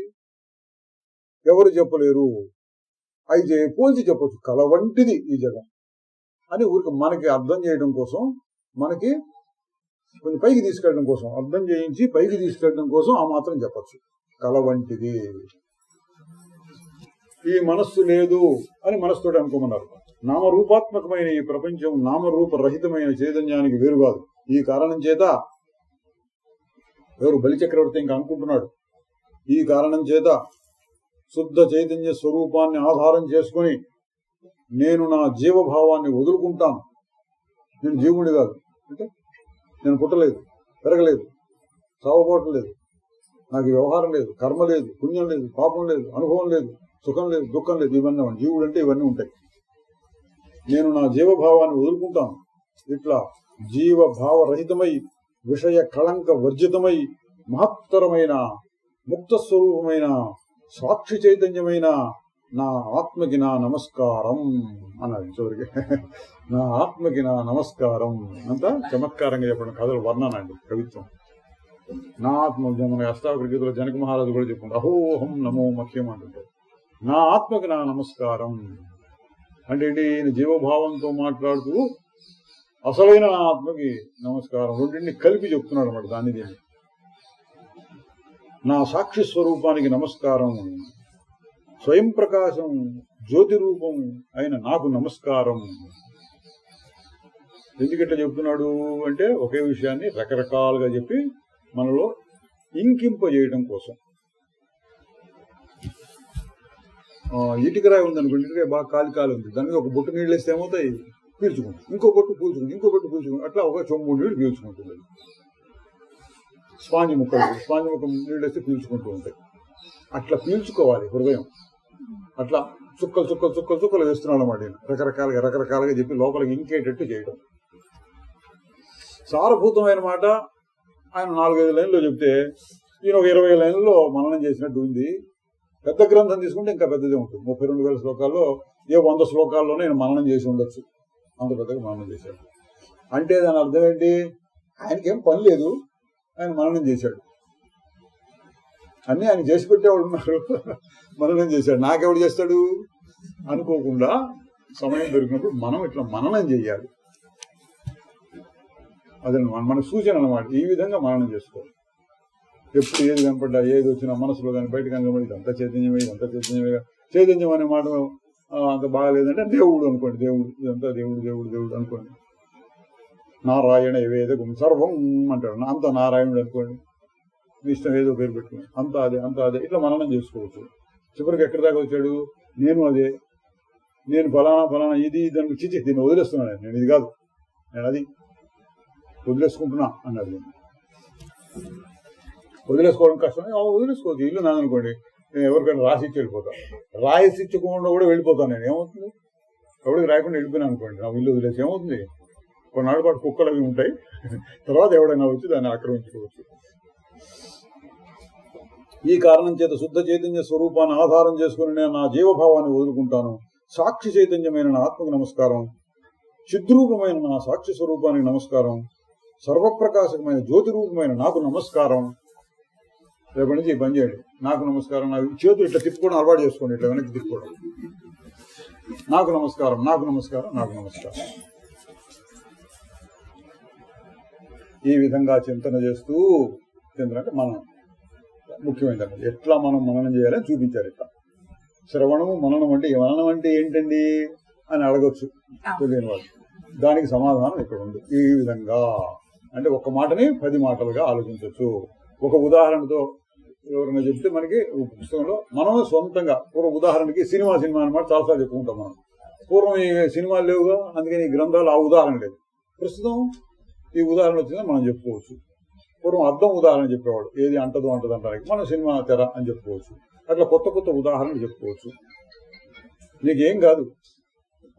ఎవరు చెప్పలేరు. అయితే పోల్చి చెప్పచ్చు, కళ వంటిది ఈ జగం అని ఊరికి మనకి అర్థం చేయడం కోసం, మనకి కొంచెం పైకి తీసుకెళ్ళడం కోసం, అర్థం చేయించి పైకి తీసుకెళ్ళడం కోసం ఆ మాత్రం చెప్పచ్చు, కళ వంటిది. ఈ మనస్సు లేదు అని మనస్సుతోటి అనుకోమన్నారు. నామరూపాత్మకమైన ఈ ప్రపంచం నామరూపరహితమైన చైతన్యానికి వేరు కాదు. ఈ కారణం చేత ఎవరు బలిచక్రవర్తి ఇంకా అనుకుంటున్నాడు, ఈ కారణం చేత శుద్ధ చైతన్య స్వరూపాన్ని ఆధారం చేసుకుని నేను నా జీవభావాన్ని వదులుకుంటాను. నేను జీవుడి కాదు అంటే నేను పుట్టలేదు, పెరగలేదు, చావబోవటం లేదు, నాకు వ్యవహారం లేదు, కర్మ లేదు, పుణ్యం లేదు, పాపం లేదు, అనుభవం లేదు, సుఖం లేదు, దుఃఖం లేదు. ఇవన్నీ జీవుడు అంటే ఇవన్నీ ఉంటాయి. నేను నా జీవభావాన్ని వదులుకుంటాను. ఇట్లా జీవభావరహితమై విషయ కళంక వర్జితమై మహత్తరమైన ముక్త స్వరూపమైన సాక్షి చైతన్యమైన నా ఆత్మకి నా నమస్కారం అన్నది చివరికి. నా ఆత్మకి నా నమస్కారం అంతా చమత్కారంగా చెప్పడం కథలు వర్ణన అండి, కవిత్వం. నా ఆత్మ మన అష్టావక్ర గీతలో జనక మహారాజు కూడా చెప్పుకుంటారు, అహోహం నమో మఖ్యం అంటుంటారు. నా ఆత్మకి నా నమస్కారం అంటే ఏంటి, జీవభావంతో మాట్లాడుతూ అసలైన నా ఆత్మకి నమస్కారం రెండింటిని కలిపి చెప్తున్నాడు అన్నమాట. దాన్ని నా సాక్షి స్వరూపానికి నమస్కారం, స్వయం ప్రకాశం జ్యోతి రూపం అయిన నాకు నమస్కారం. ఎందుకంటే చెప్తున్నాడు అంటే ఒకే విషయాన్ని రకరకాలుగా చెప్పి మనలో ఇంకింపజేయడం కోసం. ఇటుకరాయి ఉందనుకోండి, ఇటుక బాగా కాలి ఉంది, దాని మీద ఒక బొట్టు నీళ్ళు వేస్తే ఏమవుతాయి, పీల్చుకుంటుంది. ఇంకో బొట్టు పీల్చుకుంటుంది, ఇంకో బొట్టు పీల్చుకుంటుంది, అట్లా ఒక 3 నీళ్ళు పీల్చుకుంటుంది. స్పాంజ్ ముక్కలు నీళ్ళు వేస్తే పీల్చుకుంటూ ఉంటాయి. అట్లా పీల్చుకోవాలి హృదయం. అట్లా చుక్కలు చుక్కలు చుక్కలు చుక్కలు వేస్తున్నాడు అన్నమాట. రకరకాలుగా చెప్పి లోపలికి ఇంకేటట్టు చేయడం. సారభూతమైన మాట ఆయన 4-5 లైన్లో చెప్తే ఈయన ఒక 20 లైన్లలో మననం చేసినట్టు ఉంది. పెద్ద గ్రంథం తీసుకుంటే ఇంకా పెద్దదే ఉంటుంది. 32,000 శ్లోకాల్లో 100 శ్లోకాల్లోనే ఆయన మననం చేసి ఉండొచ్చు. అంత పెద్దగా మననం చేశాడు. అంటే దాని అర్థం ఏంటి? ఆయనకేం పని లేదు, ఆయన మననం చేశాడు. అన్నీ ఆయన చేసి పెట్టేవాడు ఉన్నారు, మననం చేశాడు. నాకెవడు చేస్తాడు అనుకోకుండా సమయం దొరికినప్పుడు మనం ఇట్లా మననం చేయాలి. అదే మన సూచన అన్నమాట. ఈ విధంగా మననం చేసుకోవాలి. ఎప్పుడు ఏది కనపడ్డా, ఏది వచ్చినా మనసులో కానీ బయట కనబడి ఇదంతా చైతన్యమే, ఇదంతా చైతన్యమే. చైతన్యం అనే మాట అంత బాగాలేదంటే దేవుడు అనుకోండి, దేవుడు ఇదంతా దేవుడు దేవుడు దేవుడు అనుకోండి. నారాయణ వేదకం సర్వం అంటాడు, అంత నారాయణుడు అనుకోండి. మీ ఇష్టం ఏదో పేరు పెట్టుకోండి, అంతా అదే ఇట్లా మననం చేసుకోవచ్చు. చివరికి ఎక్కడి దాకా వచ్చాడు? నేను అదే, నేను ఫలానా ఇది దానికి చిచి దీన్ని వదిలేస్తున్నాను, నేను ఇది కాదు, నేను అది వదిలేసుకుంటున్నా అన్నది. వదిలేసుకోవడం కష్టం, వదిలేసుకోవచ్చు. ఇల్లు నాదనుకోండి, నేను ఎవరికైనా రాసి ఇచ్చి వెళ్ళిపోతాను. రాసి ఇచ్చకుండా కూడా వెళ్ళిపోతాను నేను. ఏమవుతుంది? ఎవరికి రాయకుండా వెళ్ళిపోయినా అనుకోండి, నా ఇల్లు వదిలేసి ఏమవుతుంది? కొన్నాళ్ళ పాటు కుక్కలు అవి ఉంటాయి, తర్వాత ఎవడైనా వచ్చి దాన్ని ఆక్రమించుకోవచ్చు. ఈ కారణం చేత శుద్ధ చైతన్య స్వరూపాన్ని ఆధారం చేసుకుని నేను నా జీవభావాన్ని వదులుకుంటాను. సాక్షి చైతన్యమైన నా ఆత్మకు నమస్కారం, చిద్రూపమైన నా సాక్షి స్వరూపానికి నమస్కారం, సర్వప్రకాశకమైన జ్యోతి రూపమైన నాకు నమస్కారం. రేపటి నుంచి పని చేయండి. నాకు నమస్కారం. నా చేతులు ఇట్లా తిప్పుకోవడం అలవాటు చేసుకోండి, ఇట్లా వెనక్కి తిప్పుకోవడం. నాకు నమస్కారం, నాకు నమస్కారం, నాకు నమస్కారం. ఈ విధంగా చింతన చేస్తూ, చింతన అంటే మనం ముఖ్యమైనది ఎట్లా మనం మననం చేయాలని చూపించారు. ఇట్లా శ్రవణము మననం అంటే, మననం అంటే ఏంటండి అని అడగొచ్చు తెలియని వాళ్ళు. దానికి సమాధానం ఇక్కడ ఉంది. ఈ విధంగా అంటే ఒక మాటని 10 మాటలుగా ఆలోచించవచ్చు. ఒక ఉదాహరణతో ఎవరైనా చెప్తే మనకి పుస్తకంలో మనం సొంతంగా ఒక ఉదాహరణకి సినిమా అన్నమాట చాలాసార్లు చెప్పుకుంటాం మనం. పూర్వం ఈ సినిమాలు లేవుగా, అందుకని ఈ గ్రంథాలు ఆ ఉదాహరణ లేదు. ప్రస్తుతం ఈ ఉదాహరణ వచ్చిందని మనం చెప్పుకోవచ్చు. పూర్వం అద్దం ఉదాహరణ చెప్పేవాడు, ఏది అంటదు అంటదంటానికి మనం సినిమా తెర అని చెప్పుకోవచ్చు. అట్లా కొత్త కొత్త ఉదాహరణలు చెప్పుకోవచ్చు. నీకేం కాదు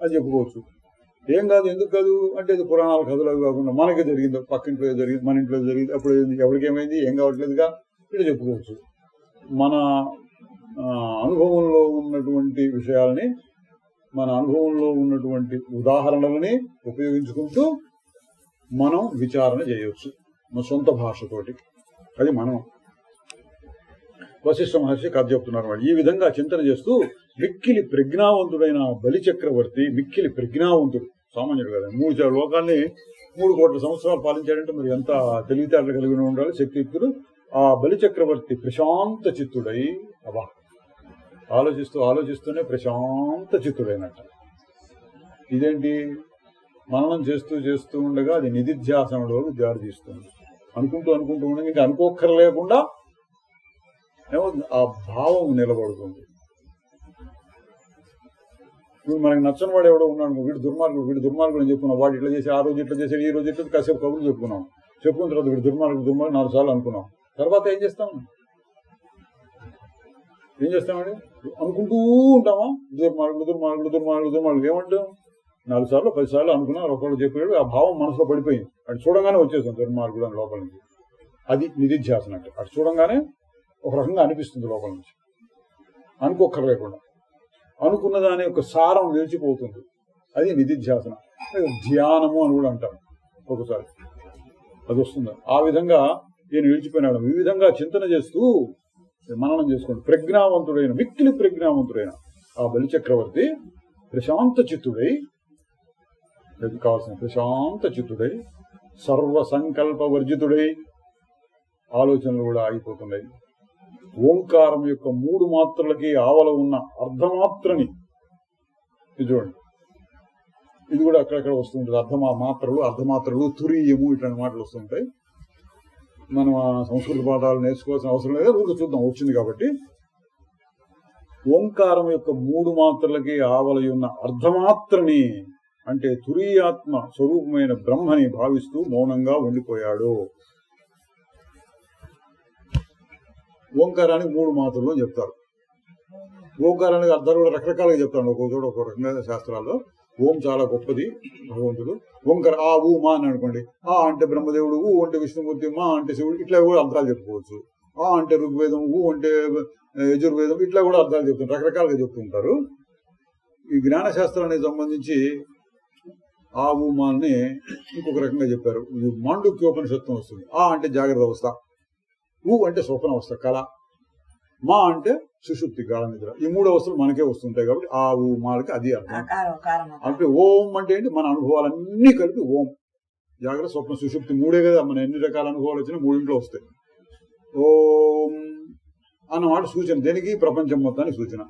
అని చెప్పుకోవచ్చు. ఏం కాదు, ఎందుకు కాదు అంటే ఇది పురాణాల కథలు అవి కాకుండా మనకి జరిగింది, పక్కింట్లో జరిగింది, మన ఇంట్లో జరిగింది, అప్పుడు ఎవరికేమైంది, ఏం కావట్లేదుగా, ఇట్లా చెప్పుకోవచ్చు. మన అనుభవంలో ఉన్నటువంటి విషయాలని, మన అనుభవంలో ఉన్నటువంటి ఉదాహరణలని ఉపయోగించుకుంటూ మనం విచారణ చేయవచ్చు మన సొంత భాషతోటి. అది మనం. వశిష్ఠ మహర్షి కథ చెప్తున్నారు. ఈ విధంగా చింతన చేస్తూ మిక్కిలి ప్రజ్ఞావంతుడైన బలిచక్రవర్తి, మిక్కిలి ప్రజ్ఞావంతుడు, సామాన్యుడు కదా, 3 లోకాల్ని 3 కోట్ల సంవత్సరాలు పాలించాడంటే మరి ఎంత తెలివితేటలు కలిగి ఉండాలి, శక్తియుక్తుడు. ఆ బలిచక్రవర్తి ప్రశాంత చిత్తుడై, అబ్బా ఆలోచిస్తూనే ప్రశాంత చిత్తుడైనట్ట. ఇదేంటి? మననం చేస్తూ ఉండగా అది నిధిధ్యాసనలోకి దారి తీస్తుంది. అనుకుంటూ ఉండగా ఇంకా అనుకోక్కర్లేకుండా ఆ భావం నిలబడుతుంది. ఇప్పుడు మనకి నచ్చని వాడు ఎవడో ఉన్నాడు, వీడు దుర్మార్గుడు అని చెప్పుకున్నాం. వాడు ఇట్లా చేసి, ఆ రోజు ఇట్లా చేశాడు, ఈ రోజు ఇట్లా కాసేపు కబుర్లు చెప్పుకున్న తర్వాత వీడు దుర్మార్గుడు 4 సార్లు అనుకున్నాం. తర్వాత ఏం చేస్తామండి? అనుకుంటూ ఉంటామా? దుర్మార్గుడు ఏమంటాం? 4 సార్లు 10 సార్లు అనుకున్నా, ఒకళ్ళు చెప్పాడు, ఆ భావం మనసులో పడిపోయింది. అటు చూడంగానే వచ్చేసాం దుర్మార్గుడు అని లోపల నుంచి. అది నిధిధ్యాసన అంటే. అటు చూడంగానే ఒక రకంగా అనిపిస్తుంది లోపల నుంచి, అనుకోక్కర్లేకుండా. అనుకున్న దాని యొక్క సారం నిలిచిపోతుంది. అది నిధిధ్యాసన. ధ్యానము అని కూడా అంటారు ఒకసారి, అది వస్తుంది. ఆ విధంగా ఈయన నిలిచిపోయినాడు. ఈ విధంగా చింతన చేస్తూ మననం చేసుకోండి. ప్రజ్ఞావంతుడైన, మిక్కిలి ప్రజ్ఞావంతుడైన ఆ బలిచక్రవర్తి ప్రశాంత చిత్తుడై, కావాల్సిన ప్రశాంత చిత్తుడై, సర్వ సంకల్ప వర్జితుడై, ఆలోచనలు కూడా ఆగిపోతున్నాయి. ఓంకారం యొక్క 3 మాత్రలకి ఆవల ఉన్న అర్ధమాత్రని చూడండి. ఇది కూడా అక్కడక్కడ వస్తుంటుంది. అర్ధమాత్రలు, తురీయము ఇట్లాంటి మాటలు వస్తుంటాయి. మనం సంస్కృత పాఠాలు నేర్చుకోవాల్సిన అవసరం లేదా, ఊరికి చూద్దాం, వచ్చింది కాబట్టి. ఓంకారం యొక్క 3 మాత్రలకి ఆవల ఉన్న అర్ధమాత్రని అంటే తురీయాత్మ స్వరూపమైన బ్రహ్మని భావిస్తూ మౌనంగా ఉండిపోయాడు. ఓంకారానికి 3 మాత్రలు అని చెప్తారు. ఓంకారానికి అర్థాలు కూడా రకరకాలుగా చెప్తాను, ఒక్కొక్క చోట ఒక్కొక్క రకంగా శాస్త్రాల్లో. ఓం చాలా గొప్పది భగవంతుడు. ఓంకార ఆ ఊ మా అని అనుకోండి. ఆ అంటే బ్రహ్మదేవుడు, ఊ అంటే విష్ణుమూర్తి, మా అంటే శివుడు, ఇట్లా కూడా అర్థాలు చెప్పుకోవచ్చు. ఆ అంటే ఋగ్వేదం, ఊ అంటే యజుర్వేదం, ఇట్లా కూడా అర్థాలు చెప్తుంటారు, రకరకాలుగా చెప్తుంటారు. ఈ జ్ఞాన శాస్త్రానికి సంబంధించి ఆ ఊ మాల్ని ఇంకొక రకంగా చెప్పారు. ఈ మాండుక్యోపనిషత్వం వస్తుంది. ఆ అంటే జాగ్రత్త అవస్థ, ఊ అంటే స్వప్న అవస్థ కళ, మా అంటే సుషుప్తి గాఢ నిద్ర. ఈ 3 అవస్థలు మనకే వస్తుంటాయి కాబట్టి ఆ ఊ మాలకి అది అర్థం. అంటే ఓం అంటే ఏంటి, మన అనుభవాలన్నీ కలిపి ఓం. జాగ్రత్త స్వప్న సుషుప్తి 3 కదా, మన ఎన్ని రకాల అనుభవాలు వచ్చినా 3 వస్తాయి. ఓం అన్నమాట సూచన, దేనికి? ప్రపంచం మొత్తానికి సూచన.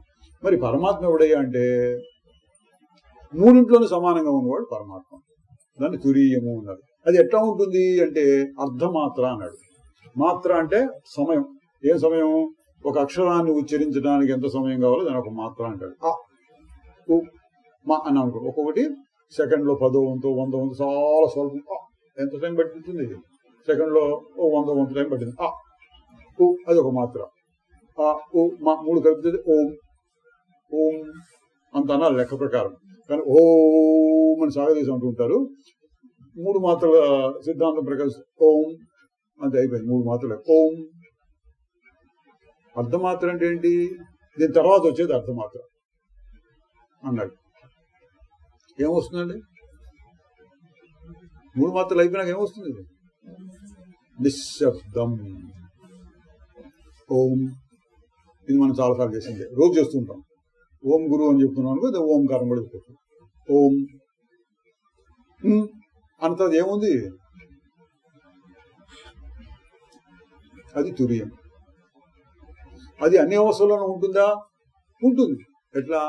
మరి పరమాత్మ ఎవడయ్యా అంటే 3 సమానంగా ఉన్నవాడు పరమాత్మ. దాన్ని తురీయము అన్నారు. అది ఎట్లా ఉంటుంది అంటే అర్ధమాత్ర అన్నాడు. మాత్ర అంటే సమయం. ఏం సమయం? ఒక అక్షరాన్ని ఉచ్చరించడానికి ఎంత సమయం కావాలో దాని ఒక మాత్ర అంటాడు. ఆ ఉ మా అని అనుకో. ఒక్కొక్కటి సెకండ్లో 10వ వంతు 100వ వంతు చాలా స్వల్పం. ఎంత టైం పట్టింది? సెకండ్లో 100వ వంతు టైం పట్టింది. ఆ ఉ అది ఒక మాత్ర. ఆ ఉ మా 3 కలిపితే ఓం. ఓం అంత అనాలి లెక్క ప్రకారం. కానీ ఓం అని సాగదీసి అంటుంటారు. 3 మాత్రల సిద్ధాంతం ప్రకారం ఓం అంతే అయిపోయింది. 3 మాత్రలే ఓం. అర్ధమాత్ర అంటే ఏంటి? దీని తర్వాత వచ్చేది అర్ధమాత్ర అన్నాడు. ఏమొస్తుందండి? 3 మాత్రలు అయిపోయినాక ఏమొస్తుంది? నిశ్శబ్దం. ఓం. ఇది మనం చాలాసార్లు చేసిందే, రోజు చేస్తుంటాం. ఓం గురు అని చెప్తున్నాను కదా, ఓంకారం కూడా చెప్తాం. ఓం అంత ఏముంది? అది తురియం. అది అన్ని అవస్థల్లోనూ ఉంటుందా? ఉంటుంది. ఎట్లా?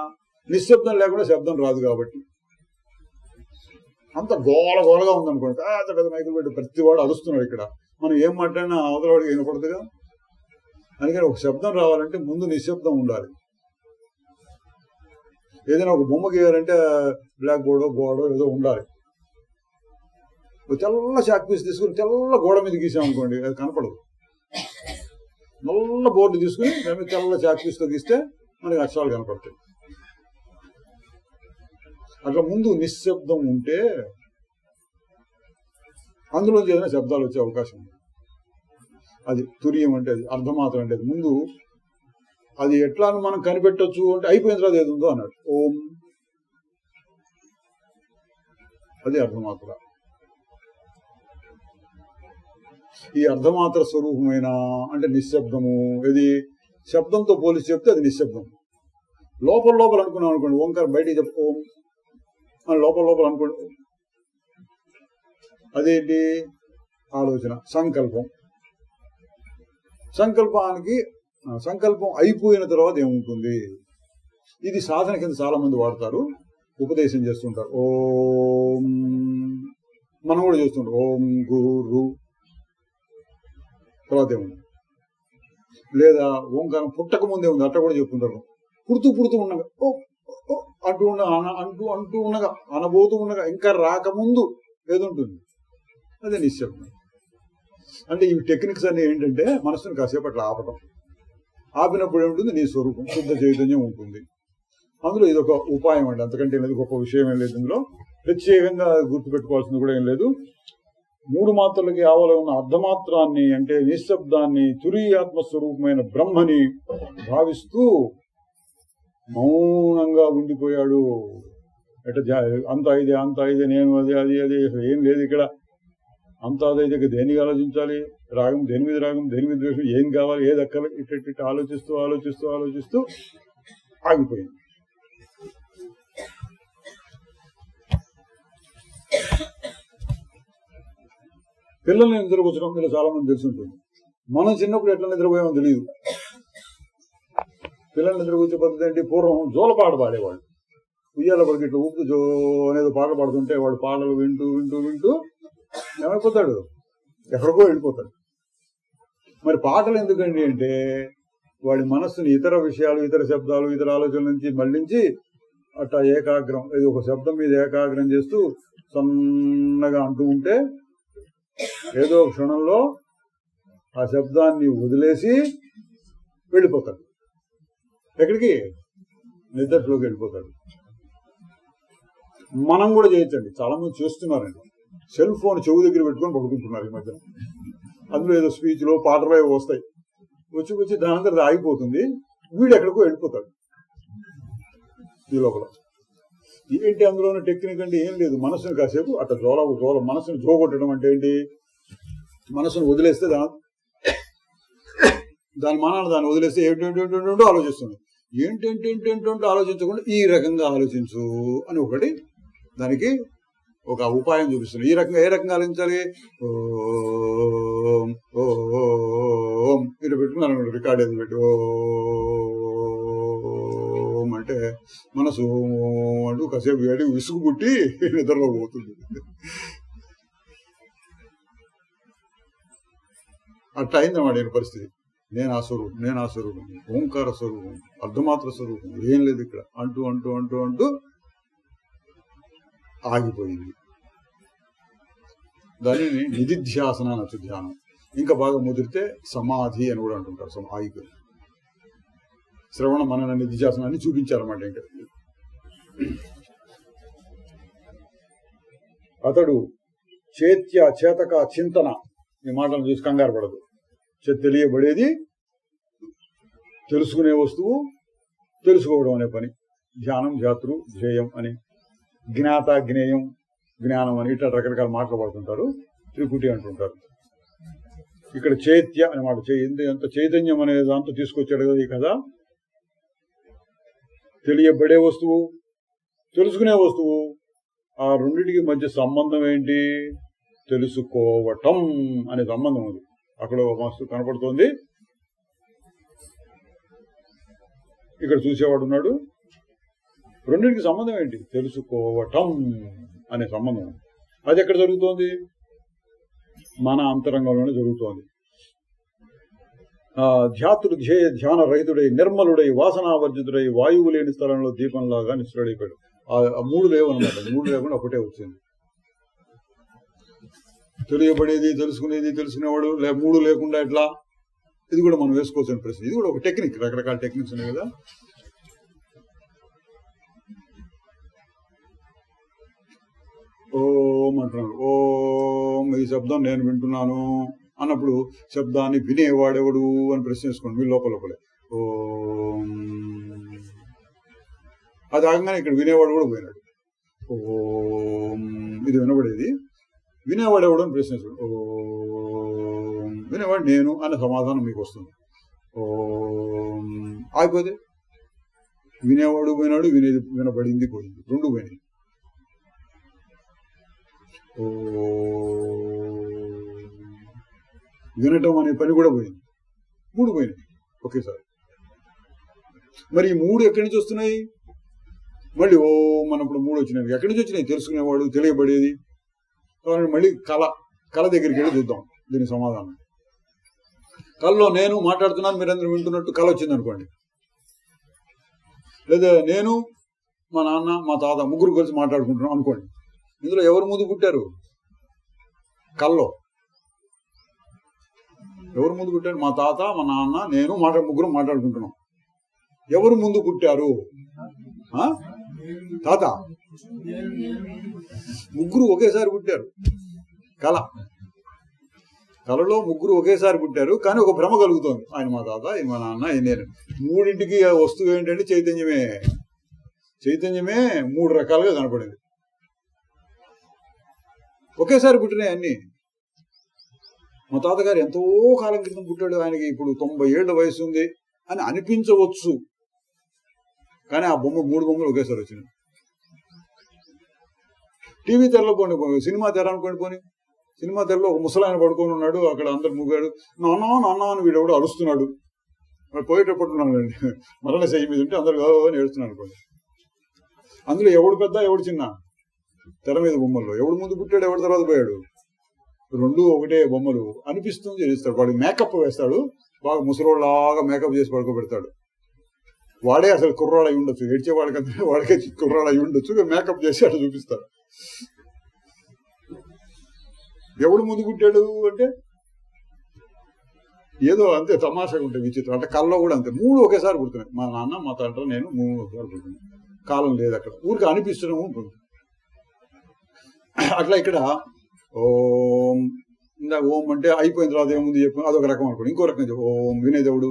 నిశ్శబ్దం లేకుండా శబ్దం రాదు కాబట్టి. అంత గోల గోలగా ఉందనుకోండి, పెద్ద మైకులు పెట్టి ప్రతివాడు అరుస్తున్నాడు. ఇక్కడ మనం ఏం మాట్లాడినా అవతల వాడికి వినపడదుగా. అందుకని ఒక శబ్దం రావాలంటే ముందు నిశ్శబ్దం ఉండాలి. ఏదైనా ఒక బొమ్మ గీయాలంటే బ్లాక్ బోర్డో గోడో ఏదో ఉండాలి. తెల్ల చాక్ పీస్ తీసుకుని తెల్ల గోడ మీద గీసామనుకోండి, అది కనపడదు. నల్ల బోర్డు తీసుకుని దాని మీద తెల్ల చాక్ పీస్తో గీస్తే మనకి అక్షరాలు కనపడతాయి. అట్లా ముందు నిశ్శబ్దం ఉంటే అందులో ఏదైనా శబ్దాలు వచ్చే అవకాశం ఉంది. అది తురియం అంటే, అది అర్ధమాత్రం అంటే. అది ముందు అది ఎట్లా మనం కనిపెట్టొచ్చు అంటే అయిపోయిన తర్వాత ఏది ఉందో అన్నాడు. ఓం అది అర్ధమాత్ర. ఈ అర్ధమాత్ర స్వరూపమైన అంటే నిశ్శబ్దము. ఇది శబ్దంతో పోలిసి చెప్తే అది నిశ్శబ్దం. లోపల లోపల అనుకున్నాం అనుకోండి, ఓంకారం బయటికి చెప్పు ఓం అని లోపల లోపల అనుకోండి, అదేంటి? ఆలోచన, సంకల్పం. సంకల్పం అయిపోయిన తర్వాత ఏముంటుంది? ఇది సాధన కింద చాలా మంది వాడతారు, ఉపదేశం చేస్తుంటారు. ఓం మనం కూడా చేస్తుంటాం. ఓం గురు తర్వాత ఏముంది? లేదా ఓంకారం పుట్టక ముందే ఉంది, అట్లా కూడా చెప్తుంటారు. పుడుతూ ఉండగా ఓ అంటూ ఉండగా అనబోతూ ఉండగా ఇంకా రాకముందు ఏదుంటుంది? అదే నిశ్శబ్దం. అంటే ఈ టెక్నిక్స్ అన్ని ఏంటంటే మనసును కాసేపు అట్లా ఆపటం. ఆపినప్పుడు ఏముంటుంది? నీ స్వరూపం శుద్ధ చైతన్యం ఉంటుంది. అందులో ఇదొక ఉపాయం అండి, అంతకంటే ఏది గొప్ప విషయం ఏం లేదు. ఇందులో ప్రత్యేకంగా గుర్తుపెట్టుకోవాల్సింది కూడా ఏం లేదు. 3 మాత్రలకి ఆవల ఉన్న అర్ధమాత్రాన్ని అంటే నిశ్శబ్దాన్ని తురీయాత్మస్వరూపమైన బ్రహ్మని భావిస్తూ మౌనంగా ఉండిపోయాడు. అంత ఇదే నేను అది ఏం లేదు ఇక్కడ. అంత అదైతే దేనికి ఆలోచించాలి? రాగం దేని మీద రాగం, దేని మీద ద్వేషం, ఏం కావాలి, ఏది అక్కర్లేదు, ఇట్ట ఆలోచిస్తూ ఆగిపోయింది. పిల్లల్ని నిద్రపుచ్చడం మీరు చాలా మంది తెలుసుంటుంది. మనం చిన్నప్పుడు ఎట్లా నిద్రపోయామో తెలియదు. పిల్లల్ని నిద్రపుచ్చే పద్ధతి ఏంటి? పూర్వం జోలపాట పాడేవాళ్ళు. ఉయ్యాల పడికి ఇట్లా ఊపుతూ జో అనేది పాటలు పాడుతుంటే వాడు పాటలు వింటూ ఏమైపోతాడు? ఎక్కడికో వెళ్ళిపోతాడు. మరి పాటలు ఎందుకండి అంటే వాడి మనస్సుని ఇతర విషయాలు, ఇతర శబ్దాలు, ఇతర ఆలోచనల నుంచి మళ్లించి అట్లా ఏకాగ్రం, ఇది ఒక శబ్దం మీద ఏకాగ్రం చేస్తూ సన్నగా అంటూ ఉంటే ఏదో క్షణంలో ఆ శబ్దాన్ని వదిలేసి వెళ్ళిపోతాడు. ఎక్కడికి? నిద్రలోకి వెళ్ళిపోతాడు. మనం కూడా చేయొచ్చండి, చాలా మంది చేస్తున్నారండి. సెల్ ఫోన్ చెవు దగ్గర పెట్టుకొని పడుకుంటున్నారు ఈ మధ్యన. అందులో ఏదో స్పీచ్లో పాటలు ఏవో వస్తాయి, వచ్చి దాని అందరూ ఆగిపోతుంది, వీడు ఎక్కడికో వెళ్ళిపోతాడు. ఈ లోపల ఏంటి అందులోనే టెక్నిక్ అంటే ఏం లేదు, మనసుని కాసేపు అట్లా జోల మనసుని జోగొట్టడం అంటే ఏంటి, మనసును వదిలేస్తే దాని మానాన్ని దాన్ని వదిలేస్తే ఏంటంటే ఆలోచిస్తుంది. ఏంటంటే ఆలోచించకుండా ఈ రకంగా ఆలోచించు అని ఒకటి దానికి ఒక ఉపాయం చూపిస్తుంది. ఈ రకంగా ఏ రకంగా ఆలోచించాలి? ఓం ఓం మీరు పెట్టుకున్నాను రికార్డ్ ఏది పెట్టి ఓం అంటే మనసు అంటూ కాసేపు వేడి విసుగు పుట్టి నిద్రలో పోతుంది. అట్లా అయిందన్నమాట నేను పరిస్థితి. నేను ఆ స్వరూపం ఓంకార స్వరూపం, అర్ధమాత్ర స్వరూపం, ఏం లేదు ఇక్కడ అంటూ అంటూ అంటూ అంటూ ఆగిపోయింది. దానిని నిధిధ్యాసన అనొచ్చు, ధ్యానం. ఇంకా బాగా ముదిరితే సమాధి అని కూడా అంటుంటారు. ఆగిపోయింది. శ్రవణ మనన నిధిధ్యాసనాన్ని చూపించారన్నమాట. ఇంకా అతడు చేతక చింతన, ఈ మాటలు చూసి కంగారు పడదు. తెలియబడేది తెలుసుకునే వస్తువు, తెలుసుకోవడం అనే పని. ధ్యానం, ధ్యాతృ, ధ్యేయం అని, జ్ఞాత, జ్ఞేయం, జ్ఞానం అని ఇట్లా రకరకాల మాటలు పడుతుంటారు. త్రిపుటి అంటుంటారు. ఇక్కడ చైత్య అనే మాట, ఎంత చైతన్యం అనే దాంతో తీసుకొచ్చాడు కదా ఈ కథ. తెలియబడే వస్తువు, తెలుసుకునే వస్తువు, ఆ రెండింటికి మధ్య సంబంధం ఏంటి? తెలుసుకోవటం అనే సంబంధం ఉంది. అక్కడ మస్తు కనపడుతోంది. ఇక్కడ చూసేవాడు ఉన్నాడు. రెండింటికి సంబంధం ఏంటి? తెలుసుకోవటం అనే సంబంధం. అది ఎక్కడ జరుగుతోంది? మన అంతరంగంలోనే జరుగుతోంది. ధ్యాన రహితుడై, నిర్మలుడై, వాసనావర్జితుడై, వాయువు లేని స్థలంలో దీపంలాగా నిశ్చలుడైపోయాడు. ఆ మూడు లేవన్నమాట. మూడు లేకుండా ఒకటే వచ్చింది. తెలియబడేది, తెలుసుకునేది, తెలుసుకునేవాడు. మూడు లేకుండా ఎట్లా? ఇది కూడా మనం వేసుకోవాల్సిన ప్రశ్న. ఇది కూడా ఒక టెక్నిక్. రకరకాల టెక్నిక్స్ ఉన్నాయి కదా. ఓం అంటున్నాడు. ఓం ఈ శబ్దం నేను వింటున్నాను అన్నప్పుడు శబ్దాన్ని వినేవాడెవడు అని ప్రశ్న వేసుకోండి మీ లోపలే. ఓం అది ఆగగానే ఇక్కడ వినేవాడు కూడా పోయినాడు. ఓం ఇది వినబడేది, వినేవాడెవడు అని ప్రశ్న వేసుకోండి. ఓం వినేవాడు నేను అనే సమాధానం మీకు వస్తుంది. ఓం ఆగిపోతే వినేవాడు పోయినాడు, వినేది వినబడింది పోయింది, రెండు పోయినాయి. వినటం అనే పని కూడా పోయింది. మూడు పోయినాయి ఒకేసారి. మరి ఈ మూడు ఎక్కడి నుంచి వస్తున్నాయి? మళ్ళీ ఓం అన్నప్పుడు మూడు వచ్చినాయి. ఎక్కడి నుంచి వచ్చినాయి? తెలుసుకునేవాడు, తెలియబడేది. మళ్ళీ కళ దగ్గరికి వెళ్ళి చూద్దాం దీనికి సమాధానం. కళలో నేను మాట్లాడుతున్నాను, మీరందరూ వింటున్నట్టు కళ వచ్చింది అనుకోండి. లేదా నేను, మా నాన్న, మా తాత ముగ్గురు కలిసి మాట్లాడుకుంటున్నాం అనుకోండి. ఇందులో ఎవరు ముందు పుట్టారు? కల్లో ఎవరు ముందు పుట్టారు? మా తాత, మా నాన్న, నేను ముగ్గురు మాట్లాడుకుంటున్నాం. ఎవరు ముందు పుట్టారు? తాత. ముగ్గురు ఒకేసారి పుట్టారు. కళలో ముగ్గురు ఒకేసారి పుట్టారు, కానీ ఒక భ్రమ కలుగుతోంది. ఆయన మా తాత, ఆయన మా నాన్న, ఆయన నేను. మూడింటికి వస్తువు ఏంటంటే చైతన్యమే. చైతన్యమే మూడు రకాలుగా కనపడింది. ఒకేసారి పుట్టినాయి అన్ని. మా తాతగారు ఎంతో కాలం క్రితం పుట్టాడు, ఆయనకి ఇప్పుడు 90 ఏళ్ల వయసు ఉంది అని అనిపించవచ్చు, కానీ ఆ మూడు బొమ్మలు ఒకేసారి వచ్చినాయి. టీవీ తెరలో పోనీ, సినిమా తెర అనుకోండి పోనీ, సినిమా తెరలో ఒక ముసలాయన పడుకొని ఉన్నాడు, అక్కడ అందరు మూగాడు, నాన్న అని వీడెవడో అరుస్తున్నాడు. పోయేటప్పుడు మరల చెయ్యి మీద ఉంటే అందరు అని ఏడుస్తున్నాడు అనుకోండి. అందులో ఎవడు పెద్ద ఎవడు చిన్న? తెర మీద బొమ్మల్లో ఎవడు ముందు పుట్టాడు, ఎవడు తర్వాత పోయాడు? రెండు ఒకటే బొమ్మలు అనిపిస్తుంది. చేస్తాడు వాడు, మేకప్ వేస్తాడు, బాగా ముసలోళ్ళలాగా మేకప్ చేసి పడుకోబెడతాడు. వాడే అసలు కుర్రాడు అయి ఉండొచ్చు, ఏడ్చే వాడికంటే వాడికే కుర్రాడు అయి ఉండొచ్చు, మేకప్ చేసి అట్లా చూపిస్తాడు. ఎవడు ముందు పుట్టాడు అంటే ఏదో అంతే తమాషాగా ఉంటాయి విచిత్రం. అంటే కళ్ళలో కూడా అంతే, మూడు ఒకేసారి పుడుతున్నాయి. మా నాన్న మా తండ్రి నేను మూడు ఒకేసారి పుడుతున్నాయి. కాలం లేదు అక్కడ, ఊరికి అనిపిస్తూనే ఉంటుంది. అట్లా ఇక్కడ ఓం, ఇందాక ఓం అంటే అయిపోయిన తర్వాత ఏముంది చెప్పి అదొక రకం అనుకోండి. ఇంకో రకం చెప్పు, ఓం వినేదేవుడు,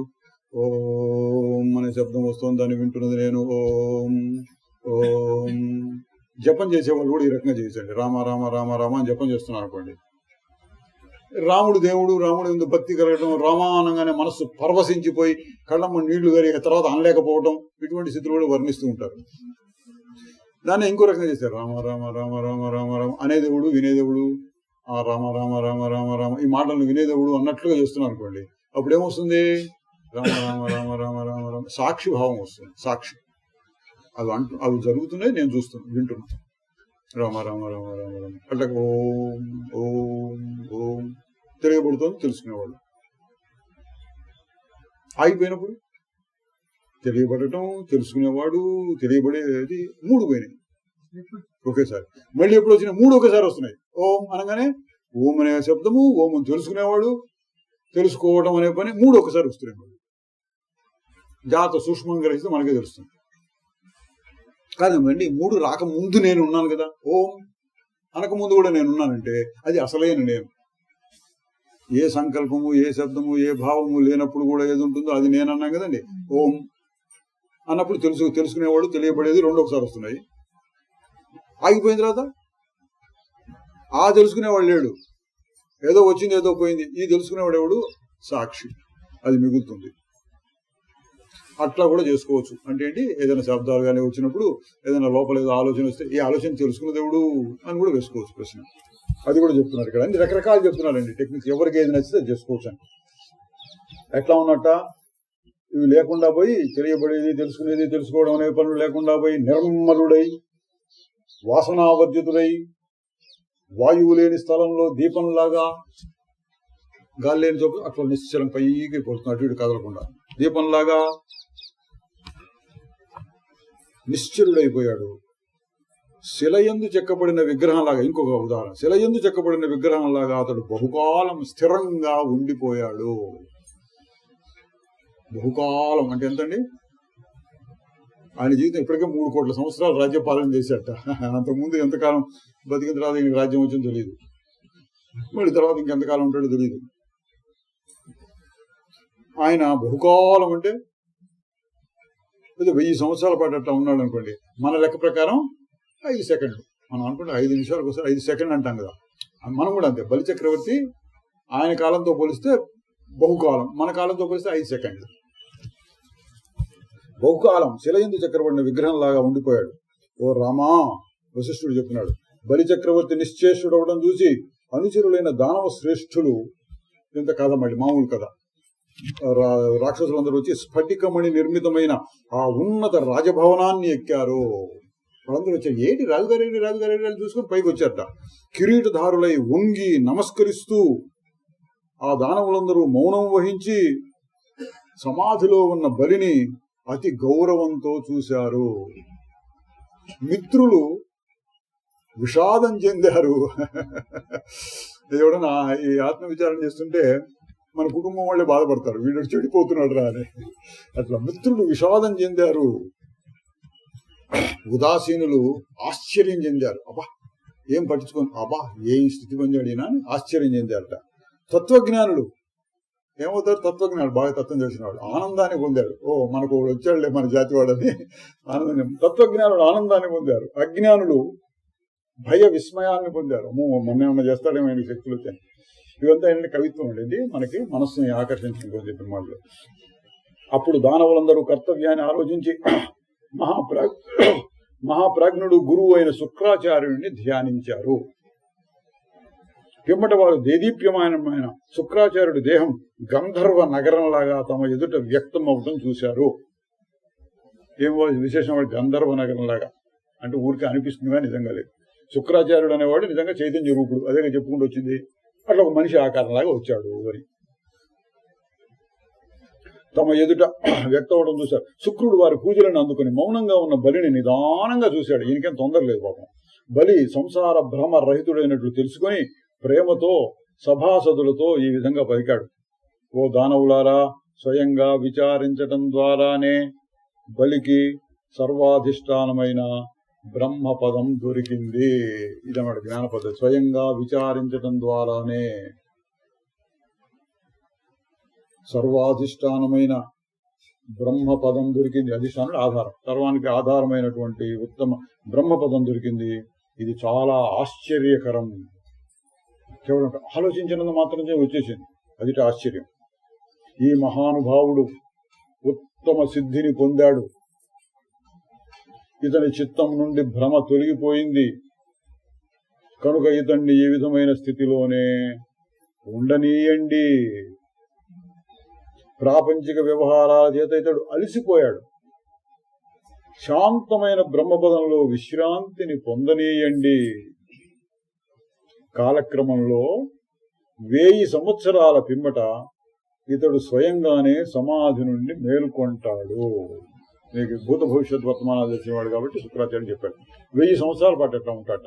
ఓం అనే శబ్దం వస్తుంది, దాన్ని వింటున్నది నేను. ఓం ఓం జపం చేసేవాళ్ళు కూడా ఈ రకంగా చేసేయండి. రామ రామ రామ రామ అని జపం చేస్తున్నారు అనుకోండి. రాముడు దేవుడు, రాముడు ఎందుకు భక్తి కలగడం, రామానంగానే మనస్సు పరవశించిపోయి కళ్ళమ్మ నీళ్లు కరిగే తర్వాత అనలేకపోవడం, ఇటువంటి స్థితులు కూడా వర్ణిస్తూ ఉంటారు. దాన్ని ఇంకో రకంగా చేశారు. రామ రామ రామ రామ రామ రామ అనేదేవుడు, వినేదేవుడు, ఆ రామ రామ రామ రామ రామ ఈ మాటలను వినేదేవుడు అన్నట్లుగా చేస్తున్నారు అనుకోండి. అప్పుడు ఏమొస్తుంది? రామ రామ రామ రామ రామ రామ సాక్షి భావం వస్తుంది. సాక్షి అవి జరుగుతున్నాయి, నేను చూస్తున్నాను, వింటున్నాను. రామ రామ రామ రామ రామ అట్లా ఓం ఓం ఓం తెలియబడుతుంది, తెలుసుకునేవాడు. ఆగిపోయినప్పుడు తెలియబడటం, తెలుసుకునేవాడు, తెలియబడేది మూడు పోయినాయి ఒకేసారి. మళ్ళీ ఎప్పుడు వచ్చినా మూడు ఒకేసారి వస్తున్నాయి. ఓం అనగానే ఓం అనే శబ్దము, ఓం అని తెలుసుకునేవాడు, తెలుసుకోవడం అనే పని మూడు ఒకసారి వస్తున్నాయి. జాత సూక్ష్మంగా గ్రహిస్తే మనకే తెలుస్తుంది. కాదండి, మూడు రాకముందు నేను ఉన్నాను కదా, ఓం అనకముందు కూడా నేను ఉన్నానంటే అది అసలైన నేను. ఏ సంకల్పము, ఏ శబ్దము, ఏ భావము లేనప్పుడు కూడా ఏది ఉంటుందో అది నేను అన్నాం కదండి. ఓం అన్నప్పుడు తెలుసుకునేవాడు, తెలియబడేది రెండు ఒకసారి వస్తున్నాయి. ఆగిపోయిన తర్వాత ఆ తెలుసుకునేవాడు లేడు, ఏదో వచ్చింది ఏదో పోయింది. ఈ తెలుసుకునేవాడు ఎవడు? సాక్షి, అది మిగులుతుంది. అట్లా కూడా చేసుకోవచ్చు. అంటే ఏంటి, ఏదైనా శబ్దాలు కానీ వచ్చినప్పుడు, ఏదైనా లోపల ఏదో ఆలోచన వస్తే ఈ ఆలోచన తెలుసుకునే దేవుడు అని కూడా వేసుకోవచ్చు ప్రశ్న. అది కూడా చెప్తున్నారు ఇక్కడ. అన్ని రకరకాలు చెప్తున్నారండి టెక్నిక్స్. ఎవరికి ఏది నచ్చితే అది చేసుకోవచ్చు అని. ఎట్లా ఉన్నట్ట, ఇవి లేకుండా పోయి తెలియబడేది, తెలుసుకునేది, తెలుసుకోవడం అనే పనులు లేకుండా పోయి నిర్మలుడై, వాసనావర్జితుడై, వాయువు లేని స్థలంలో దీపంలాగా, గాలి లేని చోటు అట్లా నిశ్చలం పైకి పోతుంది, అటు ఇటు కదలకుండా దీపంలాగా నిశ్చలుడైపోయాడు. శిలయందు చెక్కబడిన విగ్రహంలాగా, ఇంకొక ఉదాహరణ, శిలయందు చెక్కబడిన విగ్రహంలాగా అతడు బహుకాలం స్థిరంగా ఉండిపోయాడు. బహుకాలం అంటే ఎంతండి? ఆయన జీవితం ఇప్పటికే 3 కోట్ల సంవత్సరాలు రాజ్యపాలన చేశాట. అంతకుముందు ఎంతకాలం బతికిన తర్వాత ఈయనకి రాజ్యం వచ్చిందో తెలియదు, మళ్ళీ తర్వాత ఇంకెంతకాలం ఉంటాడో తెలియదు. ఆయన బహుకాలం అంటే 1000 సంవత్సరాల పాటు అట్లా ఉన్నాడు అనుకోండి. మన లెక్క ప్రకారం 5 సెకండ్లు. మనం అనుకుంటే 5 నిమిషాలకు ఒకసారి 5 సెకండ్లు అంటాం కదా. మనం కూడా అంతే. బలి చక్రవర్తి ఆయన కాలంతో పోలిస్తే బహుకాలం, మన కాలంతో పోలిస్తే 5 సెకండ్లు. బహుకాలం శిలయందు చక్రపడిన విగ్రహం లాగా ఉండిపోయాడు. ఓ రామా, వశిష్ఠుడు చెప్తున్నాడు, బలి చక్రవర్తి నిశ్చేష్టుడు అవడం చూసి అనుచరులైన దానవ శ్రేష్ఠులు, ఇంత కథ మళ్ళీ మామూలు కథ, రాక్షసులందరూ వచ్చి స్ఫటికమణి నిర్మితమైన ఆ ఉన్నత రాజభవనాన్ని ఎక్కారు. వాళ్ళందరూ వచ్చారు. ఏంటి రాజుగారేంటి రాజుగారేంటి అని చూసుకుని పైకి వచ్చారట. కిరీటధారులై వంగి నమస్కరిస్తూ ఆ దానవులందరూ మౌనం వహించి సమాధిలో ఉన్న బలిని అతి గౌరవంతో చూశారు. మిత్రులు విషాదం చెందారు. ఎవడన్నా ఈ ఆత్మవిచారణ చేస్తుంటే మన కుటుంబం వాళ్ళే బాధపడతారు, వీడు చెడిపోతున్నాడు రా అని. అట్లా మిత్రులు విషాదం చెందారు. ఉదాసీనులు ఆశ్చర్యం చెందారు. అబ్బా ఏం పట్టించుకొని, అబ్బా ఏం స్థితి పొందాడినా అని ఆశ్చర్యం చెందారట. తత్వజ్ఞానులు ఏమవుతారు? తత్వజ్ఞానులు బాగా తత్వం తెలిసిన వాళ్ళు ఆనందాన్ని పొందారు. ఓ మనకు వచ్చాడులే మన జాతి వాడని ఆనందం. తత్వజ్ఞానులు ఆనందాన్ని పొందారు. అజ్ఞానులు భయ విస్మయాన్ని పొందారు. మొన్న ఏమన్నా చేస్తాడేమో ఆయన శక్తులు వచ్చాయి. ఇవంతా ఏంటంటే కవిత్వం ఉండేది, మనకి మనస్సుని ఆకర్షించుకుంటూ చెప్పిన వాళ్ళు. అప్పుడు దానవులందరూ కర్తవ్యాన్ని ఆలోచించి మహాప్రాజ్ఞుడు గురువు అయిన శుక్రాచార్యుడిని ధ్యానించారు. పిమ్మట వారు దేదీప్యమానమైన శుక్రాచార్యుడి దేహం గంధర్వ నగరంలాగా తమ ఎదుట వ్యక్తం అవడం చూశారు. ఏం విశేషం? వాడు గంధర్వ నగరంలాగా అంటే ఊరికి అనిపిస్తుందిగా నిజంగా లేదు. శుక్రాచార్యుడు అనేవాడు నిజంగా చైతన్య రూపుడు, అదే చెప్పుకుంటూ వచ్చింది. అట్లా ఒక మనిషి ఆకారంలాగా వచ్చాడు అని తమ ఎదుట వ్యక్తం అవడం చూశారు. శుక్రుడు వారి పూజలను అందుకుని మౌనంగా ఉన్న బలిని నిదానంగా చూశాడు. ఈయనకేం తొందర లేదు పాపం. బలి సంసార భ్రమ రహితుడైనట్లు తెలుసుకొని ప్రేమతో సభాసదులతో ఈ విధంగా పలికాడు. ఓ దానవులారా, స్వయంగా విచారించటం ద్వారానే బలికి సర్వాధిష్టానమైన బ్రహ్మపదం దొరికింది. ఇదన్నమాట జ్ఞాన పద్ధతి. స్వయంగా విచారించటం ద్వారానే సర్వాధిష్టానమైన బ్రహ్మపదం దొరికింది. అధిష్టానుడు ఆధారం, సర్వానికి ఆధారమైనటువంటి ఉత్తమ బ్రహ్మపదం దొరికింది. ఇది చాలా ఆశ్చర్యకరం. కేవలం ఆలోచించినంత మాత్రం వచ్చేసింది. అది ఆశ్చర్యం. ఈ మహానుభావుడు ఉత్తమ సిద్ధిని పొందాడు. ఇతని చిత్తం నుండి భ్రమ తొలగిపోయింది కనుక ఇతన్ని ఈ విధమైన స్థితిలోనే ఉండనీయండి. ప్రాపంచిక వ్యవహారాల చేత ఇతడు అలసిపోయాడు. శాంతమైన బ్రహ్మపదంలో విశ్రాంతిని పొందనీయండి. కాలక్రమంలో 1000 సంవత్సరాల పిమ్మట ఇతడు స్వయంగానే సమాధి నుండి మేలుకొంటాడు. మీకు భూత భవిష్యత్ వర్తమానాలు తెలిసినవాడు కాబట్టి శుక్రాచార్యుడు చెప్పాడు 1000 సంవత్సరాల పాటు ఎట్లా ఉంటాట.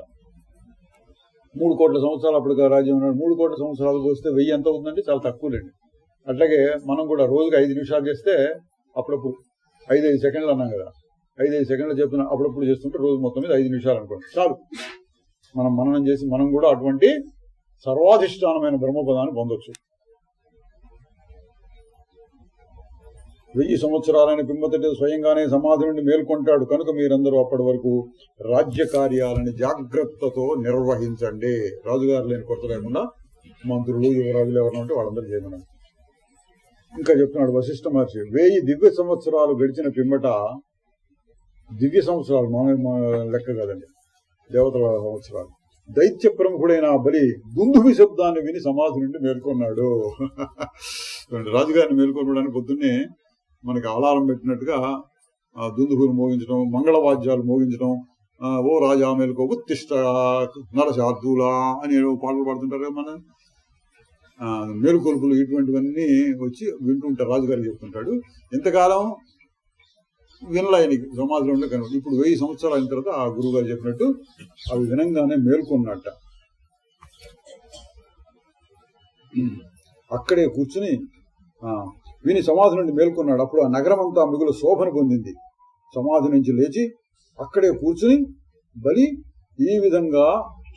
3 కోట్ల సంవత్సరాలు అప్పటిగా రాజ్యం ఉన్నాడు. 3 కోట్ల సంవత్సరాలకు వస్తే 1000 ఎంత అవుతుందంటే చాలా తక్కువలేండి. అట్లాగే మనం కూడా రోజుకి 5 నిమిషాలు చేస్తే అప్పుడప్పుడు 5 సెకండ్లు అన్నాం కదా, 5 సెకండ్లు చెప్తున్నా అప్పుడప్పుడు చేస్తుంటే రోజు మొత్తం మీద 5 నిమిషాలు అనుకోండి చాలు. మనం మననం చేసి మనం కూడా అటువంటి సర్వాధిష్టానమైన బ్రహ్మపదాన్ని పొందొచ్చు. 1000 సంవత్సరాలైన పిమ్మతటి స్వయంగానే సమాధి నుండి మేల్కొంటాడు కనుక మీరందరూ అప్పటి వరకు రాజ్య కార్యాలని జాగ్రత్తతో నిర్వహించండి. రాజుగారు లేని కొరత లేకుండా మంత్రులు యువరాజులు ఎవరైనా ఉంటే వాళ్ళందరూ చేయమన్నారు. ఇంకా చెప్తున్నాడు వశిష్ఠ మహర్షి, 1000 దివ్య సంవత్సరాలు గడిచిన పిమ్మట, దివ్య సంవత్సరాలు మన లెక్క కాదండి, దేవతల సంవత్సరాలు, దైత్య ప్రముఖుడైన బలి దుందుభి శబ్దాన్ని విని సమాధి నుండి మేల్కొన్నాడు. రాజుగారిని మేల్కొనడానికి పొద్దున్నే మనకి అలారం పెట్టినట్టుగా దుందుభులు మోగించడం, మంగళవాద్యాలు మోగించడం, ఓ రాజా మేలుకో ఉత్తిష్ట నరశార్దూలా అని పాటలు పాడుతుంటారు కదా మన మేలుకొలుపులు, ఇటువంటివన్నీ వచ్చి వింటుంటారు. రాజుగారికి చెప్తుంటాడు. ఇంతకాలం వినలాయనికి సమాధిలో ఉండే కనుక ఇప్పుడు 1000 సంవత్సరాలు అయిన తర్వాత ఆ గురువు గారు చెప్పినట్టు అవి వినంగానే మేల్కొన్నట్ట. అక్కడే కూర్చుని విని సమాధి నుండి మేల్కొన్నాడు. అప్పుడు ఆ నగరం అంతా మిగులు శోభను పొందింది. సమాధి నుంచి లేచి అక్కడే కూర్చుని బలి ఈ విధంగా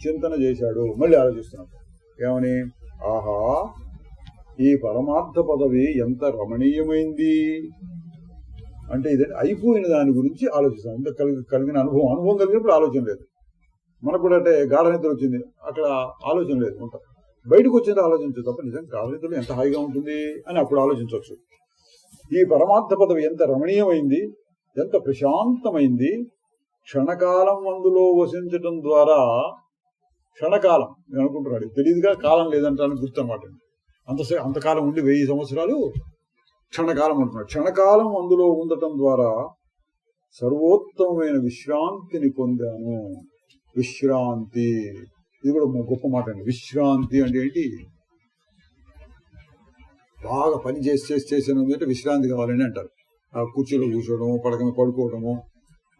చింతన చేశాడు. మళ్ళీ ఆలోచిస్తున్నాడు ఏమని, ఆహా ఈ పరమార్థ పదవి ఎంత రమణీయమైంది అంటే, ఇది అయిపోయిన దాని గురించి ఆలోచిస్తాం. ఇంత కలిగిన అనుభవం కలిగినప్పుడు ఆలోచన లేదు. మనకు కూడా అంటే గాఢ నిద్ర వచ్చింది, అక్కడ ఆలోచన లేదు, ఉంటాం. బయటకు వచ్చింది ఆలోచించదు తప్ప నిజంగా గాఢ నిద్రలో ఎంత హాయిగా ఉంటుంది అని అప్పుడు ఆలోచించవచ్చు. ఈ పరమార్థ పదవి ఎంత రమణీయమైంది, ఎంత ప్రశాంతమైంది. క్షణకాలం అందులో వసించటం ద్వారా, క్షణకాలం నేను అనుకుంటున్నాడు, తెలియదుగా కాలం లేదంటాను గుర్తు అన్నమాట. అంతకాలం ఉండి 1000 సంవత్సరాలు క్షణకాలం అంటున్నాడు. క్షణకాలం అందులో ఉండటం ద్వారా సర్వోత్తమమైన విశ్రాంతిని పొందాను. విశ్రాంతి, ఇది కూడా గొప్ప మాట అండి. విశ్రాంతి అంటే ఏంటి? బాగా పని చేసినందుకంటే విశ్రాంతి కావాలని అంటారు. ఆ కుర్చీలో కూర్చోవడము, పడకమే పడుకోవడము,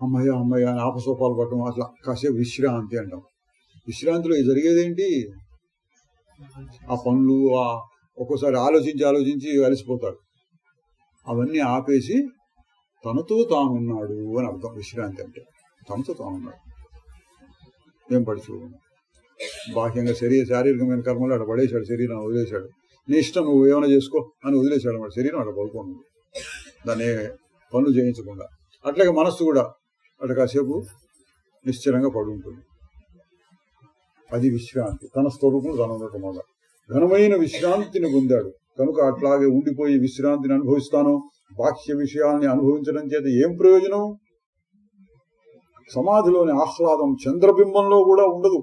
అమ్మయ్య అని ఆపసోపాలు పట్టడం, అట్లా కాసేపు విశ్రాంతి అంటాం. విశ్రాంతిలో జరిగేదేంటి? ఆ పనులు ఒక్కోసారి ఆలోచించి అలసిపోతారు. అవన్నీ ఆపేసి తనతో తానున్నాడు అని అర్థం. విశ్రాంతి అంటే తనతో తానున్నాడు, ఏం పడిచూడు. బాహ్యంగా శారీరకమైన కర్మలు అక్కడ పడేశాడు, శరీరం వదిలేశాడు. నీ ఇష్టం, నువ్వు ఏమైనా చేసుకో అని వదిలేశాడు అన్నమాట. శరీరం అక్కడ పడుకోండి, దాన్ని పనులు చేయించకుండా. అట్లాగే మనస్సు కూడా అట్లా కాసేపు నిశ్చలంగా పడి ఉంటుంది. అది విశ్రాంతి. తన స్వరూపం తను ఉండటం వల్ల ఘనమైన విశ్రాంతిని పొందాడు కనుక అట్లాగే ఉండిపోయి విశ్రాంతిని అనుభవిస్తాను. బాహ్య విషయాల్ని అనుభవించడం చేత ఏం ప్రయోజనం? సమాధిలోని ఆహ్లాదం చంద్రబింబంలో కూడా ఉండదు.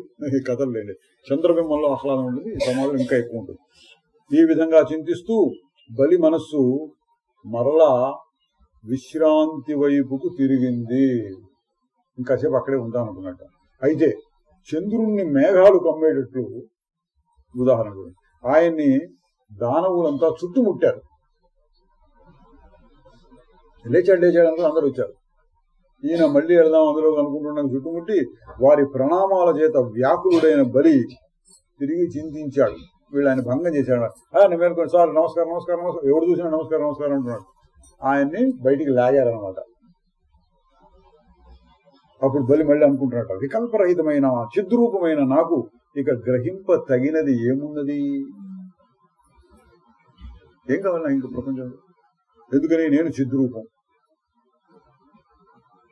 కథలేండి, చంద్రబింబంలో ఆహ్లాదం ఉండదు, సమాధిలో ఇంకా ఎక్కువ ఉంటుంది. ఈ విధంగా చింతిస్తూ బలి మనస్సు మరలా విశ్రాంతి వైపుకు తిరిగింది. ఇంకాసేపు అక్కడే ఉంటాననుకున్నట్ట. అయితే చంద్రుణ్ణి మేఘాలు కమ్మేటట్లు, ఉదాహరణ కూడా ఆయన్ని దానవులంతా చుట్టుముట్టారు. లేచాడు అందరూ వచ్చారు. ఈయన మళ్ళీ వెళదాం అందులో అనుకుంటున్నాం. చుట్టుముట్టి వారి ప్రణామాల చేత వ్యాకులుడైన బలి తిరిగి చింతించాడు. వీళ్ళు ఆయన భంగం చేశాడు. నేను మేలుకొని సార్ నమస్కారం నమస్కారం నమస్కారం, ఎవడు చూసినా నమస్కారం నమస్కారం అంటున్నాడు. ఆయన్ని బయటికి లాగారనమాట. అప్పుడు బలి మళ్ళీ అనుకుంటున్నట్ట, వికల్పరహితమైన చిద్రూపమైన నాకు ఇక గ్రహింప తగినది ఏమున్నది, ఏం కావాలి ఇంక ప్రపంచంలో? ఎందుకని నేను చిద్రూపం,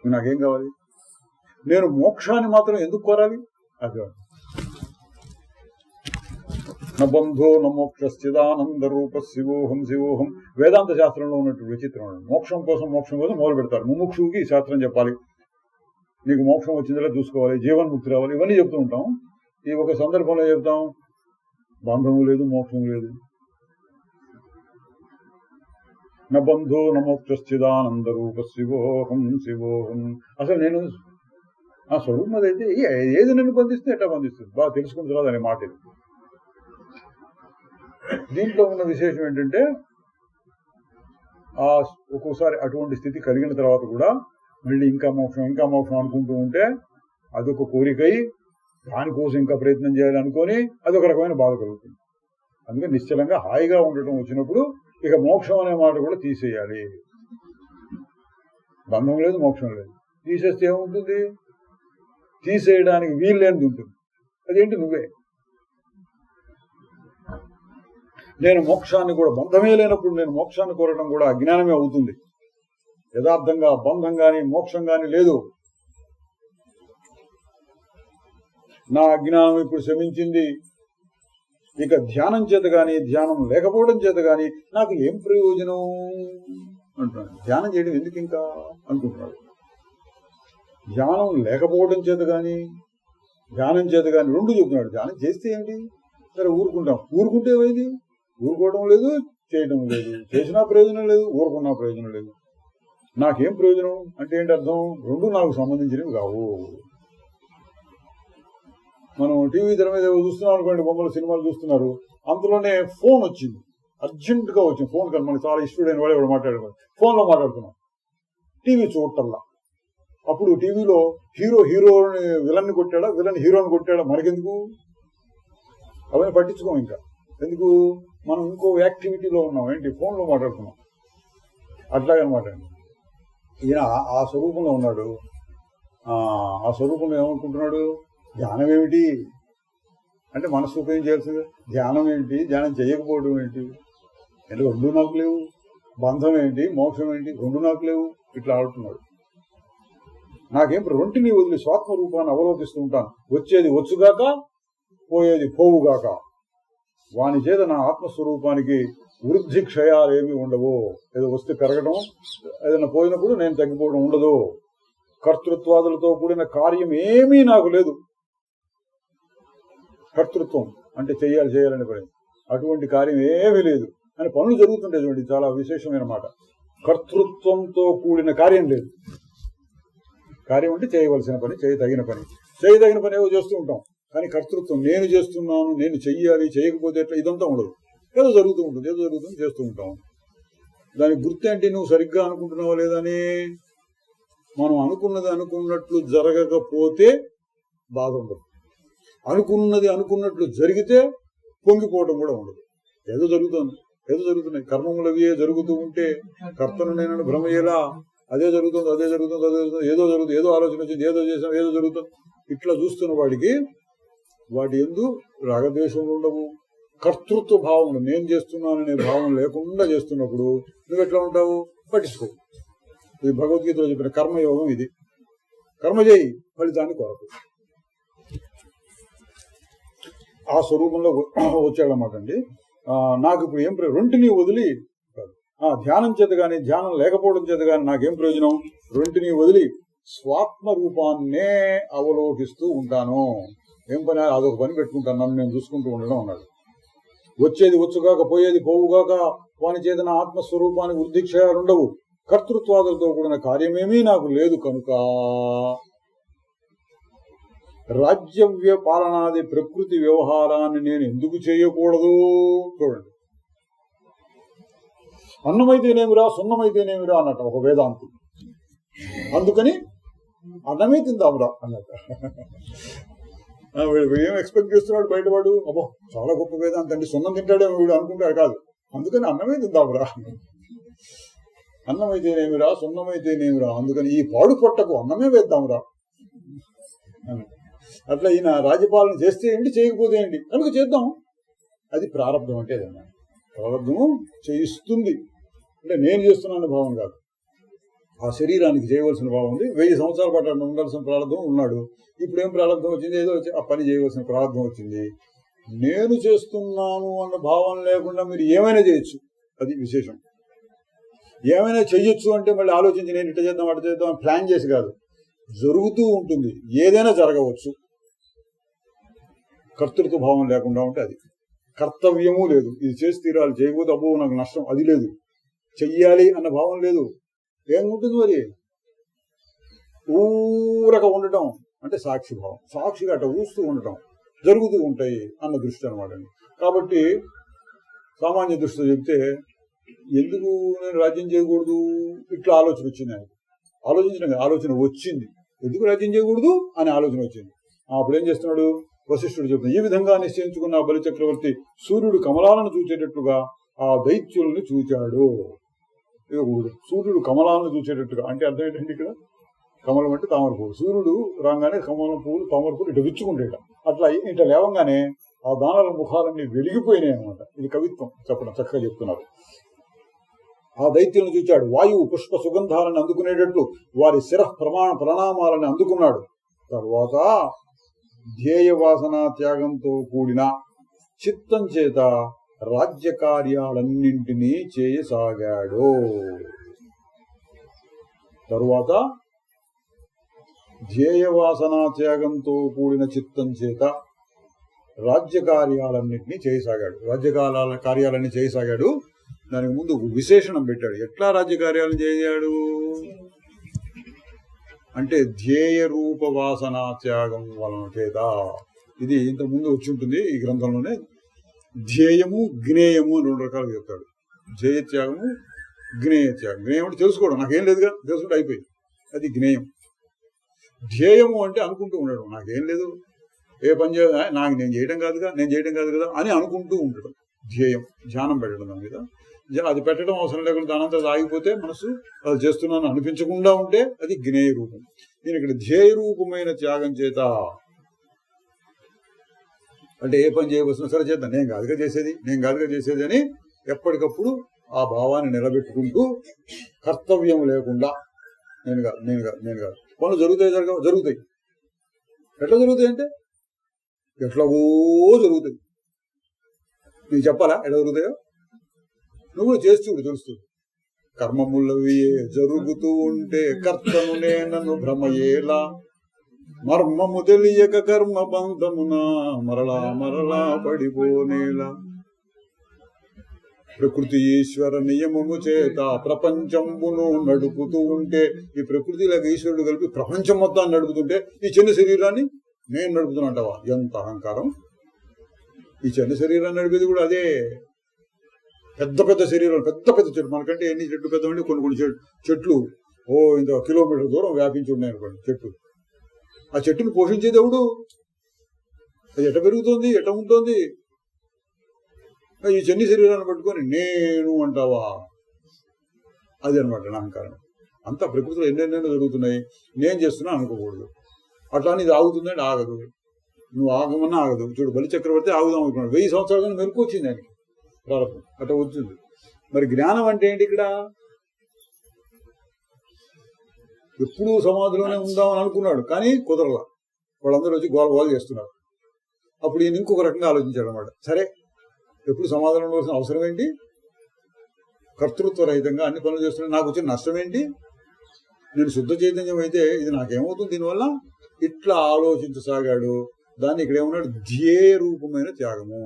నాకేం కావాలి? నేను మోక్షాన్ని మాత్రం ఎందుకు కోరాలి? అది బంధో నమోక్షశ్చిదానంద రూప శివోహం శివోహం. వేదాంత శాస్త్రంలో ఉన్నట్టు విచిత్రం. మోక్షం కోసం మొదలు పెడతారు. ముముక్షువుకి ఈ శాస్త్రం చెప్పాలి, నీకు మోక్షం వచ్చిందిలా చూసుకోవాలి, జీవన్ముక్తి రావాలి, ఇవన్నీ చెప్తూ ఉంటాం. ఈ ఒక సందర్భంలో చెప్తాం బంధము లేదు మోక్షం లేదు. బంధో నమోక్షశ్చిదానంద రూప శివోహం శివోహం. అసలు నేను ఆ స్వరూపం అదైతే ఏది నన్ను బంధిస్తే ఎట్లా బంధిస్తుంది బాగా తెలుసుకున్న తర్వాత అనే మాట. దీంట్లో ఉన్న విశేషం ఏంటంటే ఆ ఒక్కోసారి అటువంటి స్థితి కలిగిన తర్వాత కూడా మళ్ళీ ఇంకా మోక్షం అనుకుంటూ ఉంటే అదొక కోరికై దానికోసం ఇంకా ప్రయత్నం చేయాలనుకొని అదొక రకమైన బాధ కలుగుతుంది. అందుకే నిశ్చలంగా హాయిగా ఉండటం వచ్చినప్పుడు ఇక మోక్షం అనే మాట కూడా తీసేయాలి. బంధం లేదు మోక్షం లేదు, తీసేస్తే ఏముంటుంది? తీసేయడానికి వీలు లేనిది ఉంటుంది. అదేంటి? నువ్వే. నేను మోక్షాన్ని కూడా, బంధమే లేనప్పుడు నేను మోక్షాన్ని కోరడం కూడా అజ్ఞానమే అవుతుంది. యథార్థంగా బంధం గాని మోక్షం గాని లేదు. నా అజ్ఞానం ఇప్పుడు శమించింది, ఇక ధ్యానం చేత గాని ధ్యానం లేకపోవడం చేత గాని నాకు ఏం ప్రయోజనం అంటున్నాడు. ధ్యానం చేయడం ఎందుకు ఇంకా అనుకుంటున్నాడు. ధ్యానం లేకపోవడం చేత గాని ధ్యానం చేత గాని రెండు చెప్తున్నాడు. ధ్యానం చేస్తే ఏమిటి? సరే ఊరుకుంటాం, ఊరుకుంటే ఏమైంది? ఊరుకోవడం లేదు, చేయడం లేదు, చేసినా ప్రయోజనం లేదు, ఊరుకున్నా ప్రయోజనం లేదు. నాకేం ప్రయోజనం అంటే ఏంటి అర్థం? రెండు నాకు సంబంధించినవి కావు. మనం టీవీ తెర మీద చూస్తున్నాం అనుకోండి, బొమ్మలు సినిమాలు చూస్తున్నారు, అందులోనే ఫోన్ వచ్చింది, అర్జెంట్ గా వచ్చింది. ఫోన్ కానీ మనకు చాలా ఇష్టమైన వాడు ఎవరు మాట్లాడుకోండి, ఫోన్లో మాట్లాడుతున్నాం, టీవీ చూడటల్లా. అప్పుడు టీవీలో హీరోని విలన్ని కొట్టాడా, విలన్ హీరోని కొట్టాడా, మనకెందుకు? అవన్నీ పట్టించుకోం. ఇంకా ఎందుకు? మనం ఇంకో యాక్టివిటీలో ఉన్నాం, ఏంటి? ఫోన్లో మాట్లాడుతున్నాం. అట్లాగనమాట. ఈయన ఆ స్వరూపంలో ఉన్నాడు. ఆ స్వరూపంలో ఏమనుకుంటున్నాడు? ధ్యానం ఏమిటి అంటే మనసు ఉపయోగం చేయాల్సింది. ధ్యానం ఏంటి? ధ్యానం చేయకపోవడం ఏంటి? అంటే రెండు నాకు లేవు. బంధం ఏంటి? మోక్షం ఏంటి? రెండు నాకు లేవు. ఇట్లా ఆడుతున్నాడు. నాకేం రెంటిని వదిలి స్వాత్మ రూపాన్ని అవలోకిస్తూ ఉంటాను. వచ్చేది వచ్చుగాక, పోయేది పోవుగాక. వాని చేత నా ఆత్మస్వరూపానికి వృద్ధి క్షయాలు ఏమీ ఉండవు. ఏదో వస్తే పెరగడం, ఏదైనా పోయినప్పుడు నేను తగ్గిపోవడం ఉండదు. కర్తృత్వాదులతో కూడిన కార్యం ఏమీ నాకు లేదు. కర్తృత్వం అంటే చేయాలని పని, అటువంటి కార్యం ఏమీ లేదు అని పనులు జరుగుతుంటాయి. చూడండి, చాలా విశేషమైన మాట. కర్తృత్వంతో కూడిన కార్యం లేదు. కార్యం అంటే చేయవలసిన పని, చేయదగిన పని ఏవో చేస్తూ ఉంటాం. కానీ కర్తృత్వం, నేను చేస్తున్నాను, నేను చెయ్యాలి, చేయకపోతే ఎట్లా, ఇదంతా ఉండదు. ఏదో జరుగుతుంది చేస్తూ ఉంటాం. దానికి గుర్తేంటి? నువ్వు సరిగ్గా అనుకుంటున్నావా లేదని. మనం అనుకున్నది అనుకున్నట్లు జరగకపోతే బాధ ఉండదు. అనుకున్నట్లు జరిగితే పొంగిపోవడం కూడా ఉండదు. ఏదో జరుగుతున్నాయి. కర్మములు అవి జరుగుతూ ఉంటే కర్తను నేను భ్రమయ్యేలా అదే జరుగుతుంది. ఏదో ఆలోచన వచ్చింది, ఏదో చేసాం, ఏదో జరుగుతుంది. ఇట్లా చూస్తున్న వాడికి వాటి యందు రాగద్వేషములు ఉండవు. కర్తృత్వ భావం, నేను చేస్తున్నాననే భావం లేకుండా చేస్తున్నప్పుడు నువ్వు ఎట్లా ఉంటావు? పట్టించుకో. ఇది భగవద్గీతలో చెప్పిన కర్మయోగం. ఇది కర్మ చేయి, ఫలితాన్ని కొరకు. ఆ స్వరూపంలో వచ్చాడనమాట అండి. నాకు ఇప్పుడు ఏం రెంటిని వదిలి, ధ్యానం చేత గాని ధ్యానం లేకపోవడం చేత గాని నాకేం ప్రయోజనం? రెంటిని వదిలి స్వాత్మ రూపాన్నే అవలోకిస్తూ ఉంటాను. ఏం పని? అదొక పని పెట్టుకుంటాను, నన్ను నేను చూసుకుంటూ ఉండడం అన్నాడు. వచ్చేది వచ్చుగాక, పోయేది పోవుగాక. వాని చేత నా ఆత్మస్వరూపాన్ని వృద్ధి క్షయాలుండవు. కర్తృత్వాదులతో కూడిన కార్యమేమీ నాకు లేదు కనుక రాజ్యవ్య పాలనాది ప్రకృతి వ్యవహారాన్ని నేను ఎందుకు చేయకూడదు? చూడండి, అన్నమైతేనేమిరా, సున్నమైతేనేమిరా అన్నట్టు ఒక వేదాంతి. అందుకని అన్నమే తిందామురా అన్నట్టు. వీడు ఏం ఎక్స్పెక్ట్ చేస్తున్నాడు బయటవాడు, అబ్బో చాలా గొప్ప వేదాంత అండి, సున్నం తింటాడేమో వీడు అనుకుంటాడు. కాదు, అందుకని అన్నమే తిందాంరా, అన్నమైతేనేమిరా సున్నమైతేనేమిరా, అందుకని ఈ పాడు పొట్టకు అన్నమే వేద్దాంరా. అట్లా ఈయన రాజ్యపాలన చేస్తే ఏంటి, చేయకపోతే ఏంటి, కనుక చేద్దాం. అది ప్రారంభం అంటే అదన్నా, ప్రారంభము చేయిస్తుంది. అంటే నేను చేస్తున్నాను భావం కాదు, ఆ శరీరానికి చేయవలసిన భావం ఉంది. 1000 సంవత్సరాల పాటు ఉండాల్సిన ప్రారంభం ఉన్నాడు. ఇప్పుడు ఏం ప్రారంభం వచ్చింది, ఏదో ఆ పని చేయవలసిన ప్రారంభం వచ్చింది. నేను చేస్తున్నాను అన్న భావం లేకుండా మీరు ఏమైనా చేయొచ్చు, అది విశేషం. ఏమైనా చెయ్యొచ్చు అంటే మళ్ళీ ఆలోచించి నేను ఇట్లా చేద్దాం అట్లా చేద్దాం ప్లాన్ చేసి కాదు, జరుగుతూ ఉంటుంది. ఏదైనా జరగవచ్చు, కర్తృత్వ భావం లేకుండా ఉంటే అది. కర్తవ్యము లేదు, ఇది చేసి తీరాలి, చేయకపోతే అబ్బో నాకు నష్టం, అది లేదు. చెయ్యాలి అన్న భావం లేదు. ఏముంటుంది మరి, ఊరక ఉండటం అంటే సాక్షి భావం. సాక్షిగా అట్లా ఊస్తూ ఉండటం, జరుగుతూ ఉంటాయి అన్న దృష్టి అనమాట. కాబట్టి సామాన్య దృష్టితో చెప్తే ఎందుకు నేను రాజ్యం చేయకూడదు ఇట్లా ఆలోచన వచ్చింది. ఆయన ఆలోచించిన ఆలోచన వచ్చింది, ఎందుకు రాజ్యం చేయకూడదు అనే ఆలోచన వచ్చింది. అప్పుడు ఏం చేస్తున్నాడు, వశిష్ఠుడు చెప్తున్నాడు, ఈ విధంగా నిశ్చయించుకున్న బలి చక్రవర్తి సూర్యుడు కమలాలను చూచేటట్టుగా ఆ దైత్యుల్ని చూచాడు. సూర్యుడు కమలాలను చూసేటట్టుగా అంటే అర్థం ఏంటంటే, ఇక్కడ కమలం అంటే తామర పువ్వు, సూర్యుడు రాగానే కమలం పువ్వులు తామర పువ్వులు ఇటు విచ్చుకుంటేట, అట్లా ఇట్లా లేవంగానే ఆ దానాల ముఖాలన్నీ వెలిగిపోయినాయి అనమాట. ఇది కవిత్వం చెప్పడం చక్కగా చెప్తున్నారు. ఆ దైత్యులను చూచాడు, వాయువు పుష్ప సుగంధాలను అందుకునేటట్లు వారి శిరః ప్రణామాలని అందుకున్నాడు. తర్వాత ధ్యేయ వాసన త్యాగంతో కూడిన చిత్తం చేత రాజ్య కార్యాలన్నింటినీ చేయసాగాడు. తరువాత ధ్యేయ వాసన త్యాగంతో కూడిన చిత్తం చేత రాజ్య కార్యాలన్నింటినీ చేయసాగాడు. కార్యాలన్నీ చేయసాగాడు. దానికి ముందు విశేషణం పెట్టాడు. ఎట్లా రాజ్య కార్యాలను చేయాడు అంటే ధ్యేయ రూప వాసన త్యాగం వలన చేత. ఇది ఇంత ముందు వచ్చి ఉంటుంది ఈ గ్రంథంలోనే. ధ్యేయము జ్ఞేయము అని 2 రకాలుగా చెప్తాడు. ధ్యేయ త్యాగము, జ్ఞేయ త్యాగం. జ్ఞేయం అంటే తెలుసుకోవడం, నాకేం లేదుగా, తెలుసుకుంటే అయిపోయింది, అది జ్ఞేయం. ధ్యేయము అంటే అనుకుంటూ ఉండడం, నాకేం లేదు, ఏ పని చేయాలి, నాకు నేను చేయడం కాదు కదా అని అనుకుంటూ ఉండడం ధ్యేయం. ధ్యానం పెట్టడం దాని మీద, అది పెట్టడం అవసరం లేకుండా దానంతా ఆగిపోతే మనసు అది చేస్తున్నాను అనిపించకుండా ఉంటే అది జ్ఞేయ రూపం. నేను ఇక్కడ ధ్యేయ రూపమైన త్యాగం చేత అంటే ఏ పని చేయవలసిన సరే చేద్దాం, నేను కాదుగా చేసేది అని ఎప్పటికప్పుడు ఆ భావాన్ని నిలబెట్టుకుంటూ కర్తవ్యం లేకుండా నేను కాదు పనులు జరుగుతాయి. ఎట్లా జరుగుతాయి అంటే ఎట్లాగో జరుగుతాయి. నీకు చెప్పాలా ఎట్లా జరుగుతాయో, నువ్వు కూడా చేస్తూ తెలుస్తుంది. కర్మములవి జరుగుతూ ఉంటే కర్తను నేనను భ్రమయేలా, మర్మము తెలియక కర్మ బంధమున మరలా పడిపోనేలా. ప్రకృతి ఈశ్వర నియమము చేత ప్రపంచమును నడుపుతూ ఉంటే, ఈ ప్రకృతిలోకి ఈశ్వరుడు కలిపి ప్రపంచం మొత్తాన్ని నడుపుతుంటే ఈ చిన్న శరీరాన్ని నేను నడుపుతున్నంటావా? ఎంత అహంకారం! ఈ చిన్న శరీరాన్ని నడిపేది కూడా అదే. పెద్ద శరీరాలు, పెద్ద చెట్లు, మనకంటే ఎన్ని చెట్లు పెద్దవండి, కొన్ని చెట్లు ఇంత కిలోమీటర్ దూరం వ్యాపించి ఉన్నాయి అనుకోండి చెట్టు. ఆ చెట్టును పోషించేది ఎవడు? అది ఎట పెరుగుతుంది, ఎట ఉంటుంది? ఈ చిన్ని శరీరాన్ని పట్టుకొని నేను అంటావా? అది అనమాట నా అహంకారం. అంతా ప్రకృతిలో ఎన్నెన్నెన్నో జరుగుతున్నాయి, నేను చేస్తున్నా అనుకోకూడదు. అట్లా ఇది ఆగుతుందండి, ఆగదు. నువ్వు ఆగమన్నా ఆగదు. చూడు, బలి చక్రవర్తి ఆగుదాం అనుకున్నాడు, 1000 సంవత్సరాలు మెరుపు వచ్చింది ఆయనకి ప్రారంభం, అట్లా వచ్చింది. మరి జ్ఞానం అంటే ఏంటి? ఇక్కడ ఎప్పుడూ సమాధిలోనే ఉందామని అనుకున్నాడు, కానీ కుదరలా. వాళ్ళందరూ వచ్చి గోల చేస్తున్నారు. అప్పుడు ఈయన ఇంకొక రకంగా ఆలోచించాడు అనమాట. సరే, ఎప్పుడు సమాధానం ఉండవలసిన అవసరం ఏంటి? కర్తృత్వ రహితంగా అన్ని పనులు చేస్తున్నాడు, నాకు వచ్చిన నష్టం ఏంటి? నేను శుద్ధ చైతన్యం అయితే ఇది నాకేమవుతుంది దీనివల్ల? ఇట్లా ఆలోచించసాగాడు. దాన్ని ఇక్కడ ఏమన్నాడు? ధ్యేయ రూపమైన త్యాగము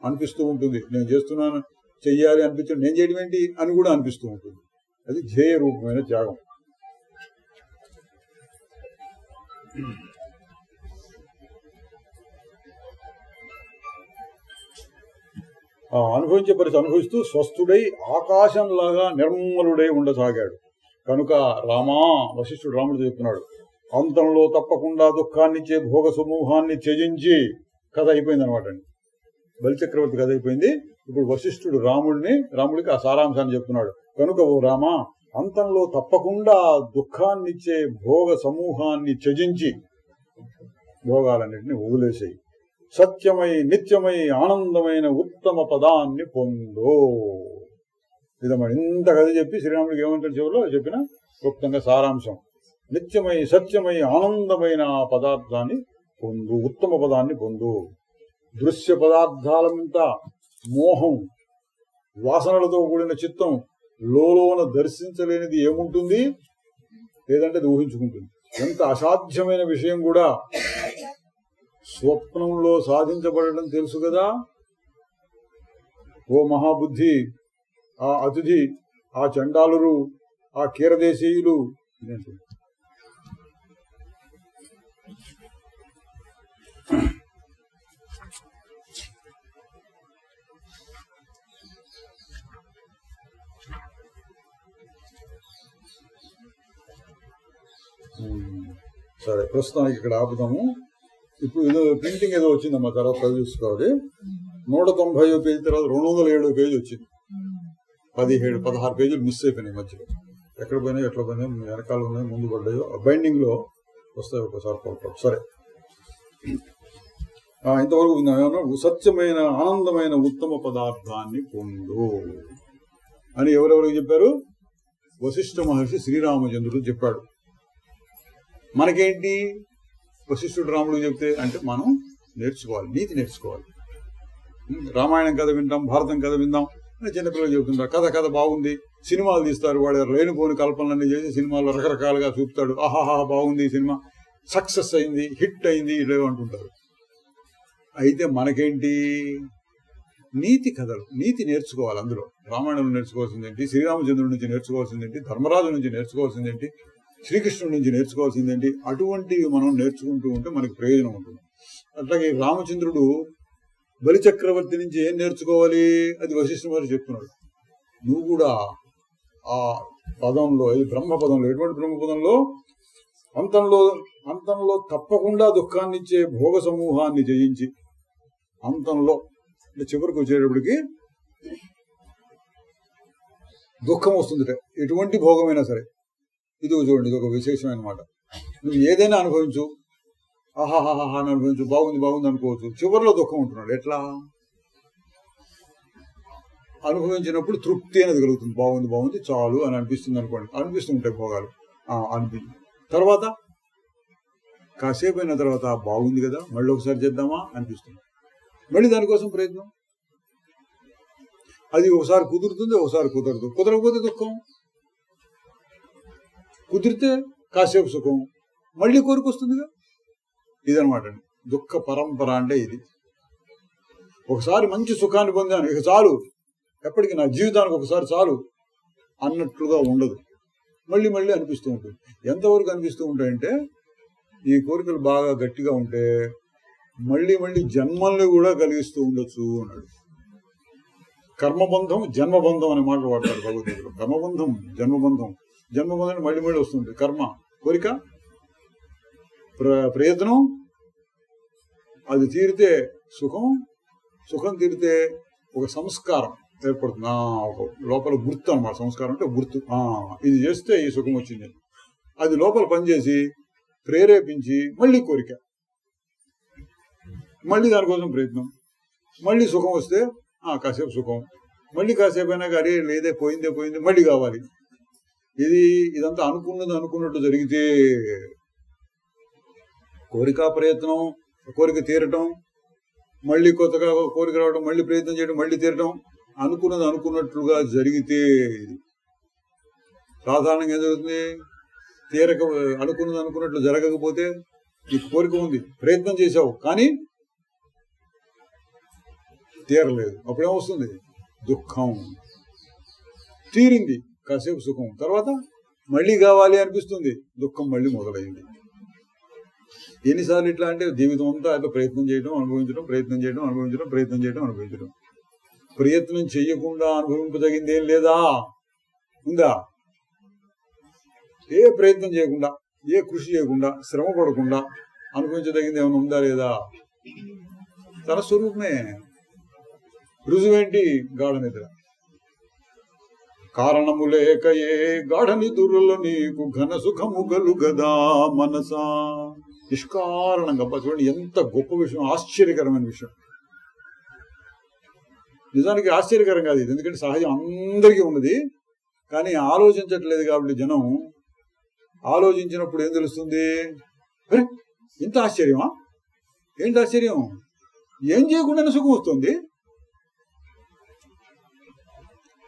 అనిపిస్తూ ఉంటుంది. నేను చేస్తున్నాను, చెయ్యాలి అనిపించడం, నేను చేయడం ఏంటి అని కూడా అనిపిస్తూ ఉంటుంది. అది ధ్యేయ రూపమైన త్యాగం. అనుభవించే పరిస్థితి అనుభవిస్తూ స్వస్థుడై ఆకాశంలాగా నిర్మలుడై ఉండసాగాడు. కనుక రాముడు చెప్తున్నాడు, అంతంలో తప్పకుండా దుఃఖాన్నిచ్చే భోగ సమూహాన్ని త్యజించి కథ అయిపోయింది అనమాట అండి. బలిచక్రవర్తి కథ అయిపోయింది. ఇప్పుడు వశిష్ఠుడు రాముడికి ఆ సారాంశాన్ని చెప్తున్నాడు. కనుక ఓ రామ, అంతంలో తప్పకుండా దుఃఖాన్నిచ్చే భోగ సమూహాన్ని త్యజించి భోగాలన్నింటినీ వదిలేసాయి. సత్యమై నిత్యమై ఆనందమైన ఉత్తమ పదాన్ని పొందో. ఇదమ్మా ఇంత కథ చెప్పి శ్రీరాముడికి ఏమంటారు చివరిలో చెప్పిన క్లుప్తంగా సారాంశం. నిత్యమై సత్యమై ఆనందమైన పదార్థాన్ని పొందు, ఉత్తమ పదాన్ని పొందు. దృశ్య పదార్థాల మీద మోహం, వాసనలతో కూడిన చిత్తం లోన దర్శించలేనిది ఏముంటుంది? లేదంటే అది ఊహించుకుంటుంది. ఎంత అసాధ్యమైన విషయం కూడా స్వప్నంలో సాధించబడడం తెలుసు కదా. ఓ మహాబుద్ధి, ఆ అతిథి, ఆ చండాలురు, ఆ కీరదేశీయులు సరే, ప్రస్తుతానికి ఇక్కడ ఆపుదాము. ఇప్పుడు ఏదో ప్రింటింగ్ ఏదో వచ్చిందమ్మా, తర్వాత చూసుకోవాలి. 190 పేజీ తర్వాత 207 పేజీ వచ్చింది. 16 పేజీలు మిస్ అయిపోయినాయి మధ్యలో. ఎక్కడ పోయినాయి, ఎట్లా పోయినాయి, వెనకాల ఉన్నాయి, ముందు పడ్డాయో బైండింగ్ లో వస్తాయి ఒకసారి పొరపాటు. సరే, ఇంతవరకు ఏమన్నా సత్యమైన ఆనందమైన ఉత్తమ పదార్థాన్ని పొందు అని ఎవరెవరికి చెప్పారు? వశిష్ఠ మహర్షి శ్రీరామచంద్రుడు చెప్పాడు. మనకేంటి వశిష్ఠుడు రాముడు చెప్తే అంటే మనం నేర్చుకోవాలి, నీతి నేర్చుకోవాలి. రామాయణం కథ వింటాం, భారతం కథ విందాం అని చిన్నపిల్లలు చెబుతుంటారు. కథ బాగుంది, సినిమాలు తీస్తారు, వాడు లేనిపోని కల్పనలన్నీ చేసి సినిమాల్లో రకరకాలుగా చూపుతాడు. ఆహాహా బాగుంది, సినిమా సక్సెస్ అయింది, హిట్ అయింది, ఇట్లా అంటుంటారు. అయితే మనకేంటి? నీతి కథలు, నీతి నేర్చుకోవాలి. అందులో రామాయణం నేర్చుకోవాల్సింది ఏంటి, శ్రీరామచంద్రుడి నుంచి నేర్చుకోవాల్సింది ఏంటి, ధర్మరాజు నుంచి నేర్చుకోవాల్సింది ఏంటి, శ్రీకృష్ణుడి నుంచి నేర్చుకోవాల్సింది ఏంటి, అటువంటివి మనం నేర్చుకుంటూ ఉంటే మనకి ప్రయోజనం ఉంటుంది. అట్లాగే రామచంద్రుడు బలిచక్రవర్తి నుంచి ఏం నేర్చుకోవాలి? అది వశిష్ఠ వారు చెప్తున్నాడు. నువ్వు కూడా ఆ పదంలో, ఇది బ్రహ్మపదంలో, ఎటువంటి బ్రహ్మపదంలో? అంతంలో తప్పకుండా దుఃఖాన్ని ఇచ్చే భోగ సమూహాన్ని జయించి, అంతంలో అంటే చివరికి వచ్చేటప్పటికి దుఃఖం వస్తుంది. ఎటువంటి భోగమైనా సరే. ఇది చూడండి, ఇది ఒక విశేషమైన మాట. నువ్వు ఏదైనా అనుభవించు, ఆహాహాహా అని అనుభవించు, బాగుంది అనుకోవచ్చు. చివరిలో దుఃఖం ఉంటున్నాడు. ఎట్లా? అనుభవించినప్పుడు తృప్తి అనేది కలుగుతుంది. బాగుంది చాలు అని అనిపిస్తుంది అనుకోండి, అనిపిస్తుంటాయి భోగాలు. తర్వాత కాసేపు అయిన తర్వాత బాగుంది కదా, మళ్ళీ ఒకసారి చేద్దామా అనిపిస్తుంది. మళ్ళీ దానికోసం ప్రయత్నం. అది ఒకసారి కుదురుతుంది, ఒకసారి కుదరదు. కుదరకపోతే దుఃఖం, కుదిరితే కాసేపు సుఖం, మళ్ళీ కోరికొస్తుందిగా. ఇదనమాట దుఃఖ పరంపర అంటే ఇది. ఒకసారి మంచి సుఖాన్ని పొందాను, ఇక చాలు, ఎప్పటికీ నా జీవితానికి ఒకసారి చాలు అన్నట్లుగా ఉండదు. మళ్ళీ అనిపిస్తూ ఉంటుంది. ఎంతవరకు అనిపిస్తూ ఉంటాయంటే, ఈ కోరికలు బాగా గట్టిగా ఉంటే మళ్ళీ జన్మల్ని కూడా కలిగిస్తూ ఉండొచ్చు అన్నాడు. కర్మబంధం జన్మబంధం అనే మాటలు వాడతారు భగవద్గీతలో. కర్మబంధం జన్మబంధం మళ్ళీ వస్తుంది. కర్మ, కోరిక, ప్రయత్నం, అది తీరితే సుఖం తీరితే ఒక సంస్కారం ఏర్పడుతుంది. ఒక లోపల గుర్తు అన్నమాట. సంస్కారం అంటే గుర్తు. ఇది చేస్తే ఈ సుఖం వచ్చింది. అది లోపల పనిచేసి ప్రేరేపించి మళ్ళీ కోరిక, మళ్ళీ దానికోసం ప్రయత్నం, మళ్ళీ సుఖం వస్తే కాసేపు సుఖం, మళ్ళీ కాసేపు అయినా కానీ లేదే పోయిందే మళ్ళీ కావాలి. ఇదంతా అనుకున్నట్టు జరిగితే కోరిక ప్రయత్నం, కోరిక తీరటం, మళ్ళీ కొత్తగా కోరిక రావడం, మళ్ళీ ప్రయత్నం చేయడం, మళ్ళీ తీరటం, అనుకున్నట్లుగా జరిగితే ఇది సాధారణంగా ఏం జరుగుతుంది? అనుకున్నట్లు జరగకపోతే నీకు కోరిక ఉంది, ప్రయత్నం చేశావు కానీ తీరలేదు. అప్పుడేమొస్తుంది? దుఃఖం. తీరింది, కాసేపు సుఖం, తర్వాత మళ్ళీ కావాలి అనిపిస్తుంది, దుఃఖం మళ్ళీ మొదలైంది. ఎన్నిసార్లు ఇట్లా అంటే జీవితం అంతా అట్లా ప్రయత్నం చేయడం, అనుభవించడం, ప్రయత్నం చెయ్యకుండా అనుభవింపదగింది ఏం లేదా? ఉందా? ఏ ప్రయత్నం చేయకుండా ఏ కృషి చేయకుండా శ్రమ పడకుండా అనుభవించదగింది ఏమైనా ఉందా లేదా? తన స్వరూపమే. రుజువేంటి? గాఢ నిద్ర. కారణము లేక ఏ గాఢ నిద్రలో నీకు ఘన సుఖము గలుగదా మనసా. నిష్కారణంగా చూడండి, ఎంత గొప్ప విషయం, ఆశ్చర్యకరమైన విషయం. నిజానికి ఆశ్చర్యకరం కాదు ఇది, ఎందుకంటే సహజం అందరికీ ఉన్నది. కానీ ఆలోచించట్లేదు కాబట్టి జనం. ఆలోచించినప్పుడు ఏం తెలుస్తుంది? అరే ఇంత ఆశ్చర్యమా? ఏంటి ఆశ్చర్యం? ఏం చేయకుండానే సుఖం వస్తుంది.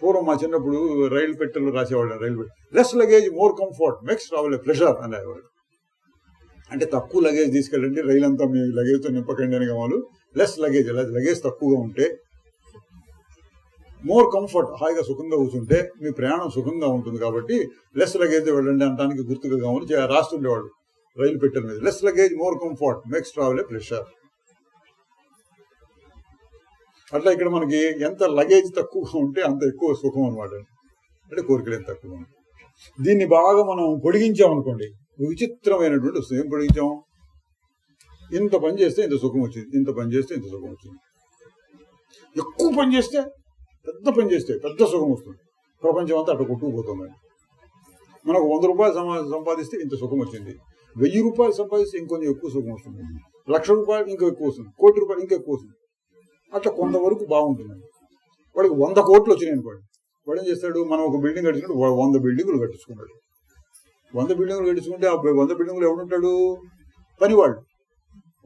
పూర్వం మా చిన్నప్పుడు రైలు పెట్టెలు రాసేవాళ్ళు. రైలు పెట్టె less luggage more comfort makes travel pleasure అనేవాళ్ళు. అంటే తక్కువ లగేజ్ తీసుకెళ్ళండి, రైలు అంతా మీ లగేజ్తో నింపకండి అని కావాలి. లెస్ లగేజ్, లగేజ్ తక్కువగా ఉంటే మోర్ కంఫర్ట్, హాయిగా సుఖంగా కూర్చుంటే మీ ప్రయాణం సుఖంగా ఉంటుంది. కాబట్టి లెస్ లగేజ్ వెళ్ళండి అనడానికి గుర్తుగా కావాలి రాస్తుండేవాడు రైలు పెట్టెల మీద. Less luggage more comfort makes travel pleasure. అట్లా ఇక్కడ మనకి ఎంత లగేజ్ తక్కువగా ఉంటే అంత ఎక్కువ సుఖం అనమాట. అంటే కోరికలు ఎంత తక్కువగా ఉంటాయి. దీన్ని బాగా మనం పొడిగించామనుకోండి, విచిత్రమైనటువంటి వస్తుంది. ఏం పొడిగించాం? ఇంత పని చేస్తే ఇంత సుఖం వచ్చింది, ఇంత పని చేస్తే ఇంత సుఖం వచ్చింది. ఎక్కువ పని చేస్తే, పెద్ద పని చేస్తే పెద్ద సుఖం వస్తుంది. ప్రపంచం అంతా అట్లా కొట్టుకుపోతుంది. మనకు 100 రూపాయలు సంపాదిస్తే ఇంత సుఖం వచ్చింది, 1000 రూపాయలు సంపాదిస్తే ఇంకొంచెం ఎక్కువ సుఖం వస్తుంది, 1,00,000 రూపాయలు ఇంకా ఎక్కువ వస్తుంది, 1 కోటి రూపాయలు ఇంకా ఎక్కువ వస్తుంది. అట్లా కొంతవరకు బాగుంటుందండి. వాడికి 100 కోట్లు వచ్చినాయి అనుకోండి, వాడు ఏం చేస్తాడు? మనం ఒక బిల్డింగ్ కట్టించుకుంటే 100 బిల్డింగులు కట్టించుకున్నాడు. 100 బిల్డింగులు కట్టించుకుంటే ఆ 100 బిల్డింగులు ఎవడుంటాడు? పనివాళ్ళు.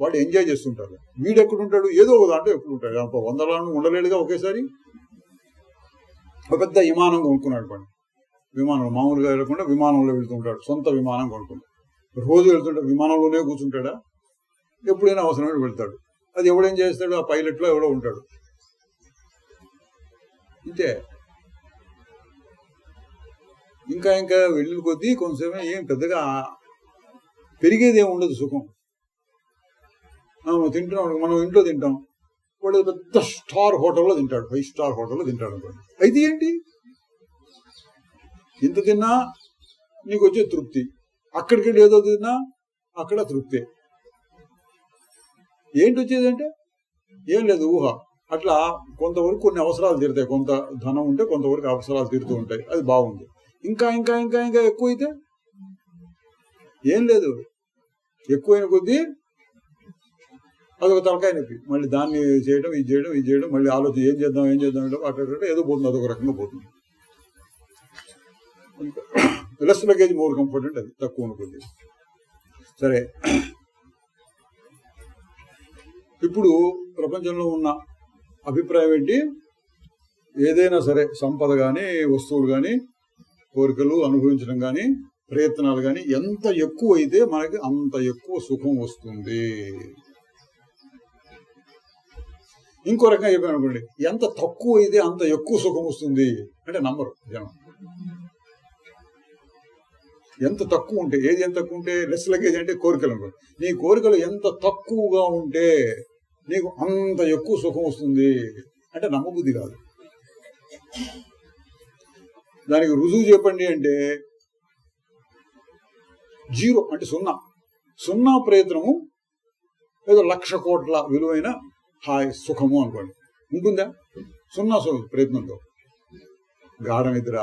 వాడు ఎంజాయ్ చేస్తుంటారు. వీడు ఎక్కడుంటాడు? ఏదో ఒక దాంట్లో ఎప్పుడు ఉంటాడు. 100 ఉండలేడుగా ఒకేసారి. ఒక పెద్ద విమానం కొనుక్కున్నాడు పండి. విమానం మామూలుగా వెళ్ళకుండా విమానంలో వెళ్తుంటాడు. సొంత విమానం కొనుక్కుంటాడు. రోజు వెళ్తుంటాడు. విమానంలోనే కూర్చుంటాడా? ఎప్పుడైనా అవసరమైన వెళ్తాడు. అది ఎవడేం చేస్తాడు? ఆ పైలట్లో ఎవడో ఉంటాడు. ఇంతే. ఇంకా ఇంకా వెళ్ళిన కొద్దీ కొంతసేపు ఏం పెద్దగా పెరిగేది ఏమి ఉండదు సుఖం. తింటున్నాం, మనం ఇంట్లో తింటాం, వాడు పెద్ద స్టార్ హోటల్లో తింటాడు, 5 స్టార్ హోటల్లో తింటాడు అనుకోండి. అయితే ఏంటి? ఇంత తిన్నా నీకు వచ్చే తృప్తి, అక్కడికి వెళ్ళి ఏదో తిన్నా అక్కడ తృప్తి. ఏంటి వచ్చేదంటే ఏం లేదు, ఊహ. అట్లా కొంతవరకు కొన్ని అవసరాలు తీరుతాయి. కొంత ధనం ఉంటే కొంతవరకు అవసరాలు తీరుతూ ఉంటాయి. అది బాగుంది. ఇంకా ఇంకా ఇంకా ఇంకా ఎక్కువైతే ఏం లేదు. ఎక్కువైన కొద్దీ అదొక తలకాయ నొప్పి. మళ్ళీ దాన్ని చేయడం, ఇది చేయడం, ఇది చేయడం, మళ్ళీ ఆలోచన ఏం చేద్దాం అంటే అక్కడ ఏదో పోతుంది, అదొక రకంగా పోతుంది. లెస్ లగేజ్ మోర్ కంఫర్ట్ అంటే అది తక్కువ అనుకుంది. సరే, ఇప్పుడు ప్రపంచంలో ఉన్న అభిప్రాయం ఏంటి? ఏదైనా సరే సంపద కానీ, వస్తువులు కానీ, కోరికలు అనుభవించడం కానీ, ప్రయత్నాలు కానీ ఎంత ఎక్కువ అయితే మనకి అంత ఎక్కువ సుఖం వస్తుంది. ఇంకో రకంగా చెప్పాను అనుకోండి, ఎంత తక్కువ అయితే అంత ఎక్కువ సుఖం వస్తుంది అంటే నమ్మరు జనం. ఎంత తక్కువ ఉంటే, ఏది ఎంత తక్కువ ఉంటే, లెస్ లగేజ్ అంటే కోరికలు అనుకోండి. నీ కోరికలు ఎంత తక్కువగా ఉంటే నీకు అంత ఎక్కువ సుఖం వస్తుంది అంటే నమ్మబుద్ధి కాదు. దానికి రుజువు చెప్పండి అంటే 0 అంటే 0 ప్రయత్నము ఏదో 1,00,000 కోట్ల విలువైన హాయ్ సుఖము అనుకోండి, ఉంటుందా? 0 ప్రయత్నంతో గాఢ నిద్ర.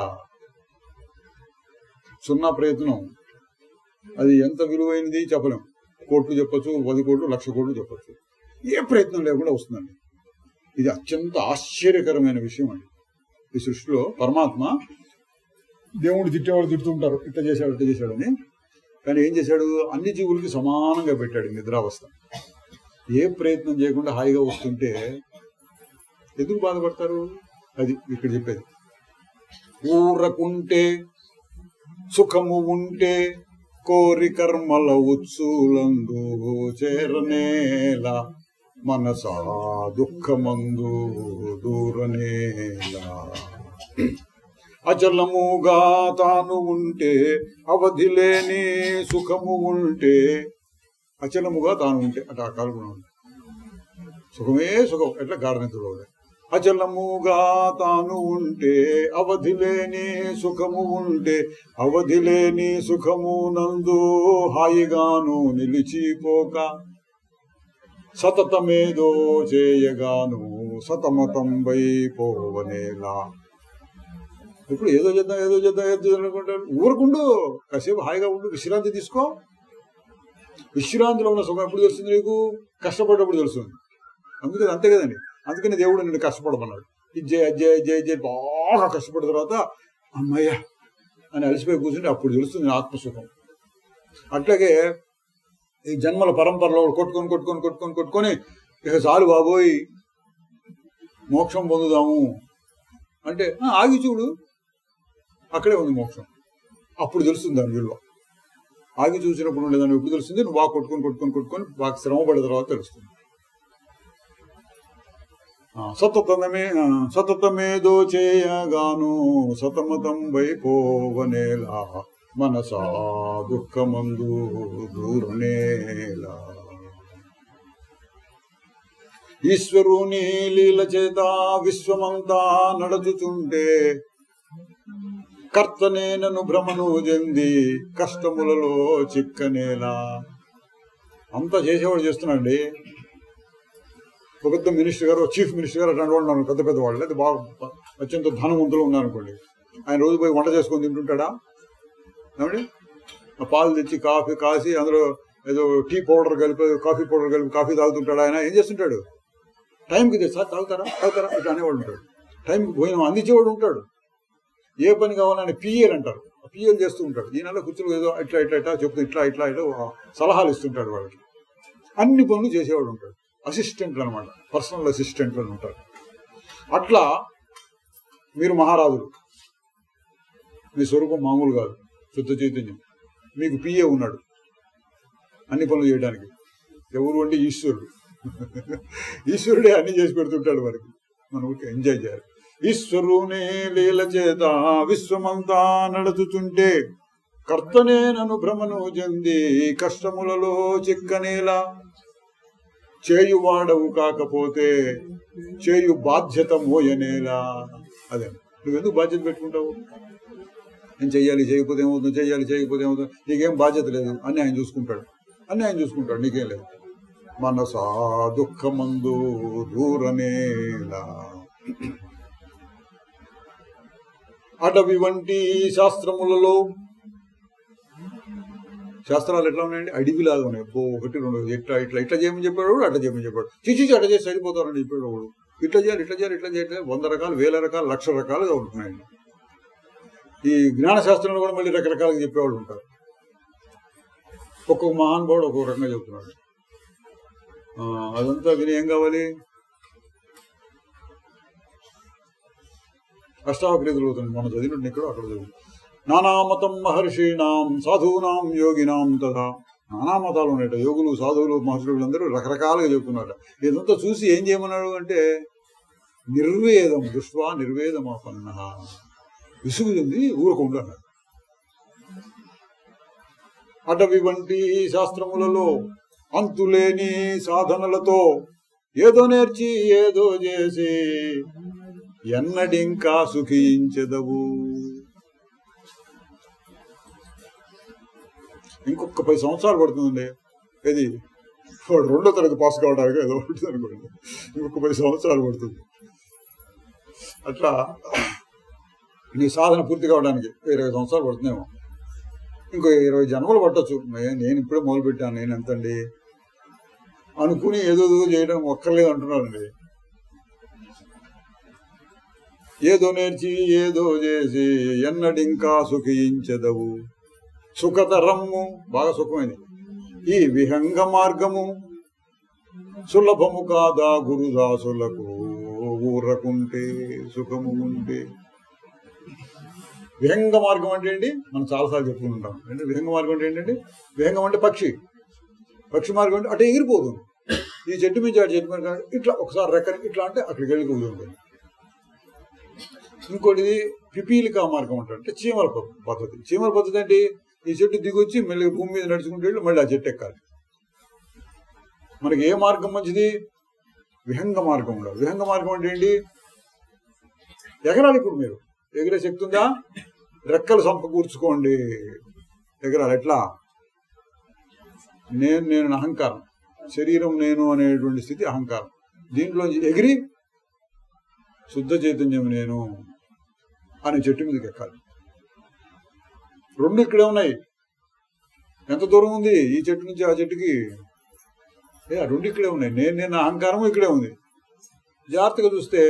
0 ప్రయత్నం అది ఎంత విలువైనది చెప్పలేం. కోట్లు చెప్పచ్చు, 10 కోట్లు, 1,00,000 కోట్లు చెప్పచ్చు. ఏ ప్రయత్నం లేకుండా వస్తుందండి. ఇది అత్యంత ఆశ్చర్యకరమైన విషయం అండి. ఈ సృష్టిలో పరమాత్మ దేవుడు తిట్టేవాడు తిడుతుంటారు, ఇట్లా చేశాడు ఇట్లా చేశాడని. కానీ ఏం చేశాడు? అన్ని జీవులకి సమానంగా పెట్టాడు నిద్రావస్థ. ఏ ప్రయత్నం చేయకుండా హాయిగా వస్తుంటే ఎందుకు బాధపడతారు? అది ఇక్కడ చెప్పేది. ఊరకుంటే సుఖము ఉంటే కోరి కర్మల ఉత్సూలందు చేరనేలా మనసా దుఃఖమందు దూరనేలా. అచలముగా తాను ఉంటే అవధి లేని సుఖము ఉంటే, అచలముగా తాను ఉంటే అట్లా కాకుండా సుఖమే సుఖం. ఎట్లా గాఢ నిద్రలో అచలముగా తాను ఉంటే అవధి లేని సుఖము ఉంటే అవధి లేని సుఖము నందు హాయిగాను నిలిచిపోక సతతమేదో చేయగాను సతమతం వైపోవనేలా. ఇప్పుడు ఏదో చేద్దాం ఏదో చేద్దాం ఏదో అనుకుంటారు. ఊరుకుండు, కాసేపు హాయిగా ఉండు, విశ్రాంతి తీసుకో. విశ్రాంతిలో ఉన్న సుఖం ఎప్పుడు తెలుస్తుంది నీకు? కష్టపడ్డప్పుడు తెలుస్తుంది. అందుకని అంతే కదండి. అందుకని దేవుడు నిన్ను కష్టపడమన్నాడు. ఇది జయ బాగా కష్టపడిన తర్వాత అమ్మయ్య అని అలసిపోయి కూర్చుంటే అప్పుడు తెలుస్తుంది ఆత్మసుఖం. అట్లాగే ఈ జన్మల పరంపరలో కొట్టుకొని కొట్టుకొని కొట్టుకొని కొట్టుకొని ఇక చాలు బాబోయ్ మోక్షం పొందుదాము అంటే ఆగి చూడు, అక్కడే ఉంది మోక్షం. అప్పుడు తెలుస్తుంది దాని విలువ. ఆగి చూసినప్పుడు ఉండేదాన్ని ఎప్పుడు తెలుస్తుంది? నువ్వు బాగా కొట్టుకొని కొట్టుకొని కొట్టుకొని బాగా శ్రమ పడిన తర్వాత తెలుస్తుంది. సతతమేదో చేయగాను సతమతం వైపోవనేలా మనసా దుఃఖమందు దూరనేలా. ఈశ్వరుని లీల చేత విశ్వమంతా నడుచుచుంటే కర్తనేనను భ్రమను చెంది కష్టములలో చిక్కనేలా. అంతా చేసేవాడు చేస్తున్నాడండి. ఒక పెద్ద మినిస్టర్ గారు, చీఫ్ మినిస్టర్ గారు అట్లాంటి వాళ్ళు ఉన్నారు, పెద్ద పెద్ద వాళ్ళు. అయితే బాగా అత్యంత ధనవంతులు ఉన్నారనుకోండి, ఆయన రోజు పోయి వంట చేసుకొని తింటుంటాడా? ఏమండి, పాలు తెచ్చి కాఫీ కాసి అందులో ఏదో టీ పౌడర్ కలిపి కాఫీ పౌడర్ కలిపి కాఫీ తాగుతుంటాడు. ఆయన ఏం చేస్తుంటాడు? టైంకి తెచ్చా తాగుతారా ఇట్లా అనేవాడు ఉంటాడు. టైంకి భోజనం అందించేవాడు ఉంటాడు. ఏ పని కావాలని పిఏలు అంటారు, పిఏలు చేస్తూ ఉంటాడు. దీనివల్ల కూర్చుని ఏదో ఇట్లా ఇట్లా ఇట్లా చెప్తూ ఇట్లా ఇట్లా ఇట్లా సలహాలు ఇస్తుంటాడు వాళ్ళకి. అన్ని పనులు చేసేవాడు ఉంటాడు. అసిస్టెంట్లు అనమాట, పర్సనల్ అసిస్టెంట్లు అని ఉంటారు. అట్లా మీరు మహారాజులు, మీ స్వరూపం మామూలు కాదు, శుద్ధ చైతన్యం. మీకు పిఏ ఉన్నాడు అన్ని పనులు చేయడానికి. ఎవరు అంటే ఈశ్వరుడు. ఈశ్వరుడే అన్ని చేసి పెడుతుంటాడు మనకి, మనం ఎంజాయ్ చేయాలి. ఈశ్వరునే లీల చేత విశ్వమంతా నడుచుచుంటే కర్తనే నన్ను భ్రమను చెంది కష్టములలో చిక్కనేలా. చేయువాడవు కాకపోతే చేయు బాధ్యత మోయనేలా. అదే, నువ్వెందుకు బాధ్యత పెట్టుకుంటావు? నేను చెయ్యాలి, చేయకపోతే ఏమవుతుంది, చెయ్యాలి చేయకపోతే ఏమవుతుంది, నీకేం బాధ్యత లేదు, అన్ని ఆయన చూసుకుంటాడు, అన్ని ఆయన చూసుకుంటాడు, నీకేం లేదు. మనసా దుఃఖమందు దూరనేలా. అటవి వంటి శాస్త్రములలో, శాస్త్రాలు ఎట్లా ఉన్నాయండి? అడవిలాగా ఉన్నాయి. ఒకటి రెండు ఇట్లా ఇట్లా ఇట్లా చేయమని చెప్పాడు, అట్లా చేయమని చెప్పాడు. చిచి అట్లా చేసి సరిపోతారని చెప్పాడు ఒకడు. ఇట్లా చేయాలి ఇట్లా చేయాలి ఇట్లా చేయాలి, 100 రకాలు 1000 రకాలు 1,00,000 రకాలుగా ఉంటున్నాయండి. ఈ జ్ఞాన శాస్త్రంలో కూడా మళ్ళీ రకరకాలుగా చెప్పేవాళ్ళు ఉంటారు. ఒక్కొక్క మహానుభావుడు ఒక్కొక్క రకంగా చెప్తున్నాడు. అదంతా విని ఏం కావాలి? అష్టావక్రీతులు అవుతుంది. మనం చదివినట్టు ఇక్కడ అక్కడ చదువు. నానామతం మహర్షీణాం సాధూనాం యోగినాం తథా. నానా మతాలు ఉన్నాయట. యోగులు, సాధువులు, మహర్షులు అందరూ రకరకాలుగా చెప్తున్నారట. ఇదంతా చూసి ఏం చేయమన్నాడు అంటే నిర్వేదం దృష్ట్వా నిర్వేదమాపన్న, విసుగు చెంది ఊరకుండా అన్నాడు. అటవి వంటి శాస్త్రములలో అంతులేని సాధనలతో ఏదో నేర్చి ఏదో చేసి ఎన్నడింకా సుఖించెదవు. ఇంకొక 10 సంవత్సరాలు పడుతుందండి. ఇది వాడు 2వ తరగతి పాస్ కావడానికి ఏదో ఉంటుంది అనుకోండి, ఇంకొక 10 సంవత్సరాలు పడుతుంది. అట్లా నీ సాధన పూర్తి కావడానికి 20 సంవత్సరాలు పడుతుందేమో. ఇంకో 20 జన్మలు పట్టచ్చు. నేను ఇప్పుడే మొదలుపెట్టాను, నేను ఎంతండి అనుకుని ఏదో చేయడం ఒక్కర్లేదు అంటున్నారండి. ఏదో నేర్చి ఏదో చేసి ఎన్నడింకా సుఖించెదవు. సుఖతరము, బాగా సుఖమైంది. ఈ విహంగ మార్గము సులభము కాదా గురుదాసులకు, ఊరకుంటే సుఖము ఉంటే. విహంగ మార్గం అంటే ఏంటి? మనం చాలాసార్లు చెప్పుకుంటాం. అంటే విహంగ మార్గం అంటే ఏంటంటే, విహంగం అంటే పక్షి మార్గం అంటే అటే ఎగిరిపోతుంది. ఈ చెట్టు మీద చెట్టు మీద ఇట్లా ఒకసారి రెక్కని ఇట్లా అంటే అక్కడికి వెళ్ళి కూర్చుంటుంది. ఇంకోటి పిపీలికా మార్గం అంటే చీమల పద్ధతి. చీమల పద్ధతి అంటే ఈ చెట్టు దిగొచ్చి మళ్ళీ భూమి మీద నడుచుకుంటూ వెళ్ళి మళ్ళీ ఆ చెట్టు ఎక్కాలి. మనకి ఏ మార్గం మంచిది? విహంగ మార్గం ఉండాలి. విహంగ మార్గం అంటే ఏంటి? ఎగరాలి. ఇప్పుడు మీరు ఎగిరే శక్తి ఉందా? రెక్కలు సంపకూర్చుకోండి, ఎగరాలి. ఎట్లా? నేను అహంకారం, శరీరం నేను అనేటువంటి స్థితి అహంకారం. దీంట్లో ఎగిరి శుద్ధ చైతన్యం నేను అనే చెట్టు మీదకి ఎక్కాలి. రెండు ఇక్కడే ఉన్నాయి. ఎంత దూరం ఉంది ఈ చెట్టు నుంచి ఆ చెట్టుకి? రెండు ఇక్కడే ఉన్నాయి. నేను అహంకారం ఇక్కడే ఉంది. జాగ్రత్తగా చూస్తే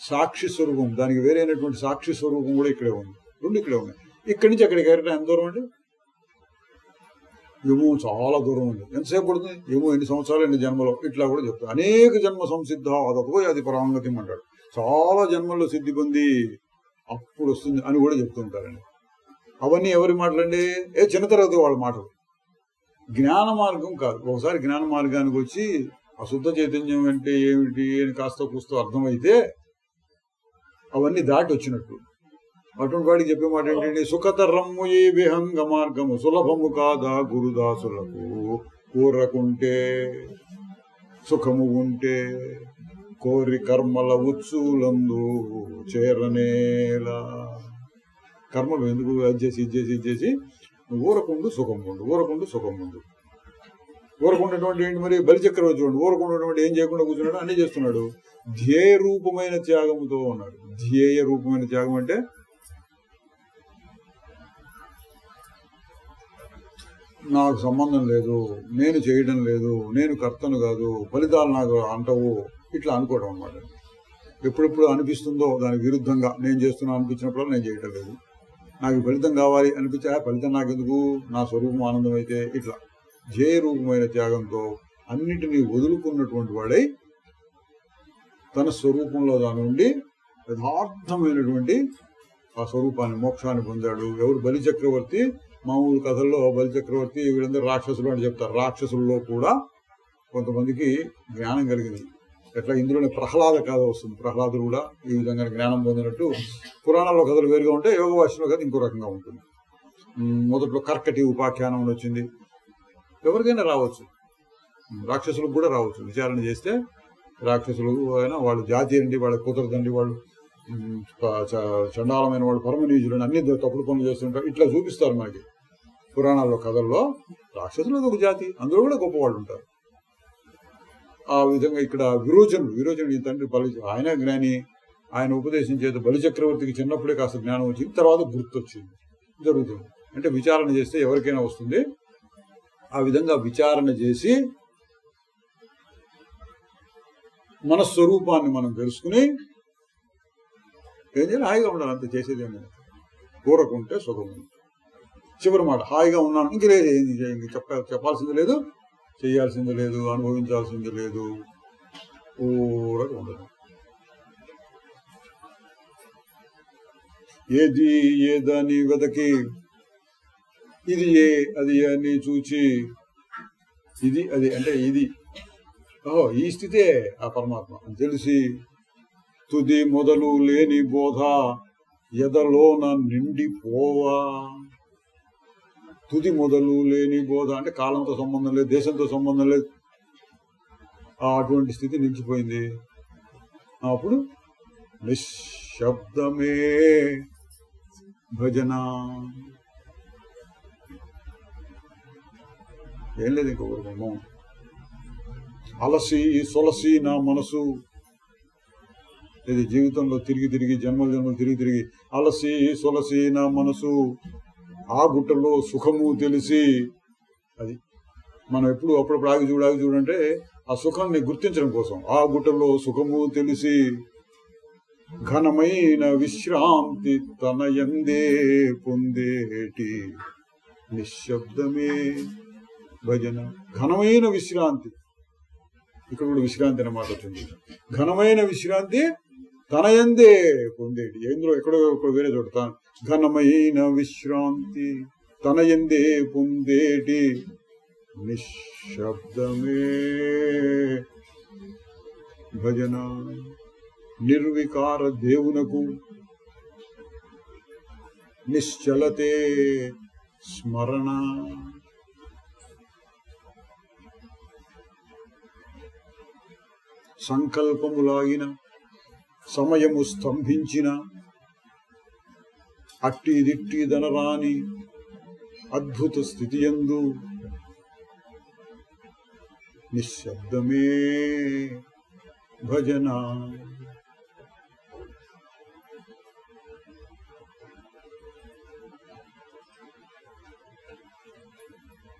సాక్షి స్వరూపం, దానికి వేరైనటువంటి సాక్షి స్వరూపం కూడా ఇక్కడే ఉంది. రెండు ఇక్కడే ఉన్నాయి. ఇక్కడి నుంచి అక్కడికి ఎగరటం ఎంత దూరం అండి? ఏమో చాలా దూరం ఉంది. ఎంతసేపు పడుతుంది? ఏమో ఎన్ని సంవత్సరాలు, ఎన్ని జన్మలో, ఇట్లా కూడా చెప్తారు. అనేక జన్మ సంసిద్ధ అదపో అది పరాంగతి అంటాడు. చాలా జన్మల్లో సిద్ధి పొంది అప్పుడు వస్తుంది అని కూడా చెప్తూ ఉంటారండి. అవన్నీ ఎవరి మాటలండి? చిన్న తరగతి వాళ్ళ మాటలు. జ్ఞాన మార్గం కాదు. ఒకసారి జ్ఞాన మార్గానికి వచ్చి అశుద్ధ చైతన్యం అంటే ఏమిటి అని కాస్త కూస్తో అర్థమైతే అవన్నీ దాటి వచ్చినట్టు. అటువంటి వాడికి చెప్పే మాట ఏంటంటే, సుఖతరమ్ము ఏ విహంగ మార్గము సులభము కాదా గురుదాసులకు, కోరకుంటే సుఖము ఉంటే కోరి కర్మల ఉత్సూలందు చేరనేలా. కర్మలు ఎందుకు ఇచ్చేసి ఊరకుండు సుఖం ఉండు, ఊరకుండు సుఖం ఉండు. ఊరకుండటువంటి ఏంటి మరి? బలిచక్రవర్తి చూడండి, ఊరకుండటువంటి ఏం చేయకుండా కూర్చున్నాడు, అన్ని చేస్తున్నాడు. ధ్యేయ రూపమైన త్యాగంతో ఉన్నాడు. ధ్యేయ రూపమైన త్యాగం అంటే నాకు సంబంధం లేదు, నేను చేయడం లేదు, నేను కర్తను కాదు, ఫలితాలు నాకు అంటవు, ఇట్లా అనుకోవడం అన్నమాట. ఎప్పుడెప్పుడు అనిపిస్తుందో దానికి విరుద్ధంగా నేను చేస్తున్నా అనిపించినప్పుడు నేను చేయటం లేదు. నాకు ఫలితం కావాలి అనిపించా, ఫలితం నాకెందుకు, నా స్వరూపం ఆనందం అయితే, ఇట్లా ధ్యేయ రూపమైన త్యాగంతో అన్నిటినీ వదులుకున్నటువంటి వాడై తన స్వరూపంలో దాని నుండి యథార్థమైనటువంటి ఆ స్వరూపాన్ని, మోక్షాన్ని పొందాడు. ఎవరు? బలిచక్రవర్తి. మామూలు కథల్లో బలిచక్రవర్తి వీళ్ళందరూ రాక్షసులు అని చెప్తారు. రాక్షసుల్లో కూడా కొంతమందికి జ్ఞానం కలిగింది. ఎట్లా ఇందులోనే ప్రహ్లాద కథ వస్తుంది. ప్రహ్లాదుడు కూడా ఈ విధంగా జ్ఞానం పొందినట్టు. పురాణాల్లో కథలు వేరుగా ఉంటాయి, యోగ భాషలో కథ ఇంకో రకంగా ఉంటుంది. మొదట్లో కర్కటి ఉపాఖ్యానం వచ్చింది. ఎవరికైనా రావచ్చు, రాక్షసులకు కూడా రావచ్చు. విచారణ చేస్తే రాక్షసులు అయినా వాళ్ళు జాతి అండి, వాళ్ళకి కుదరదండి, వాళ్ళు చండాలమైన వాళ్ళు, పరమనీయులు, అన్ని తప్పుడు పనులు చేస్తుంటారు, ఇట్లా చూపిస్తారు మనకి పురాణాల్లో కథల్లో. రాక్షసులు ఒక జాతి, అందులో కూడా గొప్పవాళ్ళు ఉంటారు. ఆ విధంగా ఇక్కడ విరోచనుడు ఈ తండ్రి ఆయన జ్ఞాని. ఆయన ఉపదేశం చేత బలిచక్రవర్తికి చిన్నప్పుడే కాస్త జ్ఞానం వచ్చింది, తర్వాత గుర్తొచ్చింది. జరుగుతుంది అంటే విచారణ చేస్తే ఎవరికైనా వస్తుంది. ఆ విధంగా విచారణ చేసి మన స్వరూపాన్ని మనం తెలుసుకుని ఏం చేయాలి? హాయిగా ఉండాలి. అంత చేసేది ఏమి కోరకుంటే సుఖము. చివరి మాట, హాయిగా ఉన్నాను, ఇంక లేదు, ఏంది చెప్పాల్సింది లేదు, చేయాల్సింది లేదు, అనుభవించాల్సింది లేదు, ఊరగా ఉండదు. ఏది ఏదని వెదకి, ఇది ఏ అది అని చూచి, ఇది అది అంటే ఇది, ఓహో ఈ స్థితే ఆ పరమాత్మ అని తెలిసి, తుది మొదలు లేని బోధ ఎదలోన నిండిపోవా. తుది మొదలు లేని బోధ అంటే కాలంతో సంబంధం లేదు, దేశంతో సంబంధం లేదు, అటువంటి స్థితి నిలిచిపోయింది. అప్పుడు నిశ్శబ్దమే భజన. ఏం లేదు ఇంకొక మౌనం. అలసి సొలసి నా మనసు, ఇది జీవితంలో తిరిగి జన్మలు తిరిగి అలసి సొలసి నా మనసు, ఆ గుట్టలో సుఖము తెలిసి. అది మనం ఎప్పుడు అప్పుడప్పుడు ఆగి చూడంటే ఆ సుఖాన్ని గుర్తించడం కోసం. ఆ గుట్టలో సుఖము తెలిసి, ఘనమైన విశ్రాంతి తన యందే పొందేటి నిశ్శబ్దమే భజన. ఘనమైన విశ్రాంతి, ఇక్కడ కూడా విశ్రాంతి అనే మాట వచ్చింది. ఘనమైన విశ్రాంతి తన యందే పొందేటి. ఎందులో ఎక్కడో వేరే చోట ఘనమైన విశ్రాంతి తన యందే పొందేటి నిశ్శబ్దమే భజన. నిర్వికార దేవునకు నిశ్చలతే స్మరణ. సంకల్పములాగిన సమయము స్తంభించిన అట్టిదిట్టిదనరాని అద్భుత స్థితియందు నిశ్శబ్దమే భజన.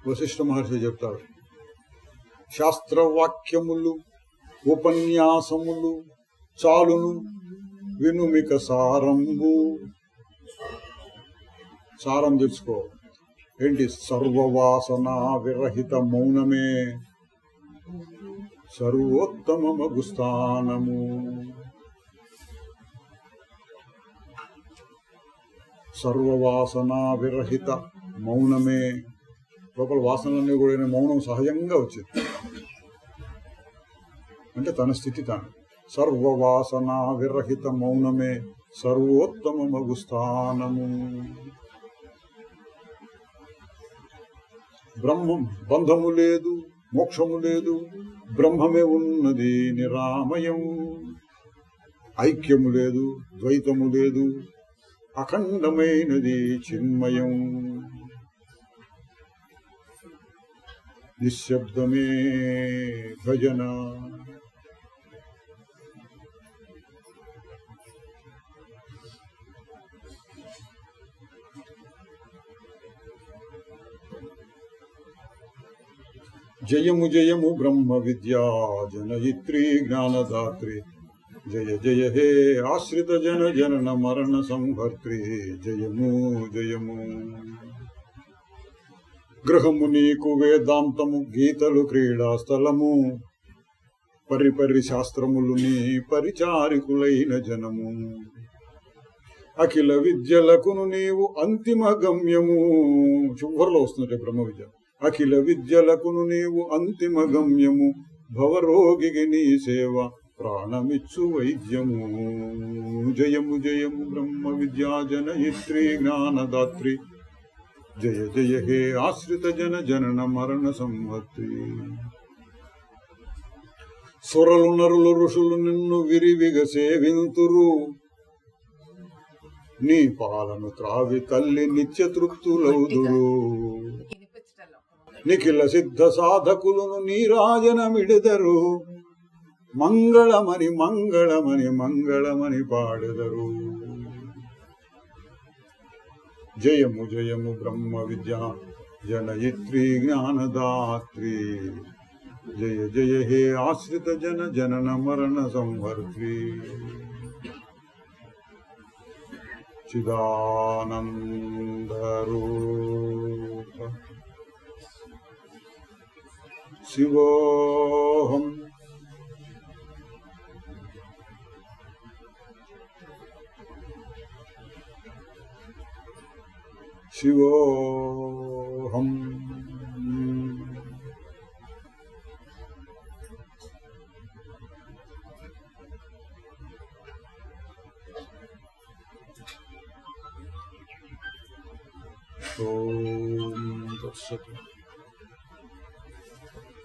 వశిష్ఠ మహర్షి చెప్తాడు, శాస్త్రవాక్యములు ఉపన్యాసములు చాలును వినుమిక సారంబు. సారం తెలుసుకో ఏంటి? సర్వవాసన విరహిత మౌనమే సర్వోత్తమమగు స్థానము. సర్వవాసన విరహిత మౌనమే. లోపల వాసనలన్నీ కూడా మౌనం సహజంగా వచ్చింది అంటే తన స్థితి తాను. సర్వవాసన విరహిత మౌనమే సర్వోత్తమమగు స్థానము. బ్రహ్మం బంధము లేదు, మోక్షము లేదు, బ్రహ్మమే ఉన్నది నిరామయం. ఐక్యము లేదు, ద్వైతము లేదు, అఖండమైనది చిన్మయం. నిశ్శబ్దమే భజన. జయము జయము బ్రహ్మ విద్యా జనయిత్రీ జ్ఞానదాత్రి. జయ జయ హే ఆశ్రిత జన జనన మరణ సంహర్త్రి. జయము జయము. గృహము నీకు వేదాంతము, గీతలు క్రీడాస్థలము. పరిపరి శాస్త్రములు నీ పరిచారికులైన జనము. అఖిల విద్యలకును నీవు అంతిమ గమ్యము. చివరిలో వస్తుంది బ్రహ్మ విద్య. అఖిల విద్యలకును నీవు అంతిమ గమ్యము. భవరోగికి నీ సేవ ప్రాణమిచ్చు వైద్యము. జయము జయము బ్రహ్మ విద్యా జనయిత్రీ జ్ఞానదాత్రి. జయ జయ హే ఆశ్రిత జన జనన మరణ సంహర్త్రి. సురలు నరులు ఋషులు నిన్ను విరివిగ సేవింతురు. నీ పాలను త్రావి తల్లి నిత్య తృప్తులౌదురు. నిఖిల సిద్ధ సాధకులను నీరాజనమిడెదరు. మంగళమని మంగళమని మంగళమని పాడెదరు. జయము జయము బ్రహ్మ విద్యా జనయిత్రీ జ్ఞానదాత్రి. జయ జయ హే ఆశ్రిత జన జనన మరణ సంహర్త్రి. చిదానంద రూప శివోహం. శివోహం. ఓం తత్సత్.